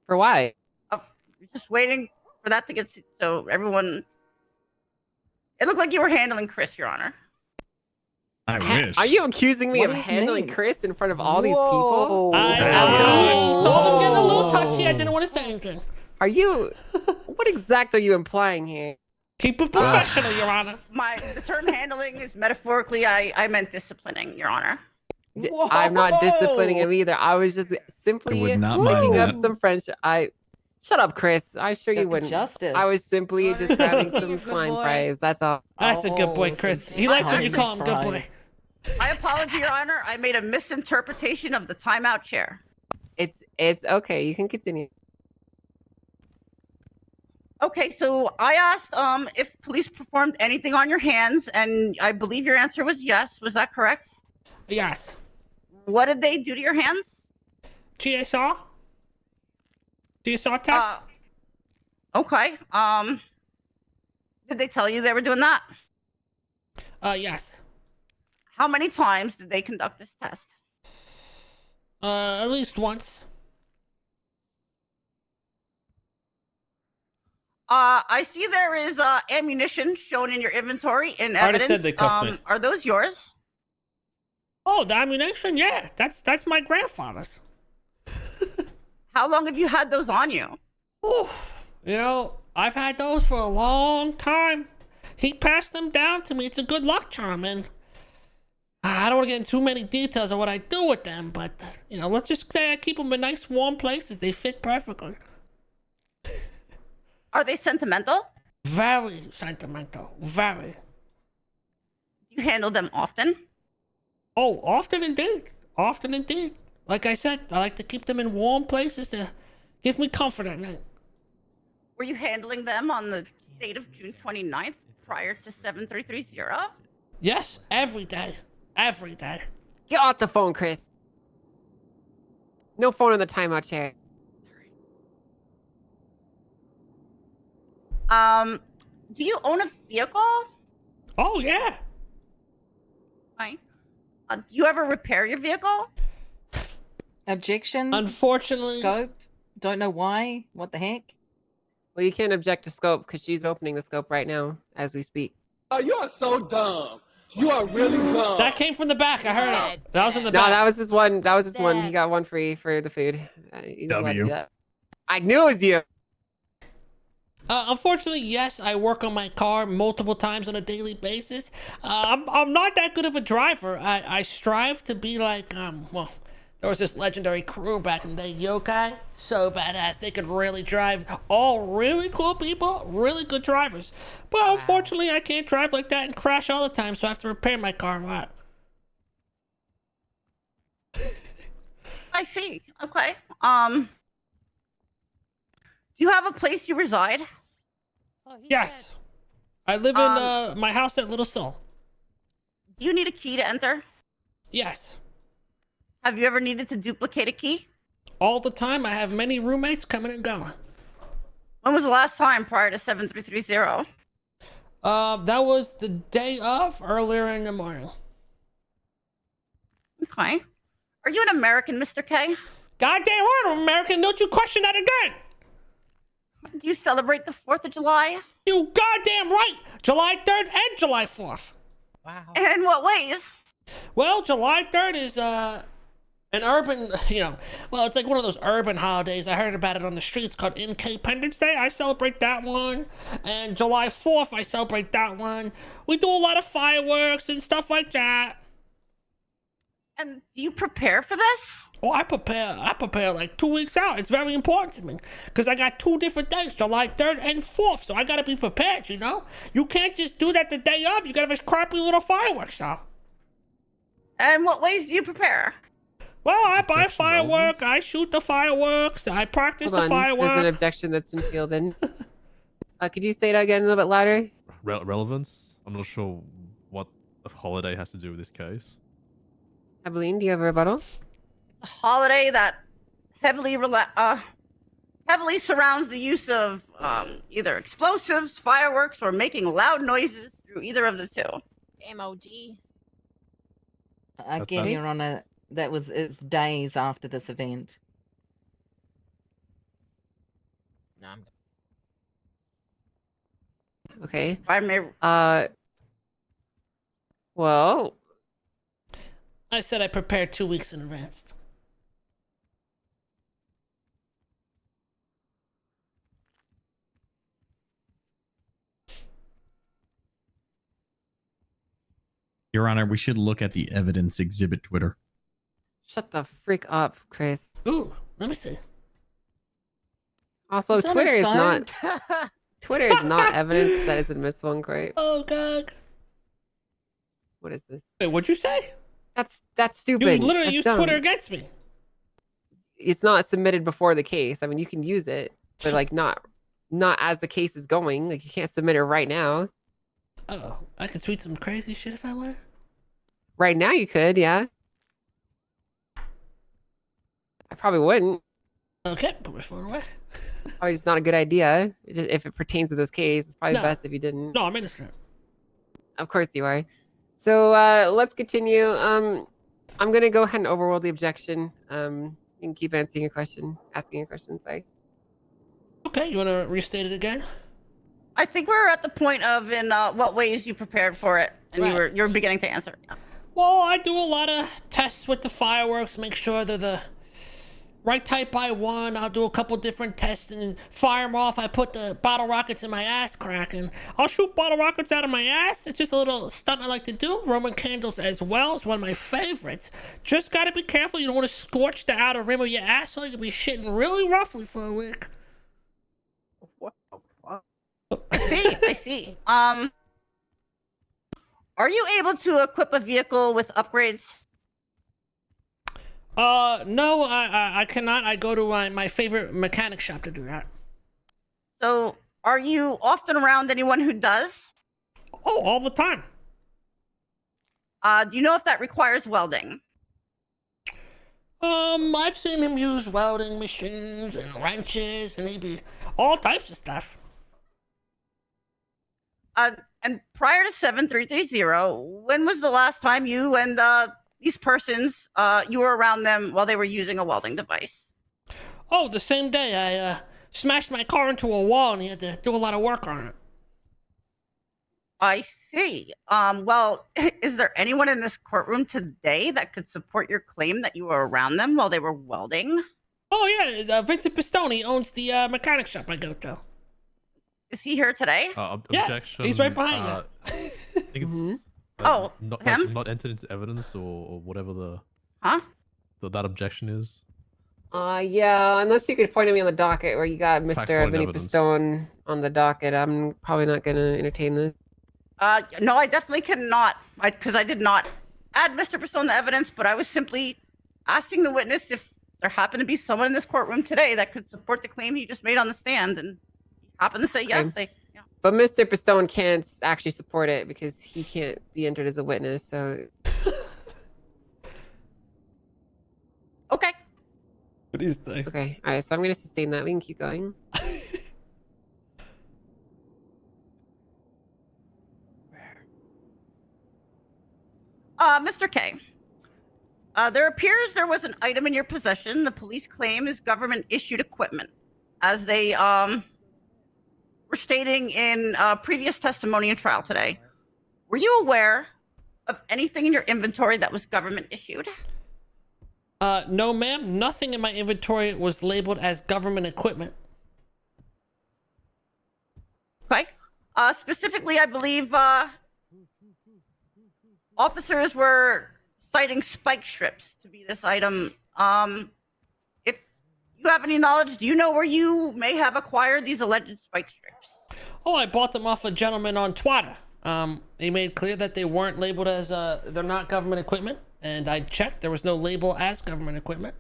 For why? Just waiting for that to get so everyone. It looked like you were handling Chris, Your Honor. I wish. Are you accusing me of handling Chris in front of all these people? I saw them getting a little touchy. I didn't want to say anything. Are you? What exact are you implying here? Keep it professional, Your Honor. The term handling is metaphorically, I meant disciplining, Your Honor. I'm not disciplining him either. I was just simply picking up some friendship. Shut up, Chris. I assure you wouldn't. Justice. I was simply just having some slime fries. That's all. That's a good boy, Chris. He likes when you call him good boy. My apology, Your Honor. I made a misinterpretation of the timeout chair. It's okay. You can continue. Okay, so I asked if police performed anything on your hands, and I believe your answer was yes. Was that correct? Yes. What did they do to your hands? GSR test. Okay. Did they tell you they were doing that? Yes. How many times did they conduct this test? At least once. I see there is ammunition shown in your inventory in I already evidence. said they cuffed me. Are those yours? Oh, the ammunition? Yeah, that's my grandfather's. How long have you had those on you? Oof. You know, I've had those for a long time. He passed them down to me. It's a good luck charm, and I don't want to get into too many details of what I do with them, but, you know, let's just say I keep them in nice warm places. They fit perfectly. Are they sentimental? Very sentimental. Very. Do you handle them often? Oh, often indeed. Often indeed. Like I said, I like to keep them in warm places to give me comfort at night. Were you handling them on the date of June 29th prior to 7330? Yes, every day. Every day. Get off the phone, Chris. No phone in the timeout chair. Do you own a vehicle? Oh, yeah. Fine. Do you ever repair your vehicle? Objection. Unfortunately. Scope. Don't know why. What the heck? Well, you can't object to scope because she's opening the scope right now as we speak. Oh, you are so dumb. You are really dumb. That came from the back. I heard it. That was in the back. No, that was his one. That was his one. He got one free for the food. He was allowed to do that. I knew it was you. Unfortunately, yes, I work on my car multiple times on a daily basis. I'm not that good of a driver. I strive to be like, well, there was this legendary crew back in the day, Yokai. So badass. They could really drive. All really cool people, really good drivers. But unfortunately, I can't drive like that and crash all the time, so I have to repair my car a lot. I see. Okay. Do you have a place you reside? Yes. I live in my house at Little Seoul. Do you need a key to enter? Yes. Have you ever needed to duplicate a key? All the time. I have many roommates coming and going. When was the last time prior to 7330? That was the day of, earlier in the morning. Okay. Are you an American, Mr. K? Goddamn right, I'm American. Don't you question that again. Do you celebrate the 4th of July? You goddamn right. July 3rd and July 4th. Wow. In what ways? Well, July 3rd is, an urban, well, it's like one of those urban holidays. I heard about it on the streets called Independence Day. I celebrate that one. And July 4th, I celebrate that one. We do a lot of fireworks and stuff like that. And do you prepare for this? Oh, I prepare like 2 weeks out. It's very important to me because I got 2 different days, July 3rd and 4th. So I got to be prepared, you know? You can't just do that the day of. You got to have this crappy little fireworks out. And what ways do you prepare? Well, I buy fireworks. I shoot the fireworks. I practice Hold the on. fireworks. There's an objection that's been fielded. Could you say that again a little bit louder? Relevance? I'm not sure what the holiday has to do with this case. Abilene, do you have a rebuttal? A holiday that heavily surrounds the use of either explosives, fireworks, or making loud noises through either of the two. MOG. Again, Your Honor, it's days after this event. No, I'm Okay. If I may. Well, I said I prepared 2 weeks in advance. Your Honor, we should look at the evidence exhibit Twitter. shut the freak up, Chris. Ooh, let me see. Also, He's on Twitter his is phone. not Twitter is not evidence that is admissible in court. Oh, God. What is this? Wait, what'd you say? That's stupid. You literally That's used dumb. Twitter against me. It's not submitted before the case. I mean, you can use it, but like not as the case is going. Like you can't submit it right now. Oh, I could tweet some crazy shit if I wanted. Right now you could, yeah. I probably wouldn't. Okay, put my phone away. Probably just not a good idea. If it pertains to this case, it's probably No. best if you didn't. No, I'm innocent. Of course you are. So let's continue. I'm gonna go ahead and overrule the objection. You can keep asking your question. Sorry. Okay, you want to restate it again? I think we're at the point of in what ways you prepared for it, and Right. you were beginning to answer. Yeah. Well, I do a lot of tests with the fireworks, make sure they're the right type I want. I'll do a couple different tests and fire them off. I put the bottle rockets in my ass crack, and I'll shoot bottle rockets out of my ass. It's just a little stunt I like to do. Roman candles as well is one of my favorites. Just gotta be careful. You don't want to scorch the outer rim of your asshole. You could be shitting really roughly for a week. What the fuck? I see. Are you able to equip a vehicle with upgrades? No, I cannot. I go to my favorite mechanic shop to do that. So, are you often around anyone who does? Oh, all the time. Do you know if that requires welding? I've seen him use welding machines and wrenches and maybe all types of stuff. And prior to 7330, when was the last time you and these persons you were around them while they were using a welding device? Oh, the same day I smashed my car into a wall and he had to do a lot of work on it. I see. Well, is there anyone in this courtroom today that could support your claim that you were around them while they were welding? Oh yeah, Vincent Pistone owns the mechanic shop I go to. Is he here today? Objection. He's right behind you. I think it's not him? not entered into evidence or whatever the that objection is. Yeah, unless you could point at me on the docket where you got Facts Mr. point Vinny evidence. Pistone on the docket, I'm probably not gonna entertain this. No, I definitely cannot, because I did not add Mr. Pistone to evidence, but I was simply asking the witness if there happened to be someone in this courtroom today that could support the claim he just made on the stand, and he happened to say yes. Yeah. But Mr. Pistone can't actually support it because he can't be entered as a witness, so... Okay. What do you think? Okay, alright, so I'm gonna sustain that. We can keep going. Mr. K, there appears there was an item in your possession the police claim is government-issued equipment, as they were stating in previous testimony and trial today. Were you aware of anything in your inventory that was government-issued? No, ma'am. Nothing in my inventory was labeled as government equipment. Okay. Specifically, I believe officers were citing spike strips to be this item. If you have any knowledge, do you know where you may have acquired these alleged spike strips? Oh, I bought them off a gentleman on Twitter. He made clear that they weren't labeled as, they're not government equipment. And I checked, there was no label as government equipment.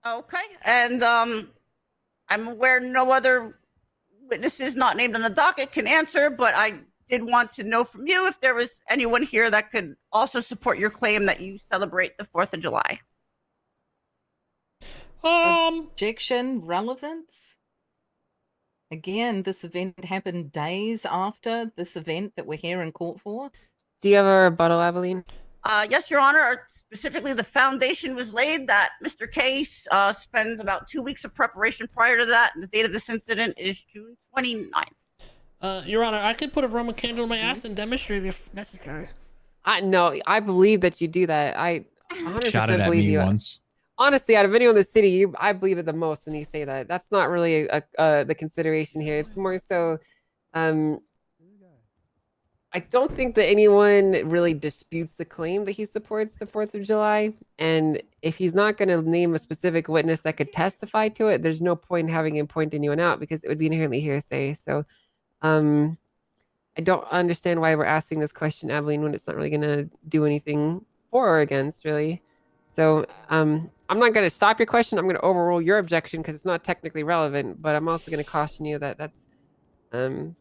Okay, and I'm aware no other witnesses not named on the docket can answer, but I did want to know from you if there was anyone here that could also support your claim that you celebrate the 4th of July. Objection, relevance. Again, this event happened days after this event that we're here in court for. Do you have a rebuttal, Aveline? Yes, Your Honor. Specifically, the foundation was laid that Mr. Case spends about 2 weeks of preparation prior to that, and the date of this incident is June 29th. Your Honor, I could put a Roman candle in my ass and demonstrate if necessary. No, I believe that you do that. I 100% Shot it at believe me you. once. Honestly, out of anyone in the city, I believe it the most when you say that. That's not really the consideration here. It's more so, I don't think that anyone really disputes the claim that he supports the 4th of July. And if he's not going to name a specific witness that could testify to it, there's no point in having him point anyone out because it would be inherently hearsay. So I don't understand why we're asking this question, Aveline, when it's not really going to do anything for or against, really. So I'm not going to stop your question. I'm going to overrule your objection because it's not technically relevant, but I'm also going to caution you that that's an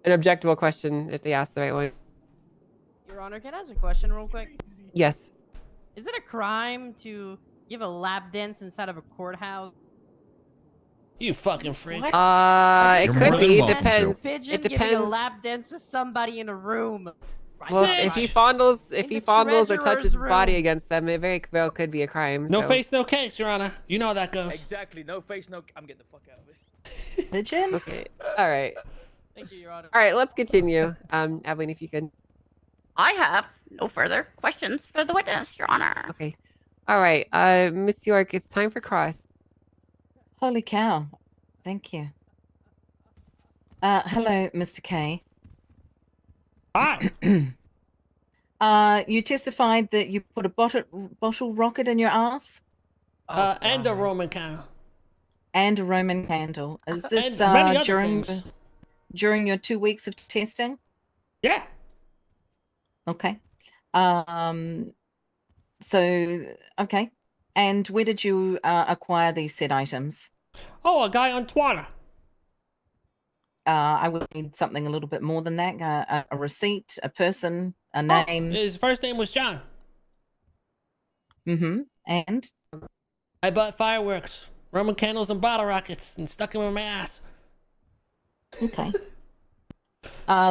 objectable question if they ask the right one. Your Honor, can I ask a question real quick? Yes. Is it a crime to give a lap dance inside of a courthouse? You fucking freak. It You're could more be. than It welcome to. depends. Pigeon It giving a depends. lap dance to somebody in a room. Well, Snitch! if he fondles, In the or touches treasurer's his body room. against them, it very well could be a crime. No so. face, no case, Your Honor. You know how that goes. Exactly. No face, no. I'm getting the fuck out of it. Pigeon? Okay. All right. Thank you, Your Honor. All right. Let's continue. Evelyn, if you could. I have no further questions for the witness, Your Honor. Okay. All right. Miss York, it's time for cross. Holy cow. Thank you. Hello, Mr. K. Hi. You testified that you put a bottle rocket in your ass? And a Roman candle. And a Roman candle. Is this And many other things. during your 2 weeks of testing? Yeah. Okay. Okay. And where did you acquire these said items? Oh, a guy on Twitter. I would need something a little bit more than that. A receipt, a person, a Oh, name. his first name was John. Mm-hmm. And? I bought fireworks, Roman candles, and bottle rockets and stuck them in my ass. Okay.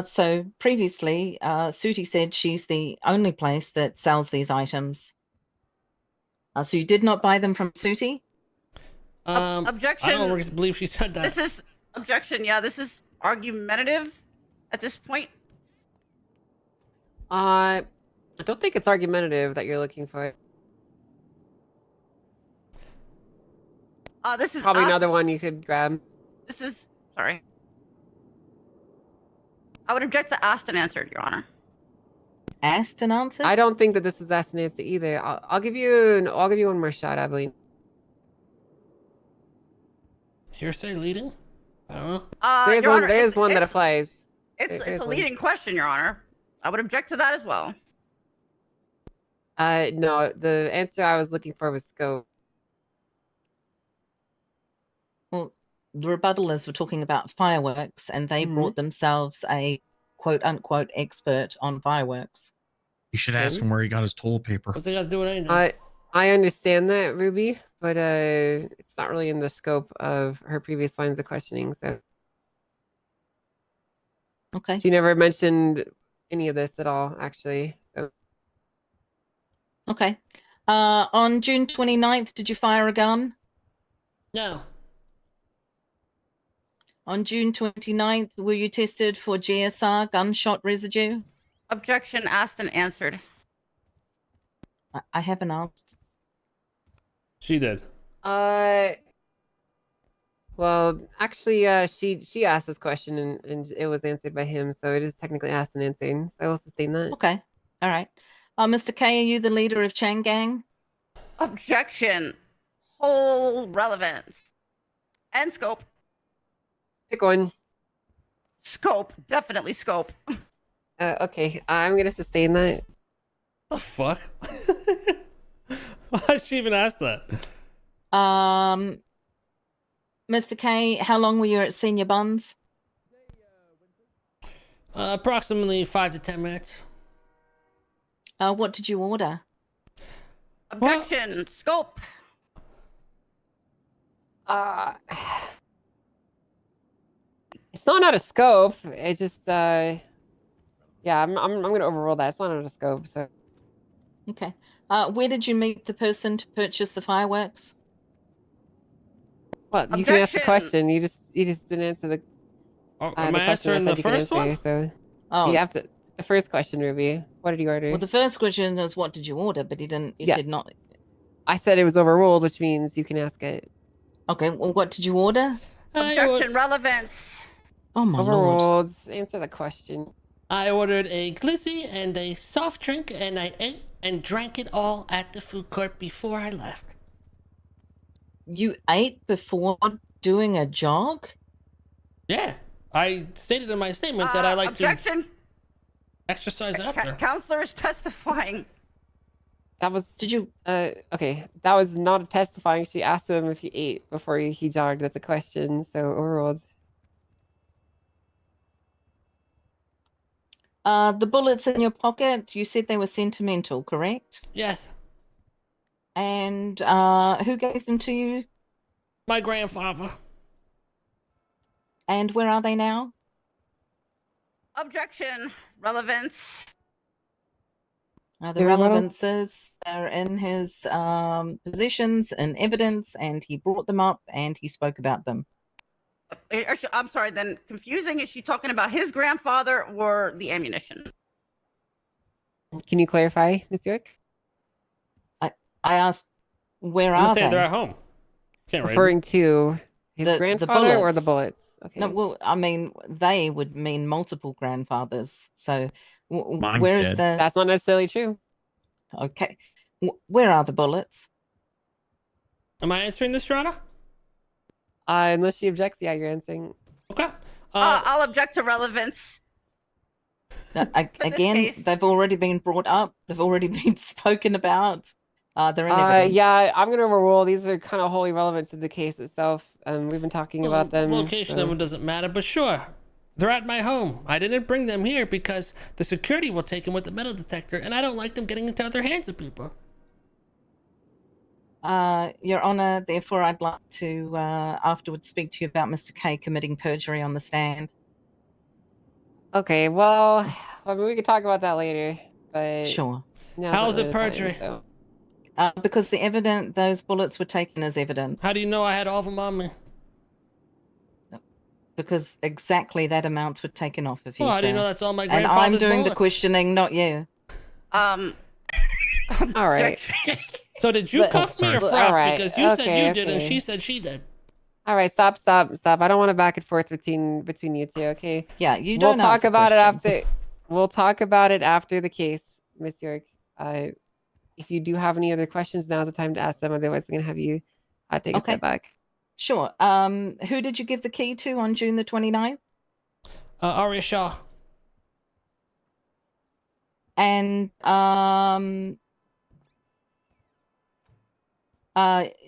So previously, Sooty said she's the only place that sells these items. So you did not buy them from Sooty? Objection. I don't believe she said that. This is objection. Yeah, this is argumentative at this point. I don't think it's argumentative that you're looking for. This is Probably asked- another one you could grab. This is sorry. I would object to asked and answered, Your Honor. Asked and answered? I don't think that this is asked and answered either. I'll give you one more shot, Evelyn. Hearsay leading? I don't know. There's Your one. Honor, There's it's- one that it's- applies. It's There's a one. leading question, Your Honor. I would object to that as well. No, the answer I was looking for was scope. Well, the rebuttal is we're talking about fireworks, and they brought themselves a quote-unquote expert on fireworks. You should ask him where he got his toilet paper. What's they got to do with anything? I understand that, Ruby, but it's not really in the scope of her previous lines of questioning. So, okay, she never mentioned any of this at all, actually. So, okay. On June 29th, did you fire a gun? No. On June 29th, were you tested for GSR, gunshot residue? Objection asked and answered. I haven't asked. She did. well, actually, she asked this question and it was answered by him, so it is technically asked and answered. So I will sustain that. Okay, all right. Mr. K, are you the leader of Chang Gang? Objection. Whole relevance. And scope. Pick one. Scope. Definitely scope. Okay, I'm gonna sustain that. The fuck? Why did she even ask that? Mr. K, how long were you at Senior Buns? Approximately 5 to 10 minutes. What did you order? Objection. Scope. It's not out of scope. It's just yeah, I'm gonna overrule that. It's not out of scope. So Okay. Where did you meet the person to purchase the fireworks? well, you can ask the Objection. question. You just didn't answer the. Am the I question answering said the you could first one? answer, So Oh, you have to. The first question, Ruby. What did you order? well, the first question is what did you order, but he didn't. You Yeah. said not. I said it was overruled, which means you can ask it. Okay. Well, what did you order? Objection. Relevance. Oh my lord. Overruled. Answer the question. I ordered a glizzy and a soft drink, and I ate and drank it all at the food court before I left. You ate before doing a jog? Yeah. I stated in my statement that I like objection. to exercise after. Counselor is testifying. That was. Did you? Okay. That was not testifying. She asked him if he ate before he jogged. That's a question. So overruled. The bullets in your pocket, you said they were sentimental, correct? Yes. And who gave them to you? My grandfather. And where are they now? Objection. Relevance. The Very well. relevances are in his possessions and evidence, and he brought them up and he spoke about them. I'm sorry, then confusing. Is she talking about his grandfather or the ammunition? Can you clarify, Miss York? I asked, where I'm are saying they? they're at home. Can't read Referring to his The grandfather or the bullets? Okay. No, well, I mean, they would mean multiple grandfathers. So, Mine's where is dead. the? That's not necessarily true. Okay, where are the bullets? Am I answering this, Your Honor? Unless she objects, yeah, you're answering. Okay. I'll object to relevance. Again, case- they've already been brought up. They've already been spoken about. They're in evidence. Yeah, I'm gonna overrule. These are kind of wholly relevant to the case itself. We've been talking about them. Location of them doesn't matter, but sure. They're at my home. I didn't bring them here because the security will take them with the metal detector, and I don't like them getting into other hands of people. Your Honor, therefore, I'd like to afterwards speak to you about Mr. K committing perjury on the stand. Okay, well, I mean, we could talk about that later, but Sure. How is it perjury? Because those bullets were taken as evidence. How do you know I had all of them on me? Because exactly that amount were taken off of you. Well, how do you sir. know that's all my And grandfather's I'm doing bullets? the questioning, not you. All right. So did you cuff me or Frost? All right. Because you said you did and okay. she said she did. All right, stop. I don't want to back and forth between you two, okay? Yeah, you We'll don't talk answer about questions. it after. We'll talk about it after the case, Miss York. If you do have any other questions, now's the time to ask them. Otherwise, I'm gonna have you take a step back. Sure. Who did you give the key to on June the 29th? Arya Shaw. And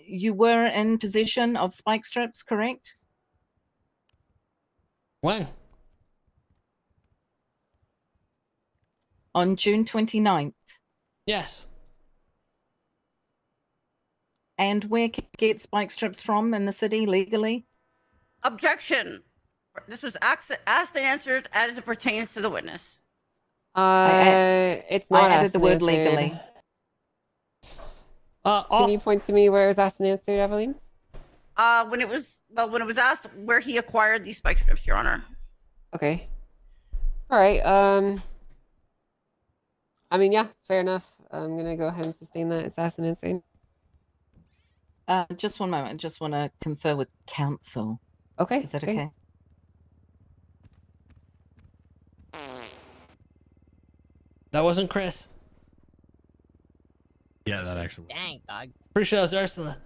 you were in possession of spike strips, correct? When? On June 29th. Yes. And where can you get spike strips from in the city legally? Objection. This was asked and answered as it pertains to the witness. It's not. I added asked the and word answered. legally. Can you point to me where it was asked and answered, Evelyn? When it was asked where he acquired these spike strips, Your Honor. Okay. All right. I mean, yeah, it's fair enough. I'm gonna go ahead and sustain that. It's asked and answered. Just one moment. Just want to confer with counsel. Okay. Is that great. okay? That wasn't Chris. Yeah, that actually. Dang, dog. Pretty sure that was Ursula.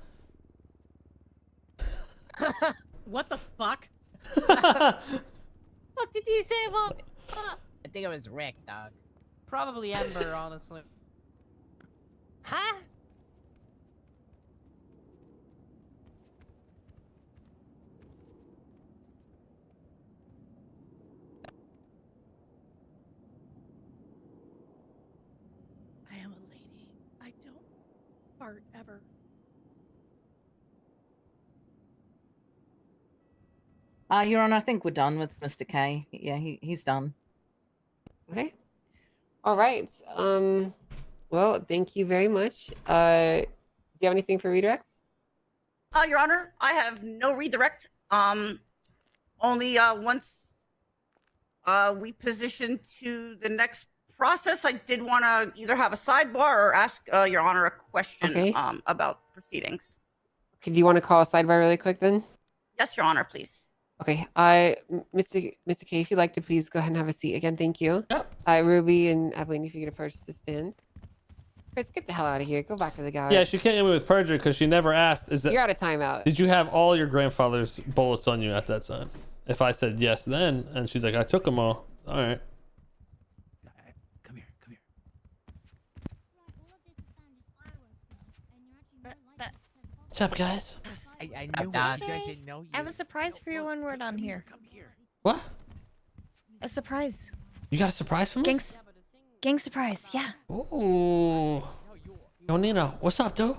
What the fuck? What did you say about? I think it was Rick, dog. Probably Ember, honestly. Huh? I am a lady. I don't fart ever. Your Honor, I think we're done with Mr. K. Yeah, he's done. Okay. All right. Well, thank you very much. Do you have anything for redirects? Your Honor, I have no redirect. Only once we position to the next process, I did want to either have a sidebar or ask Your Honor a question Okay. about proceedings. Okay, do you want to call a sidebar really quick then? Yes, Your Honor, please. Okay. Mr. K, if you'd like to please go ahead and have a seat again. Thank you. Yep. Ruby and Evelyn, if you could approach the stand. Chris, get the hell out of here. Go back to the guy. Yeah, she can't get me with perjury because she never asked. Is that You're out of timeout. Did you have all your grandfather's bullets on you at that time? If I said yes then, and she's like, I took them all. All right. Come here. What's up, guys? I knew Dad. you guys didn't know you. I have a surprise for you when we're done here. What? A surprise. You got a surprise for me? Gang surprise, yeah. Ooh. Yo, Nino, what's up, dude?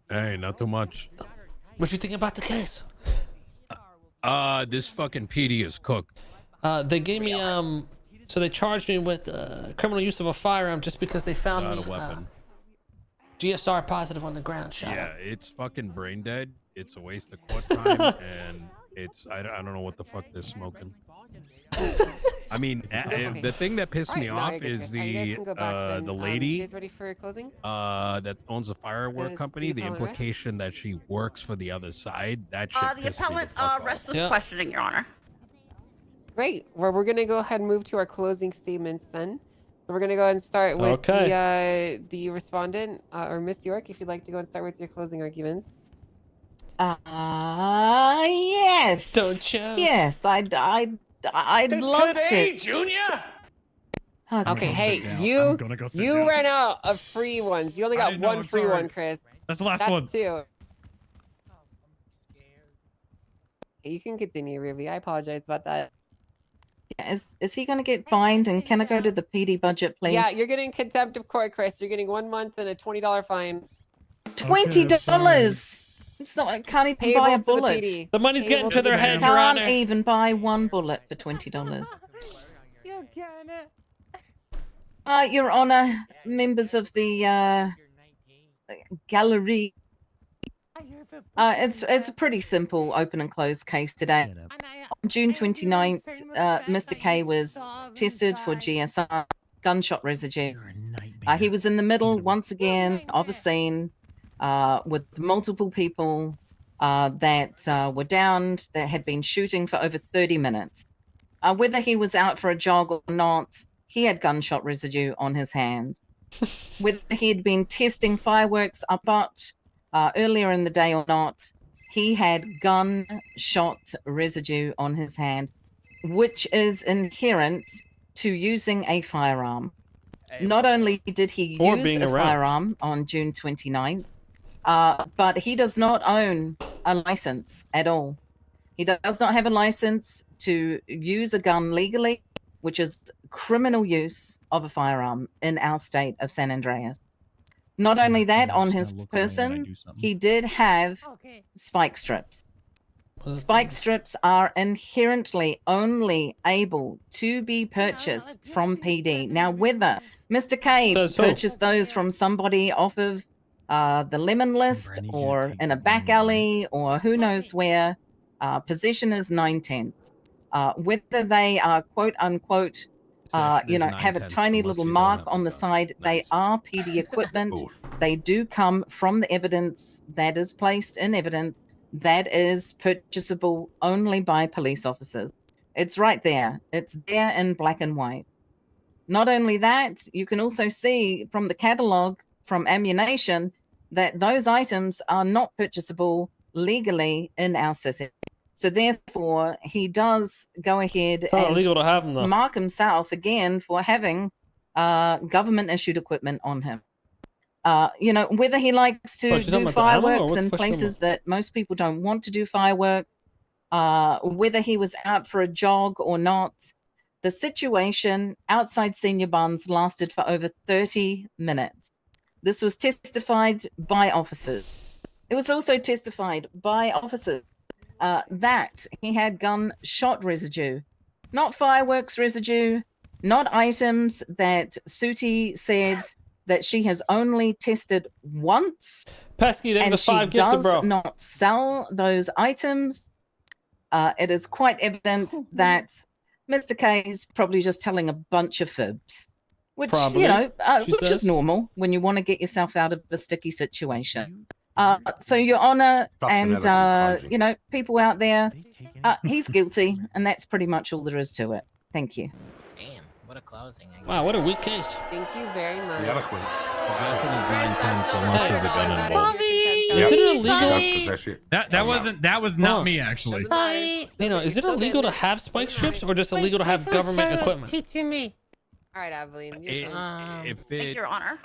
Hey, not too much. What you think about the case? This fucking PD is cooked. They gave me so they charged me with criminal use of a firearm just because they found Not me a weapon. GSR positive on the ground. Shut Yeah, up. it's fucking brain dead. It's a waste of court time, and it's I don't know what the fuck they're smoking. I mean, the thing that pissed me off is the lady You guys ready for closing? that owns a firework Is company. the The appellant rest? implication that she works for the other side. That shit The pissed me appellant the fuck restless off. questioning, Your Honor. Great. Well, we're gonna go ahead and move to our closing statements then. So we're gonna go ahead and start with the respondent, or Miss York, if you'd like to go and start with your closing arguments. Yes. Don't you? Yes, I'd love to. Junior. Okay, hey, down. you I'm gonna go sit down. ran out of free ones. You only got know, one I'm free sorry. one, Chris. That's the last one. Two. You can continue, Ruby. I apologize about that. Is he going to get fined? And can I go to the PD budget, please? Yeah, you're getting contempt of court, Chris. You're getting 1 month and a $20 fine. $20. It's not. I can't even Payable buy a to the bullet. PD. The money's getting to their head, Your Can't Honor. even buy one bullet for $20. Your Honor, members of the gallery. It's a pretty simple open and closed case today. On June 29th, Mr. K was tested for GSR, gunshot residue. He was in the middle, once again, of a scene with multiple people that were downed, that had been shooting for over 30 minutes. Whether he was out for a jog or not, he had gunshot residue on his hands. Whether he had been testing fireworks about earlier in the day or not, he had gunshot residue on his hand, which is inherent to using a firearm. Not only did he use a firearm on June 29th, but he does not own a license at all. He does not have a license to use a gun legally, which is criminal use of a firearm in our state of San Andreas. Not only that, on his person, he did have spike strips. Spike strips are inherently only able to be purchased from PD. Now, whether Mr. K purchased those from somebody off of the lemon list or in a back alley or who knows where, possession is 9/10. Whether they are quote unquote have a tiny little mark on the side, they are PD equipment. They do come from the evidence that is placed in evidence that is purchasable only by police officers. It's right there. It's there in black and white. Not only that, you can also see from the catalog from ammunition that those items are not purchasable legally in our city. So therefore, he does go ahead It's not and illegal to have them, though. mark himself again for having government-issued equipment on him. Whether he likes to do fireworks in places that most people don't want to do firework, whether he was out for a jog or not, the situation outside Senior Buns lasted for over 30 minutes. This was testified by officers. It was also testified by officers that he had gunshot residue, not fireworks residue, not items that Sooty said that she has only tested once. Pesky, and she does not sell those items. It is quite evident that Mr. K is probably just telling a bunch of fibs, which which is normal when you want to get yourself out of a sticky situation. So, Your Honor, and people out there, he's guilty, and that's pretty much all there is to it. Thank you. Damn, what a closing. Wow, what a weak case. Thank you very much. The eloquence. Possession is 9/10 unless there's a gun involved. Is it illegal? That was not me actually. Is it illegal to have spike strips or just illegal to have government equipment? Teaching me. All right, Aveline. If it, Your Honor.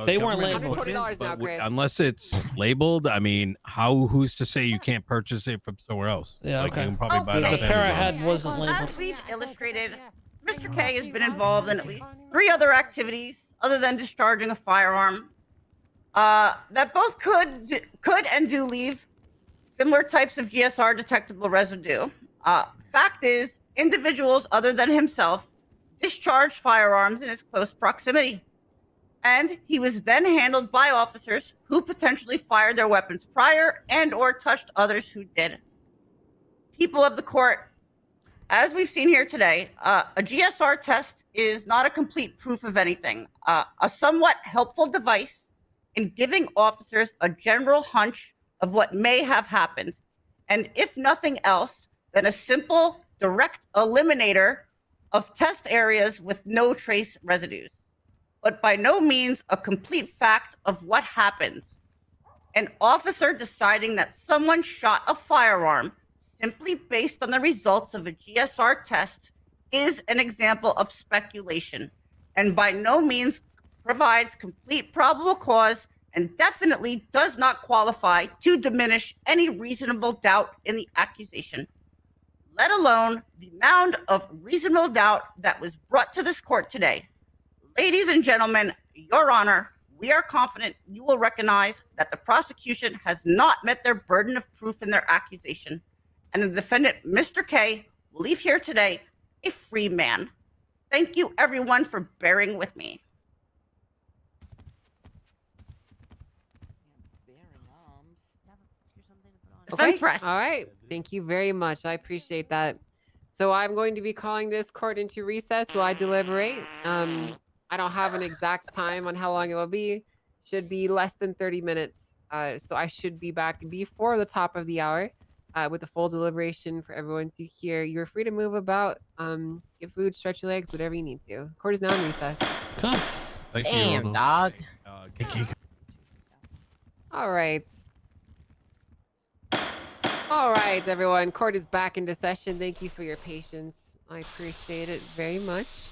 They weren't government labeled. equipment, $20 now, but Chris. unless it's labeled, I mean, who's to say you can't purchase it from somewhere else? Yeah, Like, okay. you can probably buy it The off pair I Amazon. had wasn't labeled. As we've illustrated, Mr. K has been involved in at least 3 other activities other than discharging a firearm that both could and do leave similar types of GSR detectable residue. Fact is, individuals other than himself discharged firearms in his close proximity. And he was then handled by officers who potentially fired their weapons prior and or touched others who did. People of the court, as we've seen here today, a GSR test is not a complete proof of anything. A somewhat helpful device in giving officers a general hunch of what may have happened. And if nothing else, then a simple, direct eliminator of test areas with no trace residues. But by no means a complete fact of what happens. An officer deciding that someone shot a firearm simply based on the results of a GSR test is an example of speculation, and by no means provides complete probable cause and definitely does not qualify to diminish any reasonable doubt in the accusation, let alone the amount of reasonable doubt that was brought to this court today. Ladies and gentlemen, Your Honor, we are confident you will recognize that the prosecution has not met their burden of proof in their accusation, and the defendant, Mr. K, will leave here today a free man. Thank you, everyone, for bearing with me. Okay. Defense rest. All right. Thank you very much. I appreciate that. So I'm going to be calling this court into recess while I deliberate. I don't have an exact time on how long it will be. Should be less than 30 minutes. So I should be back before the top of the hour with a full deliberation for everyone to hear. You're free to move about, get food, stretch your legs, whatever you need to. Court is now in recess. Come. Damn, dog. All right. All right, everyone. Court is back into session. Thank you for your patience. I appreciate it very much.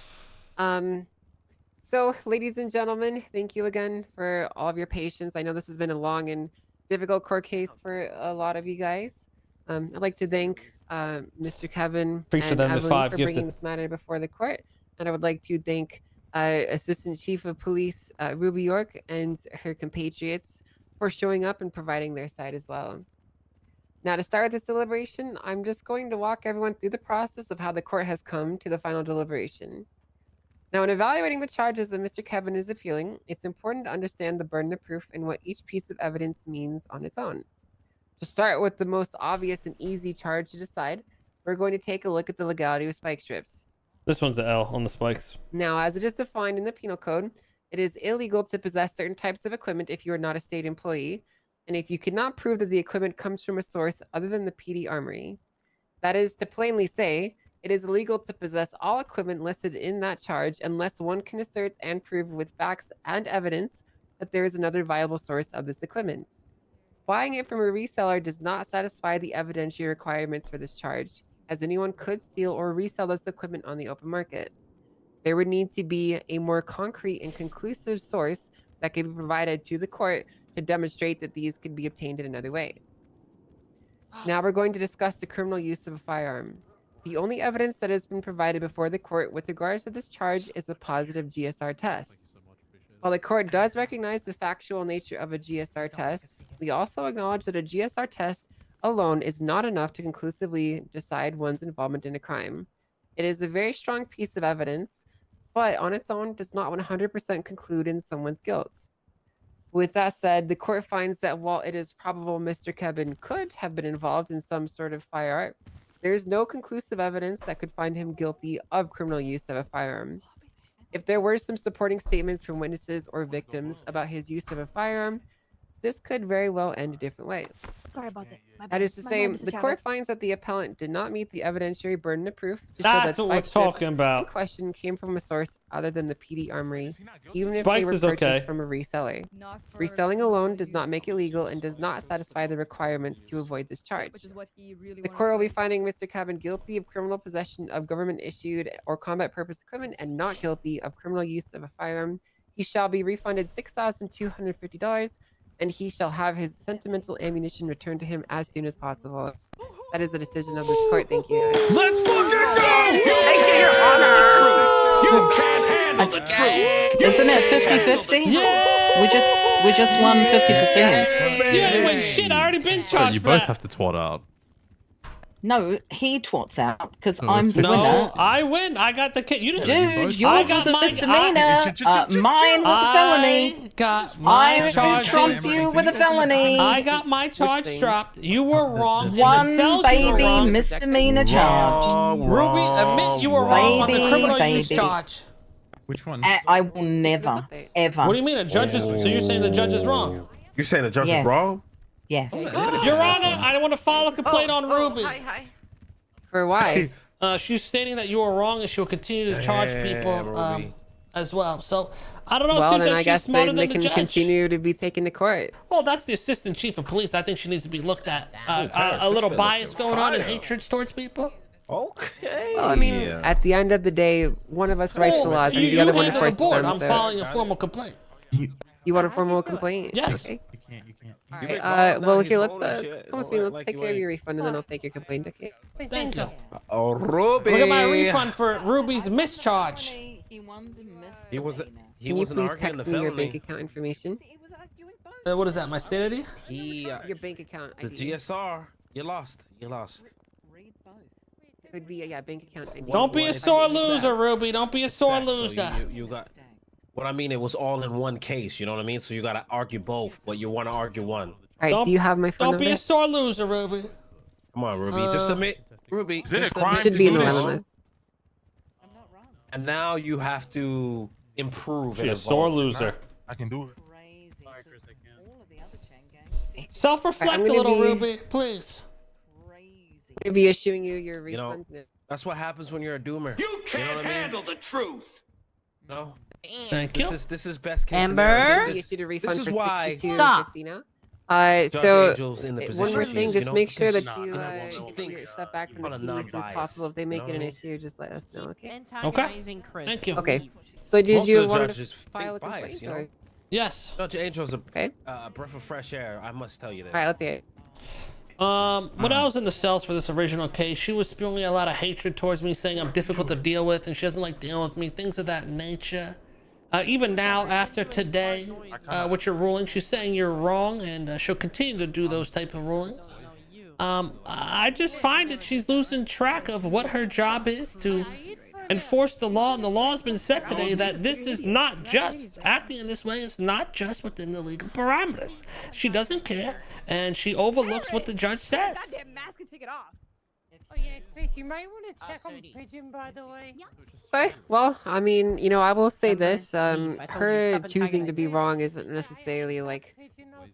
So, ladies and gentlemen, thank you again for all of your patience. I know this has been a long and difficult court case for a lot of you guys. I'd like to thank Mr. Kevin and Evelyn for bringing this matter before the court. And I would like to thank Assistant Chief of Police Ruby York and her compatriots for showing up and providing their side as well. Now, to start this deliberation, I'm just going to walk everyone through the process of how the court has come to the final deliberation. Now, in evaluating the charges that Mr. Kevin is appealing, it's important to understand the burden of proof and what each piece of evidence means on its own. To start with the most obvious and easy charge to decide, we're going to take a look at the legality of spike strips. This one's an L on the spikes. Now, as it is defined in the penal code, it is illegal to possess certain types of equipment if you are not a state employee, and if you cannot prove that the equipment comes from a source other than the PD Armory. That is to plainly say, it is illegal to possess all equipment listed in that charge unless one can assert and prove with facts and evidence that there is another viable source of this equipment. Buying it from a reseller does not satisfy the evidentiary requirements for this charge, as anyone could steal or resell this equipment on the open market. There would need to be a more concrete and conclusive source that could be provided to the court to demonstrate that these could be obtained in another way. Now we're going to discuss the criminal use of a firearm. The only evidence that has been provided before the court with regards to this charge is a positive GSR test. While the court does recognize the factual nature of a GSR test, we also acknowledge that a GSR test alone is not enough to conclusively decide one's involvement in a crime. It is a very strong piece of evidence, but on its own does not 100% conclude in someone's guilt. With that said, the court finds that while it is probable Mr. Kebun could have been involved in some sort of firearm, there is no conclusive evidence that could find him guilty of criminal use of a firearm. If there were some supporting statements from witnesses or victims about his use of a firearm, this could very well end a different way. Sorry about that. That is to say, the court finds that the appellant did not meet the evidentiary burden of proof to That's show what that we're spike talking strips about. in question came from a source other than the PD Armory, even if Spikes they were is purchased okay. from a reseller. Reselling alone does not make it legal and does not satisfy the requirements to avoid this charge. The court will be finding Mr. Kebun guilty of criminal possession of government-issued or combat purpose equipment and not guilty of criminal use of a firearm. He shall be refunded $6,250, and he shall have his sentimental ammunition returned to him as soon as possible. That is the decision of this court. Thank you. Let's fucking go! Thank you, Your Honor. You can't handle the truth. Isn't it 50-50? Yeah! We just won 50%. Yeah, wait, shit, I already been charged You for both that. have to twat out. No, he twats out because No, I'm the No, winner. I win. I got the case. You didn't. Dude, I yours got was a my- misdemeanor. Mine was a felony. I got my I charges. trump you with a felony. I got my charge dropped. You were wrong. In the One cells, you were baby wrong. misdemeanor charge. Ruby, admit you were wrong on the Baby, criminal use baby. charge. Which one? I will never, ever. What do you mean a judge is? So you're saying the judge is wrong? You're saying the judge Yes. is wrong? Yes. Your Honor, I don't want to file a complaint on Ruby. Hi. For why? She's stating that you are wrong and she will continue to charge people Ruby. as well. So I don't know. It Well, seems then like I she's guess smarter they than the can judge. continue to be taken to court. Well, that's the assistant chief of police. I think she needs to be looked at. Okay, A little so bias going on and fire. hatred towards people. Okay. Well, I mean, at the end of the day, one of us writes the laws and the other one handle enforces the board. them. I'm so- filing a formal complaint. You want a formal complaint? Yes. Okay. You can't. All You right. make calm Well, down here, his let's phone and shit. come with Don't me. act Let's like take you care of ain't- your refund, and then I'll take your complaint. Okay. Thank you. Oh, Ruby. Look at my refund for Ruby's mischarge. He won the misdemeanor. He was. He Can you wasn't please arguing text the me your felony. bank account information? What is that? My state ID? Your bank account The ID. GSR. You lost. You lost. It would be bank account ID. Don't be a sore loser, Ruby. Don't be a sore loser. So you got. What I mean, it was all in one case. You know what I mean? So you gotta argue both, but you want to argue one. All right. Do you have my phone Don't number? be a sore loser, Ruby. Come on, Ruby. Just admit, Ruby. Is it a just crime admit should to be in do the this? lemon list. And now you have to improve. She's and a sore evolve. loser. I can do it. Crazy. Chris, I can't. All of the other chain gangs. Self-reflect I'm a gonna little, be- Ruby, please. Crazy. I'm gonna be issuing you your refunds. You know, that's what happens when you're a doomer. You can't know what I mean? handle the truth. No. Thank you. This is best case Amber? scenario. We This issued a is, refund this for is why Stop. $62.50 now. Judge So Angel's in the one position more she thing, is, just you know? make sure that Because you she get your thinks stuff back from the on a police as non-bias, possible. If they make you it an know? issue, just let us know, okay? Antagonizing Chris. Thank you. Okay. So did Most you of the want judges to file a think bias, complaint? you know? Or... Yes. Judge Angel's a Okay. breath of fresh air. I must tell you this. All right, let's hear it. When I was in the cells for this original case, she was spewing a lot of hatred towards me, saying I'm difficult to deal with and she doesn't like dealing with me, things of that nature. Even now, after today, with your ruling, she's saying you're wrong and she'll continue to do those type of rulings. I just find that she's losing track of what her job is to enforce the law, and the law has been set today that this is not just acting in this way is not just within the legal parameters. She doesn't care and she overlooks what the judge says. Goddamn mask and take it off. Oh yeah, Chris, you might want to check on Pigeon, by the way. Okay. Well, I mean, I will say this. I told you Her stop choosing to be antagonizing. wrong isn't necessarily like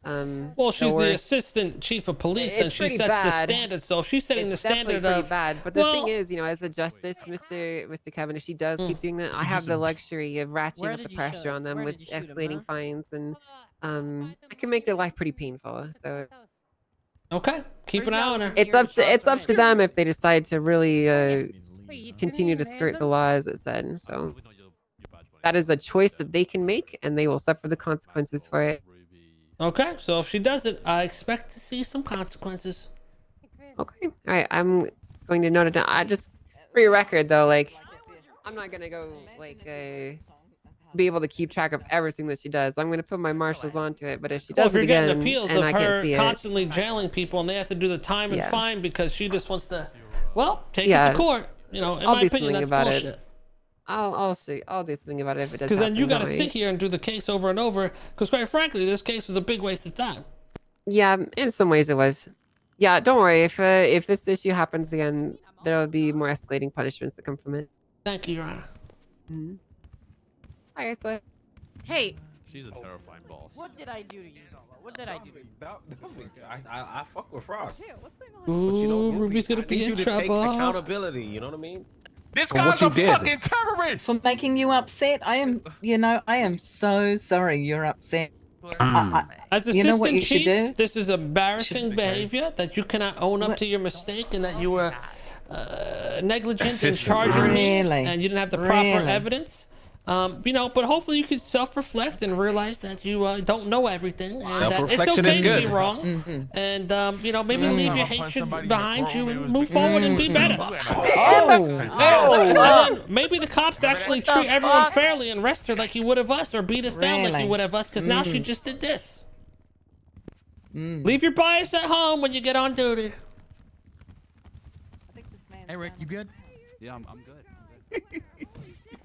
Well, she's the worst. assistant chief of police and It's she pretty sets the bad. standard. So if she's setting It's the standard definitely pretty of bad. But the well, thing is, as a justice, Mr. Kevin, if she does keep doing that, I have the luxury of ratcheting Where up the did you pressure shoot? on them Where with did you shoot him, escalating huh? fines, and I can make their life pretty painful. So okay, keep an eye on her. it's up to them if they decide to really continue to skirt the law as it said. So that is a choice that they can make, and they will suffer the consequences for it. Okay, so if she does it, I expect to see some consequences. Okay. All right. I'm going to note it down. I just, for your record, though, I'm not gonna go be able to keep track of everything that she does. I'm gonna put my marshals onto it. But if she Well, does if it you're again getting appeals and of I her can't see it, constantly jailing people and they have to do the time and Yeah. fine because she just wants to, take it Yeah. to court. In I'll my do opinion, something that's about bullshit. it. I'll see. I'll do something about it if it does. Because then you got got to sit here and do the case over and over. Because quite frankly, this case was a big waste of time. Yeah, in some ways it was. Yeah, don't worry. If this issue happens again, there will be more escalating punishments that come from it. Thank you, Your Honor. Mm-hmm. Hi, Ursula. Hey, She's a terrifying boss. what did I do to you, Zolo? What did I do? I fuck with Frost. Ooh, But you know, Ruby's gonna I be need in you to take trouble. accountability. You know what I mean? This For guy's what you a did. fucking terrorist. For making you upset, I am so sorry you're upset. As you know what assistant you should chief, do? this is embarrassing behavior that you cannot own up What? to your mistake and that you were negligent in Assistant. charging me Really? and you didn't have the proper Really? evidence. But hopefully you can self-reflect and realize that you don't know everything and that it's Self-reflection okay is to be good. wrong. Mm-hmm. And maybe leave your I'll punch hatred somebody in the behind you forearm, and it move was forward and be better. Oh, And then maybe the cops actually treat everyone fairly and arrest her like he would have us or beat us down like he Really? would have us because now she just did this. Mm. Leave your bias at home when you get on duty. Hey, Rick, you good? Yeah, I'm good. I'm good.